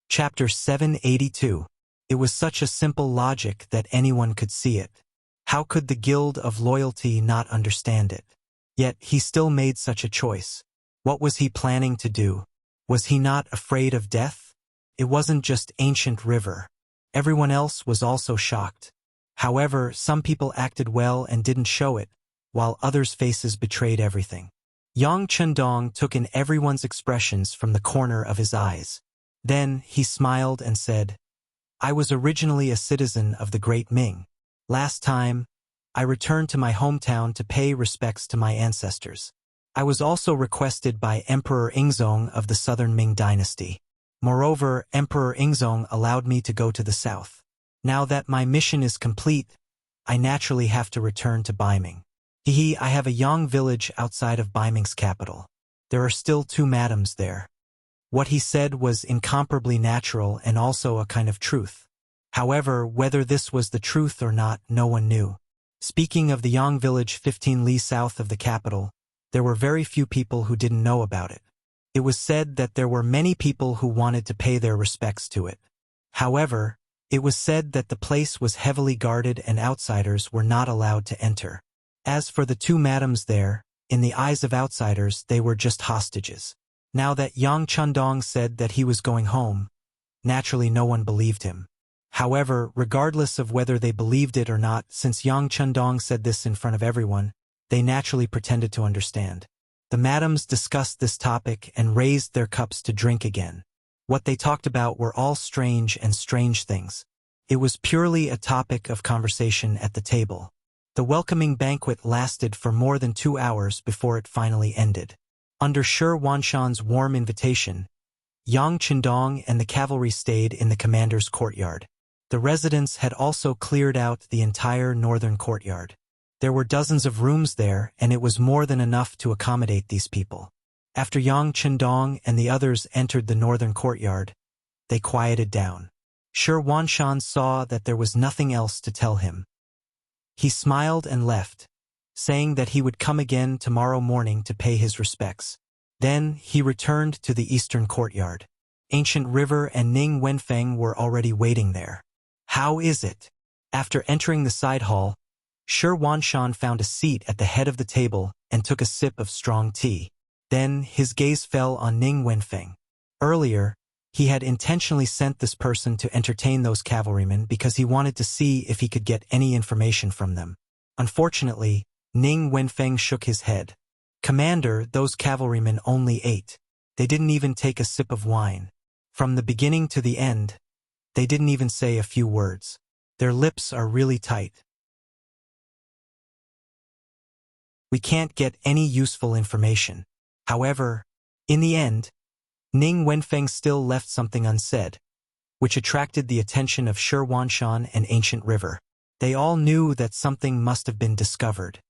A: Chapter 782. It was such a simple logic that anyone could see it. How could the Guild of Loyalty not understand it? Yet he still made such a choice. What was he planning to do? Was he not afraid of death? It wasn't just Ancient River. Everyone else was also shocked. However, some people acted well and didn't show it, while others' faces betrayed everything. Yang Qindong took in everyone's expressions from the corner of his eyes. Then he smiled and said, I was originally a citizen of the Great Ming. Last time, I returned to my hometown to pay respects to my ancestors. I was also requested by Emperor Ingzong of the Southern Ming dynasty. Moreover, Emperor Ingzong allowed me to go to the south. Now that my mission is complete, I naturally have to return to Baiming. I have a young village outside of Baiming's capital. There are still 2 madams there. What he said was incomparably natural and also a kind of truth. However, whether this was the truth or not, no one knew. Speaking of the Yang village 15 li south of the capital, there were very few people who didn't know about it. It was said that there were many people who wanted to pay their respects to it. However, it was said that the place was heavily guarded and outsiders were not allowed to enter. As for the 2 madams there, in the eyes of outsiders, they were just hostages. Now that Yang Qindong said that he was going home, naturally no one believed him. However, regardless of whether they believed it or not, since Yang Qindong said this in front of everyone, they naturally pretended to understand. The madams discussed this topic and raised their cups to drink again. What they talked about were all strange things. It was purely a topic of conversation at the table. The welcoming banquet lasted for more than 2 hours before it finally ended. Under Shi Wanshan's warm invitation, Yang Qindong and the cavalry stayed in the commander's courtyard. The residents had also cleared out the entire northern courtyard. There were dozens of rooms there, and it was more than enough to accommodate these people. After Yang Qindong and the others entered the northern courtyard, they quieted down. Shi Wanshan saw that there was nothing else to tell him. He smiled and left, saying that he would come again tomorrow morning to pay his respects. Then he returned to the eastern courtyard. Ancient River and Ning Wenfeng were already waiting there. How is it? After entering the side hall, Shi Wanshan found a seat at the head of the table and took a sip of strong tea. Then his gaze fell on Ning Wenfeng. Earlier, he had intentionally sent this person to entertain those cavalrymen because he wanted to see if he could get any information from them. Unfortunately, Ning Wenfeng shook his head. Commander, those cavalrymen only ate. They didn't even take a sip of wine. From the beginning to the end, they didn't even say a few words. Their lips are really tight. We can't get any useful information. However, in the end, Ning Wenfeng still left something unsaid, which attracted the attention of Shi Wanshan and Ancient River. They all knew that something must have been discovered.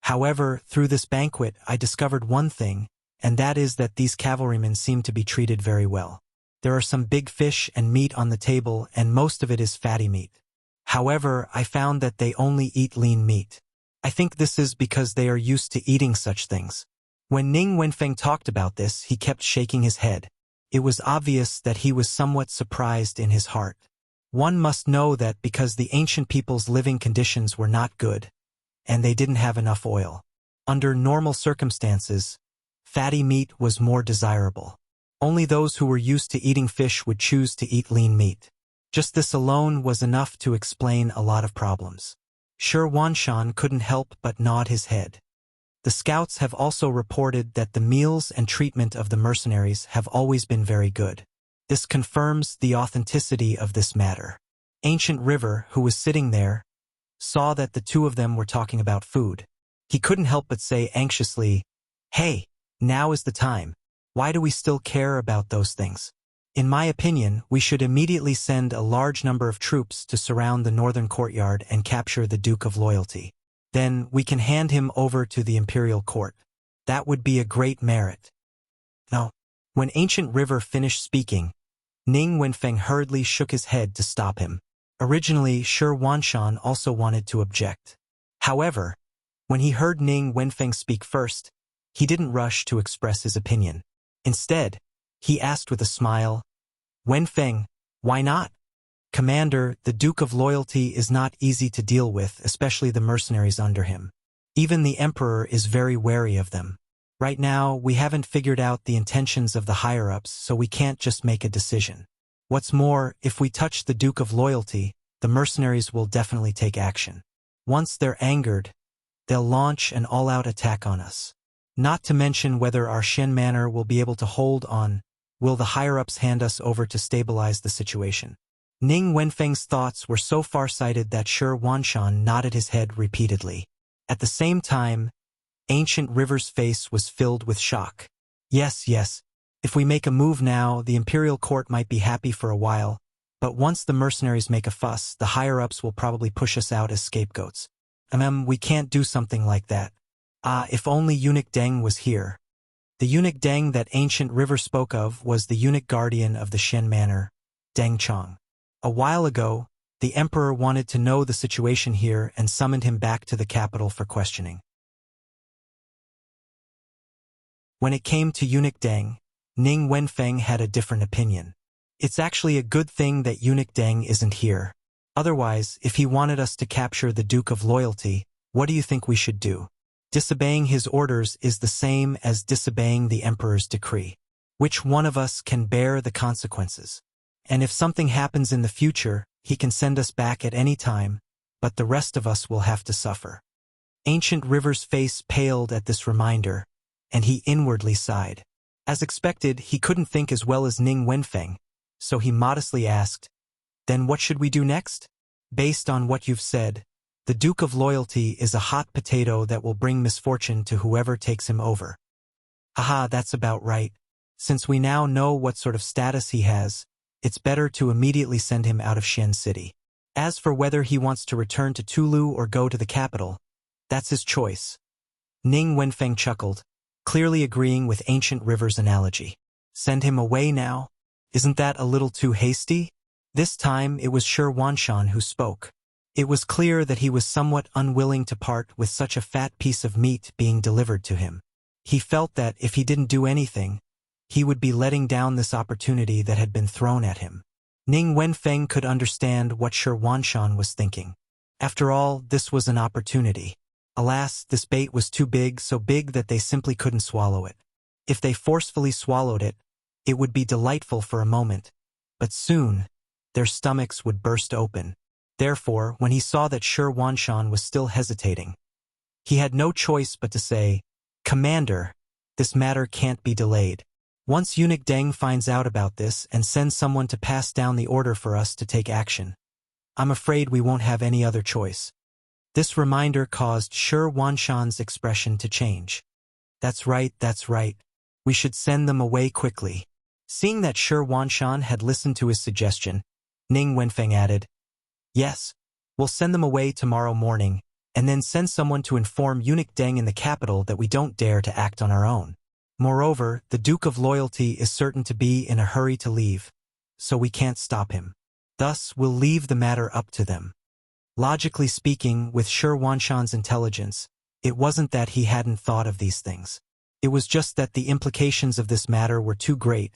A: However, through this banquet, I discovered one thing, and that is that these cavalrymen seem to be treated very well. There are some big fish and meat on the table, and most of it is fatty meat. However, I found that they only eat lean meat. I think this is because they are used to eating such things. When Ning Wenfeng talked about this, he kept shaking his head. It was obvious that he was somewhat surprised in his heart. One must know that because the ancient people's living conditions were not good, and they didn't have enough oil. Under normal circumstances, Fatty meat was more desirable. Only those who were used to eating fish would choose to eat lean meat. Just this alone was enough to explain a lot of problems. Shi Wanshan couldn't help but nod his head. The scouts have also reported that the meals and treatment of the mercenaries have always been very good. This confirms the authenticity of this matter. Ancient River, who was sitting there, saw that the two of them were talking about food. He couldn't help but say anxiously, "Hey, now is the time. Why do we still care about those things? In my opinion, we should immediately send a large number of troops to surround the northern courtyard and capture the Duke of Loyalty. Then we can hand him over to the imperial court. That would be a great merit." No. When Ancient River finished speaking, Ning Wenfeng hurriedly shook his head to stop him. Originally, Shi Wanshan also wanted to object. However, when he heard Ning Wenfeng speak first, he didn't rush to express his opinion. Instead, he asked with a smile, "Wenfeng, why not? Commander, the Duke of Loyalty is not easy to deal with, especially the mercenaries under him. Even the Emperor is very wary of them. Right now, we haven't figured out the intentions of the higher-ups, so we can't just make a decision. What's more, if we touch the Duke of Loyalty, the mercenaries will definitely take action. Once they're angered, they'll launch an all-out attack on us. Not to mention whether our Shen Manor will be able to hold on. Will the higher-ups hand us over to stabilize the situation?" Ning Wenfeng's thoughts were so far-sighted that Shi Wanshan nodded his head repeatedly. At the same time, Ancient River's face was filled with shock. Yes. If we make a move now, the imperial court might be happy for a while, but once the mercenaries make a fuss, the higher-ups will probably push us out as scapegoats. We can't do something like that. If only Eunuch Deng was here. The Eunuch Deng that Ancient River spoke of was the eunuch guardian of the Shen Manor, Deng Chong. A while ago, the Emperor wanted to know the situation here and summoned him back to the capital for questioning. When it came to Eunuch Deng, Ning Wenfeng had a different opinion. It's actually a good thing that Eunuch Deng isn't here. Otherwise, if he wanted us to capture the Duke of Loyalty, what do you think we should do? Disobeying his orders is the same as disobeying the Emperor's decree. Which one of us can bear the consequences? And if something happens in the future, he can send us back at any time, but the rest of us will have to suffer. Ancient River's face paled at this reminder, and he inwardly sighed. As expected, he couldn't think as well as Ning Wenfeng, so he modestly asked, "Then what should we do next?" "Based on what you've said, the Duke of Loyalty is a hot potato that will bring misfortune to whoever takes him over." "Haha, that's about right. Since we now know what sort of status he has, it's better to immediately send him out of Xian City. As for whether he wants to return to Tulu or go to the capital, that's his choice." Ning Wenfeng chuckled, clearly agreeing with Ancient River's analogy. "Send him away now? Isn't that a little too hasty?" This time it was Shi Wanshan who spoke. It was clear that he was somewhat unwilling to part with such a fat piece of meat being delivered to him. He felt that if he didn't do anything, he would be letting down this opportunity that had been thrown at him. Ning Wenfeng could understand what Shi Wanshan was thinking. After all, this was an opportunity. Alas, this bait was too big, so big that they simply couldn't swallow it. If they forcefully swallowed it, it would be delightful for a moment, but soon, their stomachs would burst open. Therefore, when he saw that Shi Wanshan was still hesitating, he had no choice but to say, "Commander, this matter can't be delayed. Once Eunuch Deng finds out about this and sends someone to pass down the order for us to take action, I'm afraid we won't have any other choice." This reminder caused Shi Wanshan's expression to change. That's right. We should send them away quickly." Seeing that Shi Wanshan had listened to his suggestion, Ning Wenfeng added, "Yes, we'll send them away tomorrow morning, and then send someone to inform Eunuch Deng in the capital that we don't dare to act on our own. Moreover, the Duke of Loyalty is certain to be in a hurry to leave, so we can't stop him. Thus, we'll leave the matter up to them." Logically speaking, with Shi Wanshan's intelligence, it wasn't that he hadn't thought of these things. It was just that the implications of this matter were too great,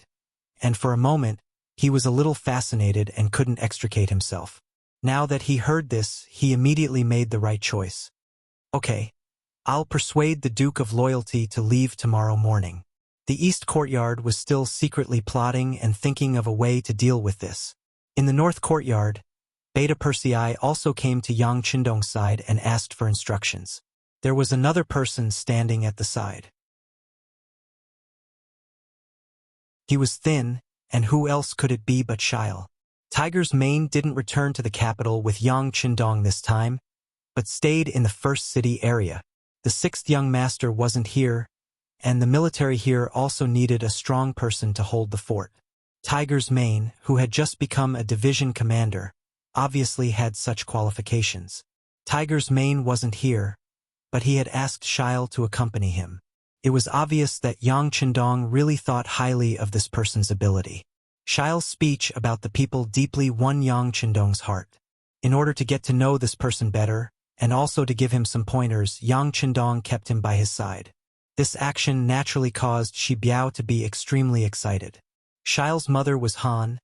A: and for a moment, he was a little fascinated and couldn't extricate himself. Now that he heard this, he immediately made the right choice. "Okay, I'll persuade the Duke of Loyalty to leave tomorrow morning. The east courtyard was still secretly plotting and thinking of a way to deal with this. In the north courtyard, Beta Persei also came to Yang Qindong's side and asked for instructions. There was another person standing at the side. He was thin, and who else could it be but Shiel? Tiger's Mane didn't return to the capital with Yang Qindong this time, but stayed in the first city area. The sixth young master wasn't here, and the military here also needed a strong person to hold the fort. Tiger's Mane, who had just become a division commander, obviously had such qualifications. Tiger's Mane wasn't here, but he had asked Shiel to accompany him. It was obvious that Yang Qindong really thought highly of this person's ability. Shiel's speech about the people deeply won Yang Qindong's heart. In order to get to know this person better, and also to give him some pointers, Yang Qindong kept him by his side. This action naturally caused Shi Biao to be extremely excited. Shiel's mother was Han,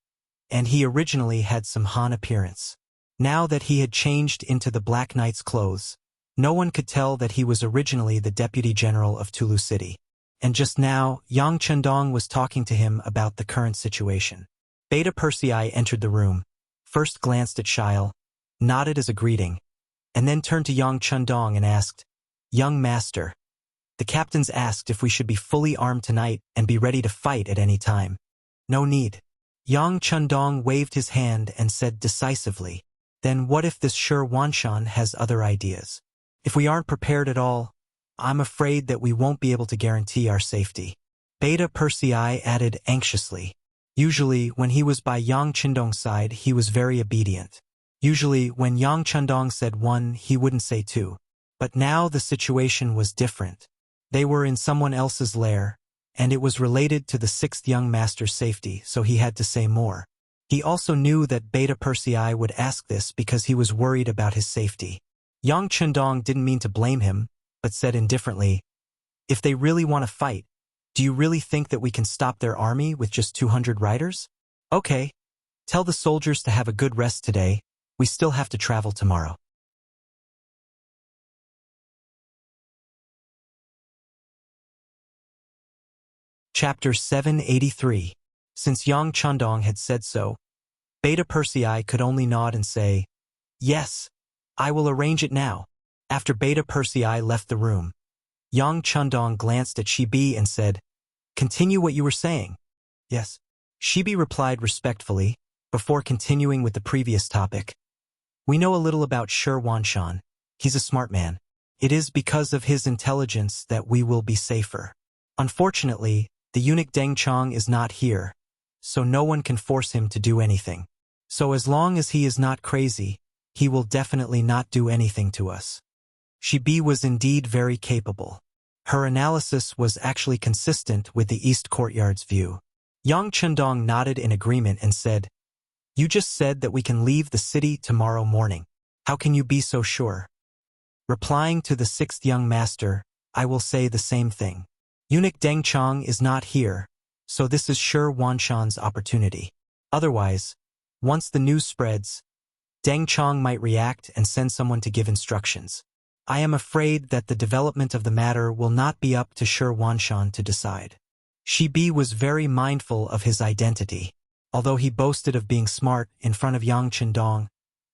A: and he originally had some Han appearance. Now that he had changed into the Black Knight's clothes, no one could tell that he was originally the Deputy General of Tulu City. And just now, Yang Qindong was talking to him about the current situation. Beta Persei entered the room, first glanced at Shiel, nodded as a greeting, and then turned to Yang Qindong and asked, "Young master, the captains asked if we should be fully armed tonight and be ready to fight at any time." "No need." Yang Qindong waved his hand and said decisively, "Then what if this Shi Wanshan has other ideas? If we aren't prepared at all, I'm afraid that we won't be able to guarantee our safety." Beta Persei added anxiously. Usually, when he was by Yang Qindong's side, he was very obedient. Usually, when Yang Qindong said one, he wouldn't say two. But now the situation was different. They were in someone else's lair, and it was related to the sixth young master's safety, so he had to say more. He also knew that Beta Persei would ask this because he was worried about his safety. Yang Qindong didn't mean to blame him, but said indifferently, "If they really want to fight, do you really think that we can stop their army with just 200 riders? Okay. Tell the soldiers to have a good rest today. We still have to travel tomorrow." Chapter 783. Since Yang Qindong had said so, Beta Persei could only nod and say, "Yes, I will arrange it now." After Beta Persei left the room, Yang Qindong glanced at Shibi and said, "Continue what you were saying." "Yes." Shibi replied respectfully, before continuing with the previous topic. "We know a little about Shi Wanshan. He's a smart man. It is because of his intelligence that we will be safer. Unfortunately, the eunuch Deng Chong is not here, so no one can force him to do anything. So as long as he is not crazy, he will definitely not do anything to us." Shibi was indeed very capable. Her analysis was actually consistent with the East Courtyard's view. Yang Qindong nodded in agreement and said, "You just said that we can leave the city tomorrow morning. How can you be so sure?" Replying to the sixth young master, I will say the same thing. Eunuch Deng Chong is not here, so this is Shi Wanshan's opportunity. Otherwise, once the news spreads, Deng Chong might react and send someone to give instructions. I am afraid that the development of the matter will not be up to Shi Wanshan to decide. Shibi was very mindful of his identity. Although he boasted of being smart in front of Yang Qindong,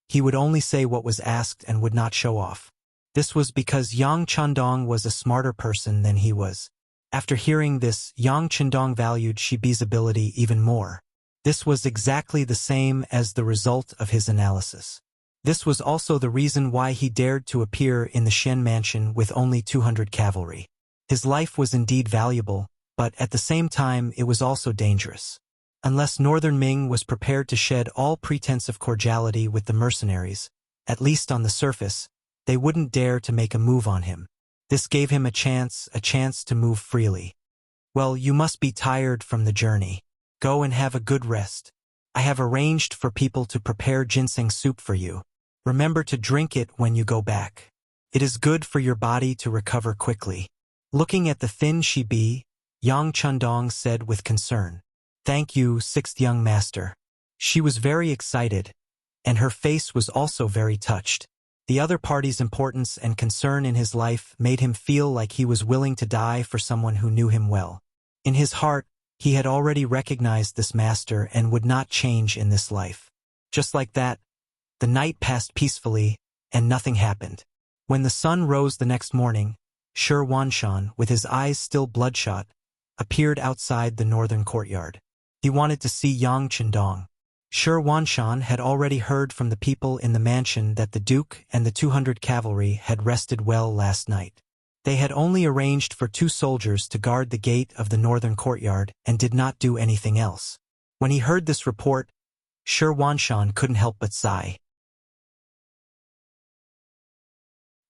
A: he would only say what was asked and would not show off. This was because Yang Qindong was a smarter person than he was. After hearing this, Yang Qindong valued Shibi's ability even more. This was exactly the same as the result of his analysis. This was also the reason why he dared to appear in the Shen mansion with only 200 cavalry. His life was indeed valuable, but at the same time it was also dangerous. Unless Northern Ming was prepared to shed all pretense of cordiality with the mercenaries, at least on the surface, they wouldn't dare to make a move on him. This gave him a chance to move freely. "Well, you must be tired from the journey. Go and have a good rest. I have arranged for people to prepare ginseng soup for you. Remember to drink it when you go back. It is good for your body to recover quickly." Looking at the thin Shibi, Yang Qindong said with concern, "Thank you, sixth young master." She was very excited, and her face was also very touched. The other party's importance and concern in his life made him feel like he was willing to die for someone who knew him well. In his heart, he had already recognized this master and would not change in this life. Just like that, the night passed peacefully, and nothing happened. When the sun rose the next morning, Shi Wanshan, with his eyes still bloodshot, appeared outside the northern courtyard. He wanted to see Yang Qindong. Shi Wanshan had already heard from the people in the mansion that the Duke and the 200 cavalry had rested well last night. They had only arranged for 2 soldiers to guard the gate of the northern courtyard and did not do anything else. When he heard this report, Shi Wanshan couldn't help but sigh.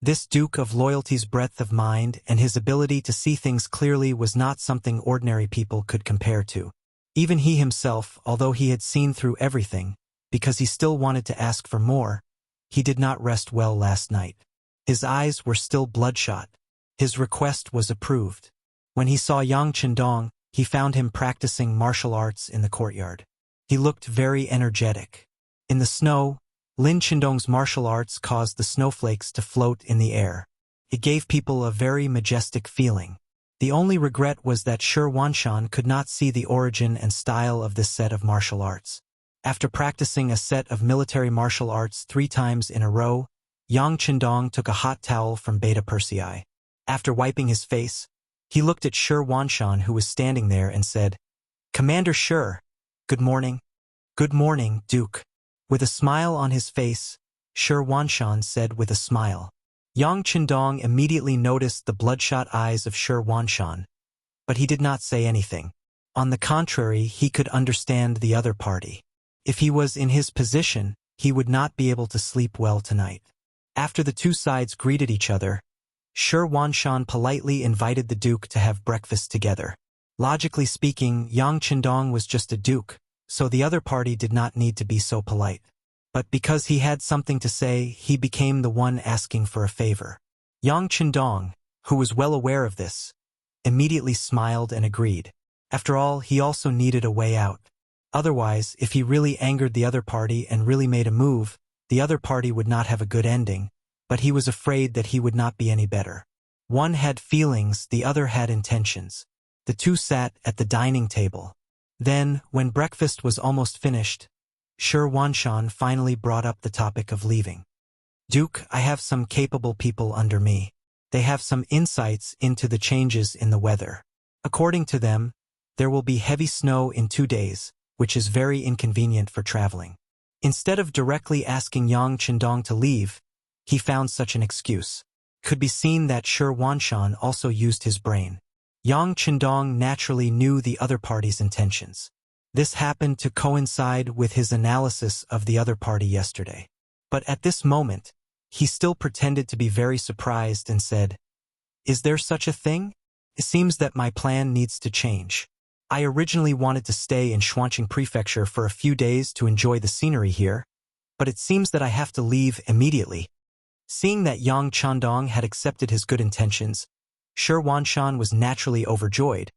A: This Duke of Loyalty's breadth of mind and his ability to see things clearly was not something ordinary people could compare to. Even he himself, although he had seen through everything, because he still wanted to ask for more, he did not rest well last night. His eyes were still bloodshot. His request was approved. When he saw Yang Qindong, he found him practicing martial arts in the courtyard. He looked very energetic. In the snow, Lin Qindong's martial arts caused the snowflakes to float in the air. It gave people a very majestic feeling. The only regret was that Shi Wanshan could not see the origin and style of this set of martial arts. After practicing a set of military martial arts 3 times in a row, Yang Qindong took a hot towel from Beta Persei. After wiping his face, he looked at Shi Wanshan, who was standing there, and said, "Commander Shi, good morning." "Good morning, Duke." With a smile on his face, Shi Wanshan said with a smile. Yang Qindong immediately noticed the bloodshot eyes of Shi Wanshan, but he did not say anything. On the contrary, he could understand the other party. If he was in his position, he would not be able to sleep well tonight. After the 2 sides greeted each other, Shi Wanshan politely invited the Duke to have breakfast together. Logically speaking, Yang Qindong was just a Duke, so the other party did not need to be so polite. But because he had something to say, he became the one asking for a favor. Yang Qindong, who was well aware of this, immediately smiled and agreed. After all, he also needed a way out. Otherwise, if he really angered the other party and really made a move, the other party would not have a good ending, but he was afraid that he would not be any better. One had feelings, the other had intentions. The 2 sat at the dining table. Then, when breakfast was almost finished, Shi Wanshan finally brought up the topic of leaving. "Duke, I have some capable people under me. They have some insights into the changes in the weather. According to them, there will be heavy snow in 2 days, which is very inconvenient for traveling." Instead of directly asking Yang Qindong to leave, he found such an excuse. Could be seen that Shi Wanshan also used his brain. Yang Qindong naturally knew the other party's intentions. This happened to coincide with his analysis of the other party yesterday. But at this moment, he still pretended to be very surprised and said, "Is there such a thing? It seems that my plan needs to change. I originally wanted to stay in Shuanqing Prefecture for a few days to enjoy the scenery here, but it seems that I have to leave immediately." Seeing that Yang Qindong had accepted his good intentions, Shi Wanshan was naturally overjoyed,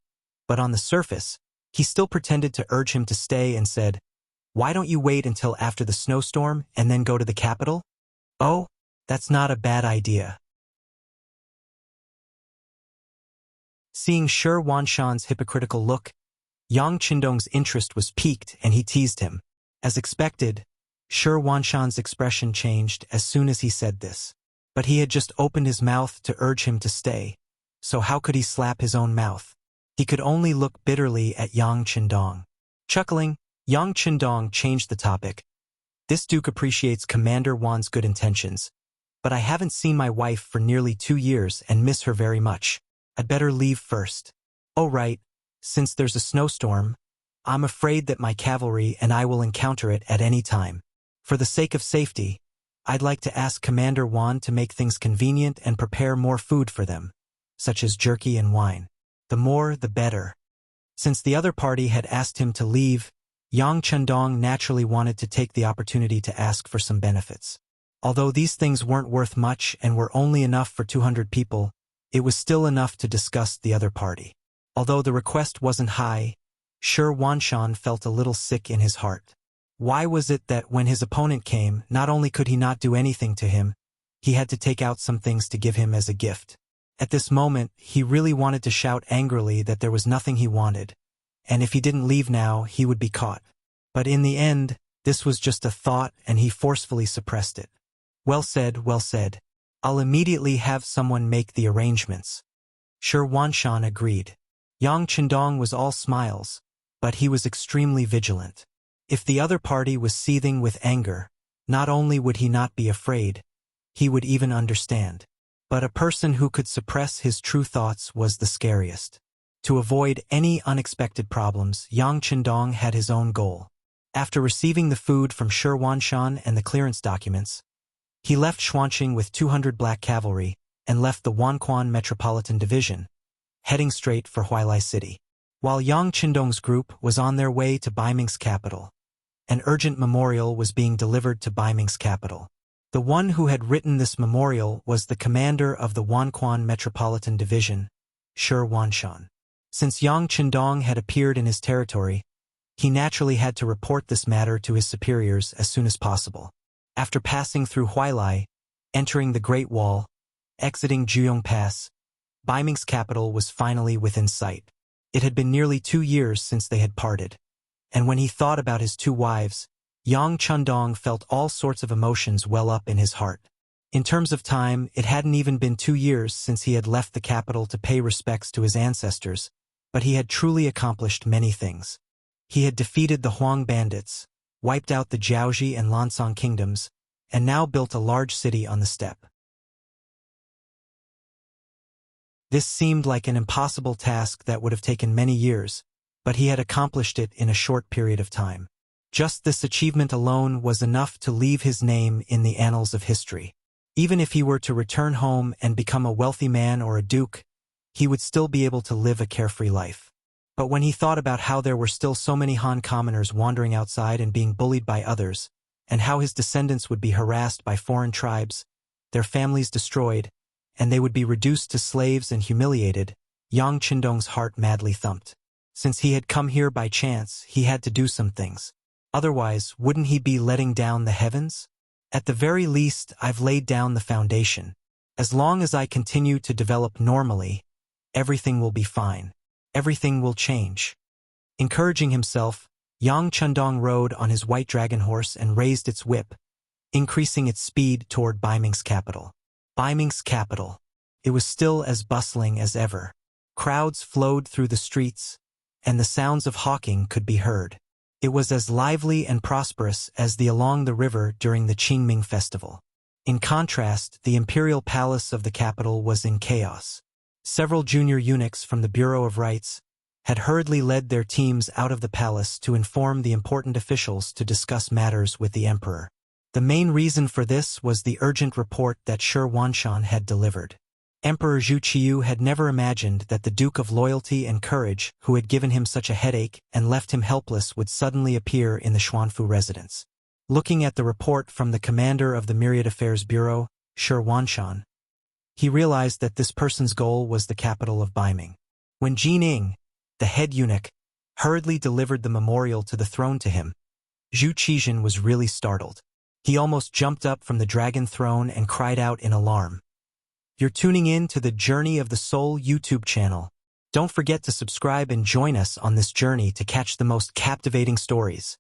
A: but on the surface, he still pretended to urge him to stay and said, "Why don't you wait until after the snowstorm and then go to the capital?" "Oh, that's not a bad idea." Seeing Shi Wanshan's hypocritical look, Yang Qindong's interest was piqued and he teased him. As expected, Shi Wanshan's expression changed as soon as he said this. But he had just opened his mouth to urge him to stay, so how could he slap his own mouth? He could only look bitterly at Yang Qindong. Chuckling, Yang Qindong changed the topic. "This Duke appreciates Commander Wan's good intentions, but I haven't seen my wife for nearly 2 years and miss her very much. I'd better leave first." "Oh right, since there's a snowstorm, I'm afraid that my cavalry and I will encounter it at any time. For the sake of safety, I'd like to ask Commander Wan to make things convenient and prepare more food for them, such as jerky and wine. The more, the better." Since the other party had asked him to leave, Yang Qindong naturally wanted to take the opportunity to ask for some benefits. Although these things weren't worth much and were only enough for 200 people, it was still enough to disgust the other party. Although the request wasn't high, Shi Wanshan felt a little sick in his heart. Why was it that when his opponent came, not only could he not do anything to him, he had to take out some things to give him as a gift? At this moment, he really wanted to shout angrily that there was nothing he wanted, and if he didn't leave now, he would be caught. But in the end, this was just a thought and he forcefully suppressed it. Well said, well said. I'll immediately have someone make the arrangements. Sure, Wanshan agreed. Yang Chendong was all smiles, but he was extremely vigilant. If the other party was seething with anger, not only would he not be afraid, he would even understand. But a person who could suppress his true thoughts was the scariest. To avoid any unexpected problems, Yang Chendong had his own goal. After receiving the food from Shi Wanshan and the clearance documents, he left Xuanqing with 200 black cavalry and left the Wanquan Metropolitan Division, heading straight for Huilai City. While Yang Chendong's group was on their way to Baiming's capital, an urgent memorial was being delivered to Baiming's capital. The one who had written this memorial was the commander of the Wanquan Metropolitan Division, Shi Wanshan. Since Yang Chendong had appeared in his territory, he naturally had to report this matter to his superiors as soon as possible. After passing through Huilai, entering the Great Wall, exiting Juyong Pass, Baiming's capital was finally within sight. It had been nearly 2 years since they had parted, and when he thought about his 2 wives, Yang Chendong felt all sorts of emotions well up in his heart. In terms of time, it hadn't even been 2 years since he had left the capital to pay respects to his ancestors, but he had truly accomplished many things. He had defeated the Huang bandits, wiped out the Jiaoji and Lansong kingdoms, and now built a large city on the steppe. This seemed like an impossible task that would have taken many years, but he had accomplished it in a short period of time. Just this achievement alone was enough to leave his name in the annals of history. Even if he were to return home and become a wealthy man or a duke, he would still be able to live a carefree life. But when he thought about how there were still so many Han commoners wandering outside and being bullied by others, and how his descendants would be harassed by foreign tribes, their families destroyed, and they would be reduced to slaves and humiliated, Yang Chendong's heart madly thumped. Since he had come here by chance, he had to do some things. Otherwise, wouldn't he be letting down the heavens? At the very least, I've laid down the foundation. As long as I continue to develop normally, everything will be fine. Everything will change. Encouraging himself, Yang Chendong rode on his white dragon horse and raised its whip, increasing its speed toward Baiming's capital. Baiming's capital. It was still as bustling as ever. Crowds flowed through the streets, and the sounds of hawking could be heard. It was as lively and prosperous as the along the river during the Qingming festival. In contrast, the imperial palace of the capital was in chaos. Several junior eunuchs from the Bureau of Rights had hurriedly led their teams out of the palace to inform the important officials to discuss matters with the emperor. The main reason for this was the urgent report that Shi Wanshan had delivered. Emperor Zhu Qiyu had never imagined that the Duke of Loyalty and Courage, who had given him such a headache and left him helpless, would suddenly appear in the Xuanfu residence. Looking at the report from the commander of the Myriad Affairs Bureau, Shi Wanshan, he realized that this person's goal was the capital of Baiming. When Jining, the head eunuch, hurriedly delivered the memorial to the throne to him, Zhu Qizhen was really startled. He almost jumped up from the dragon throne and cried out in alarm. You're tuning in to the Journey of the Soul YouTube channel. Don't forget to subscribe and join us on this journey to catch the most captivating stories.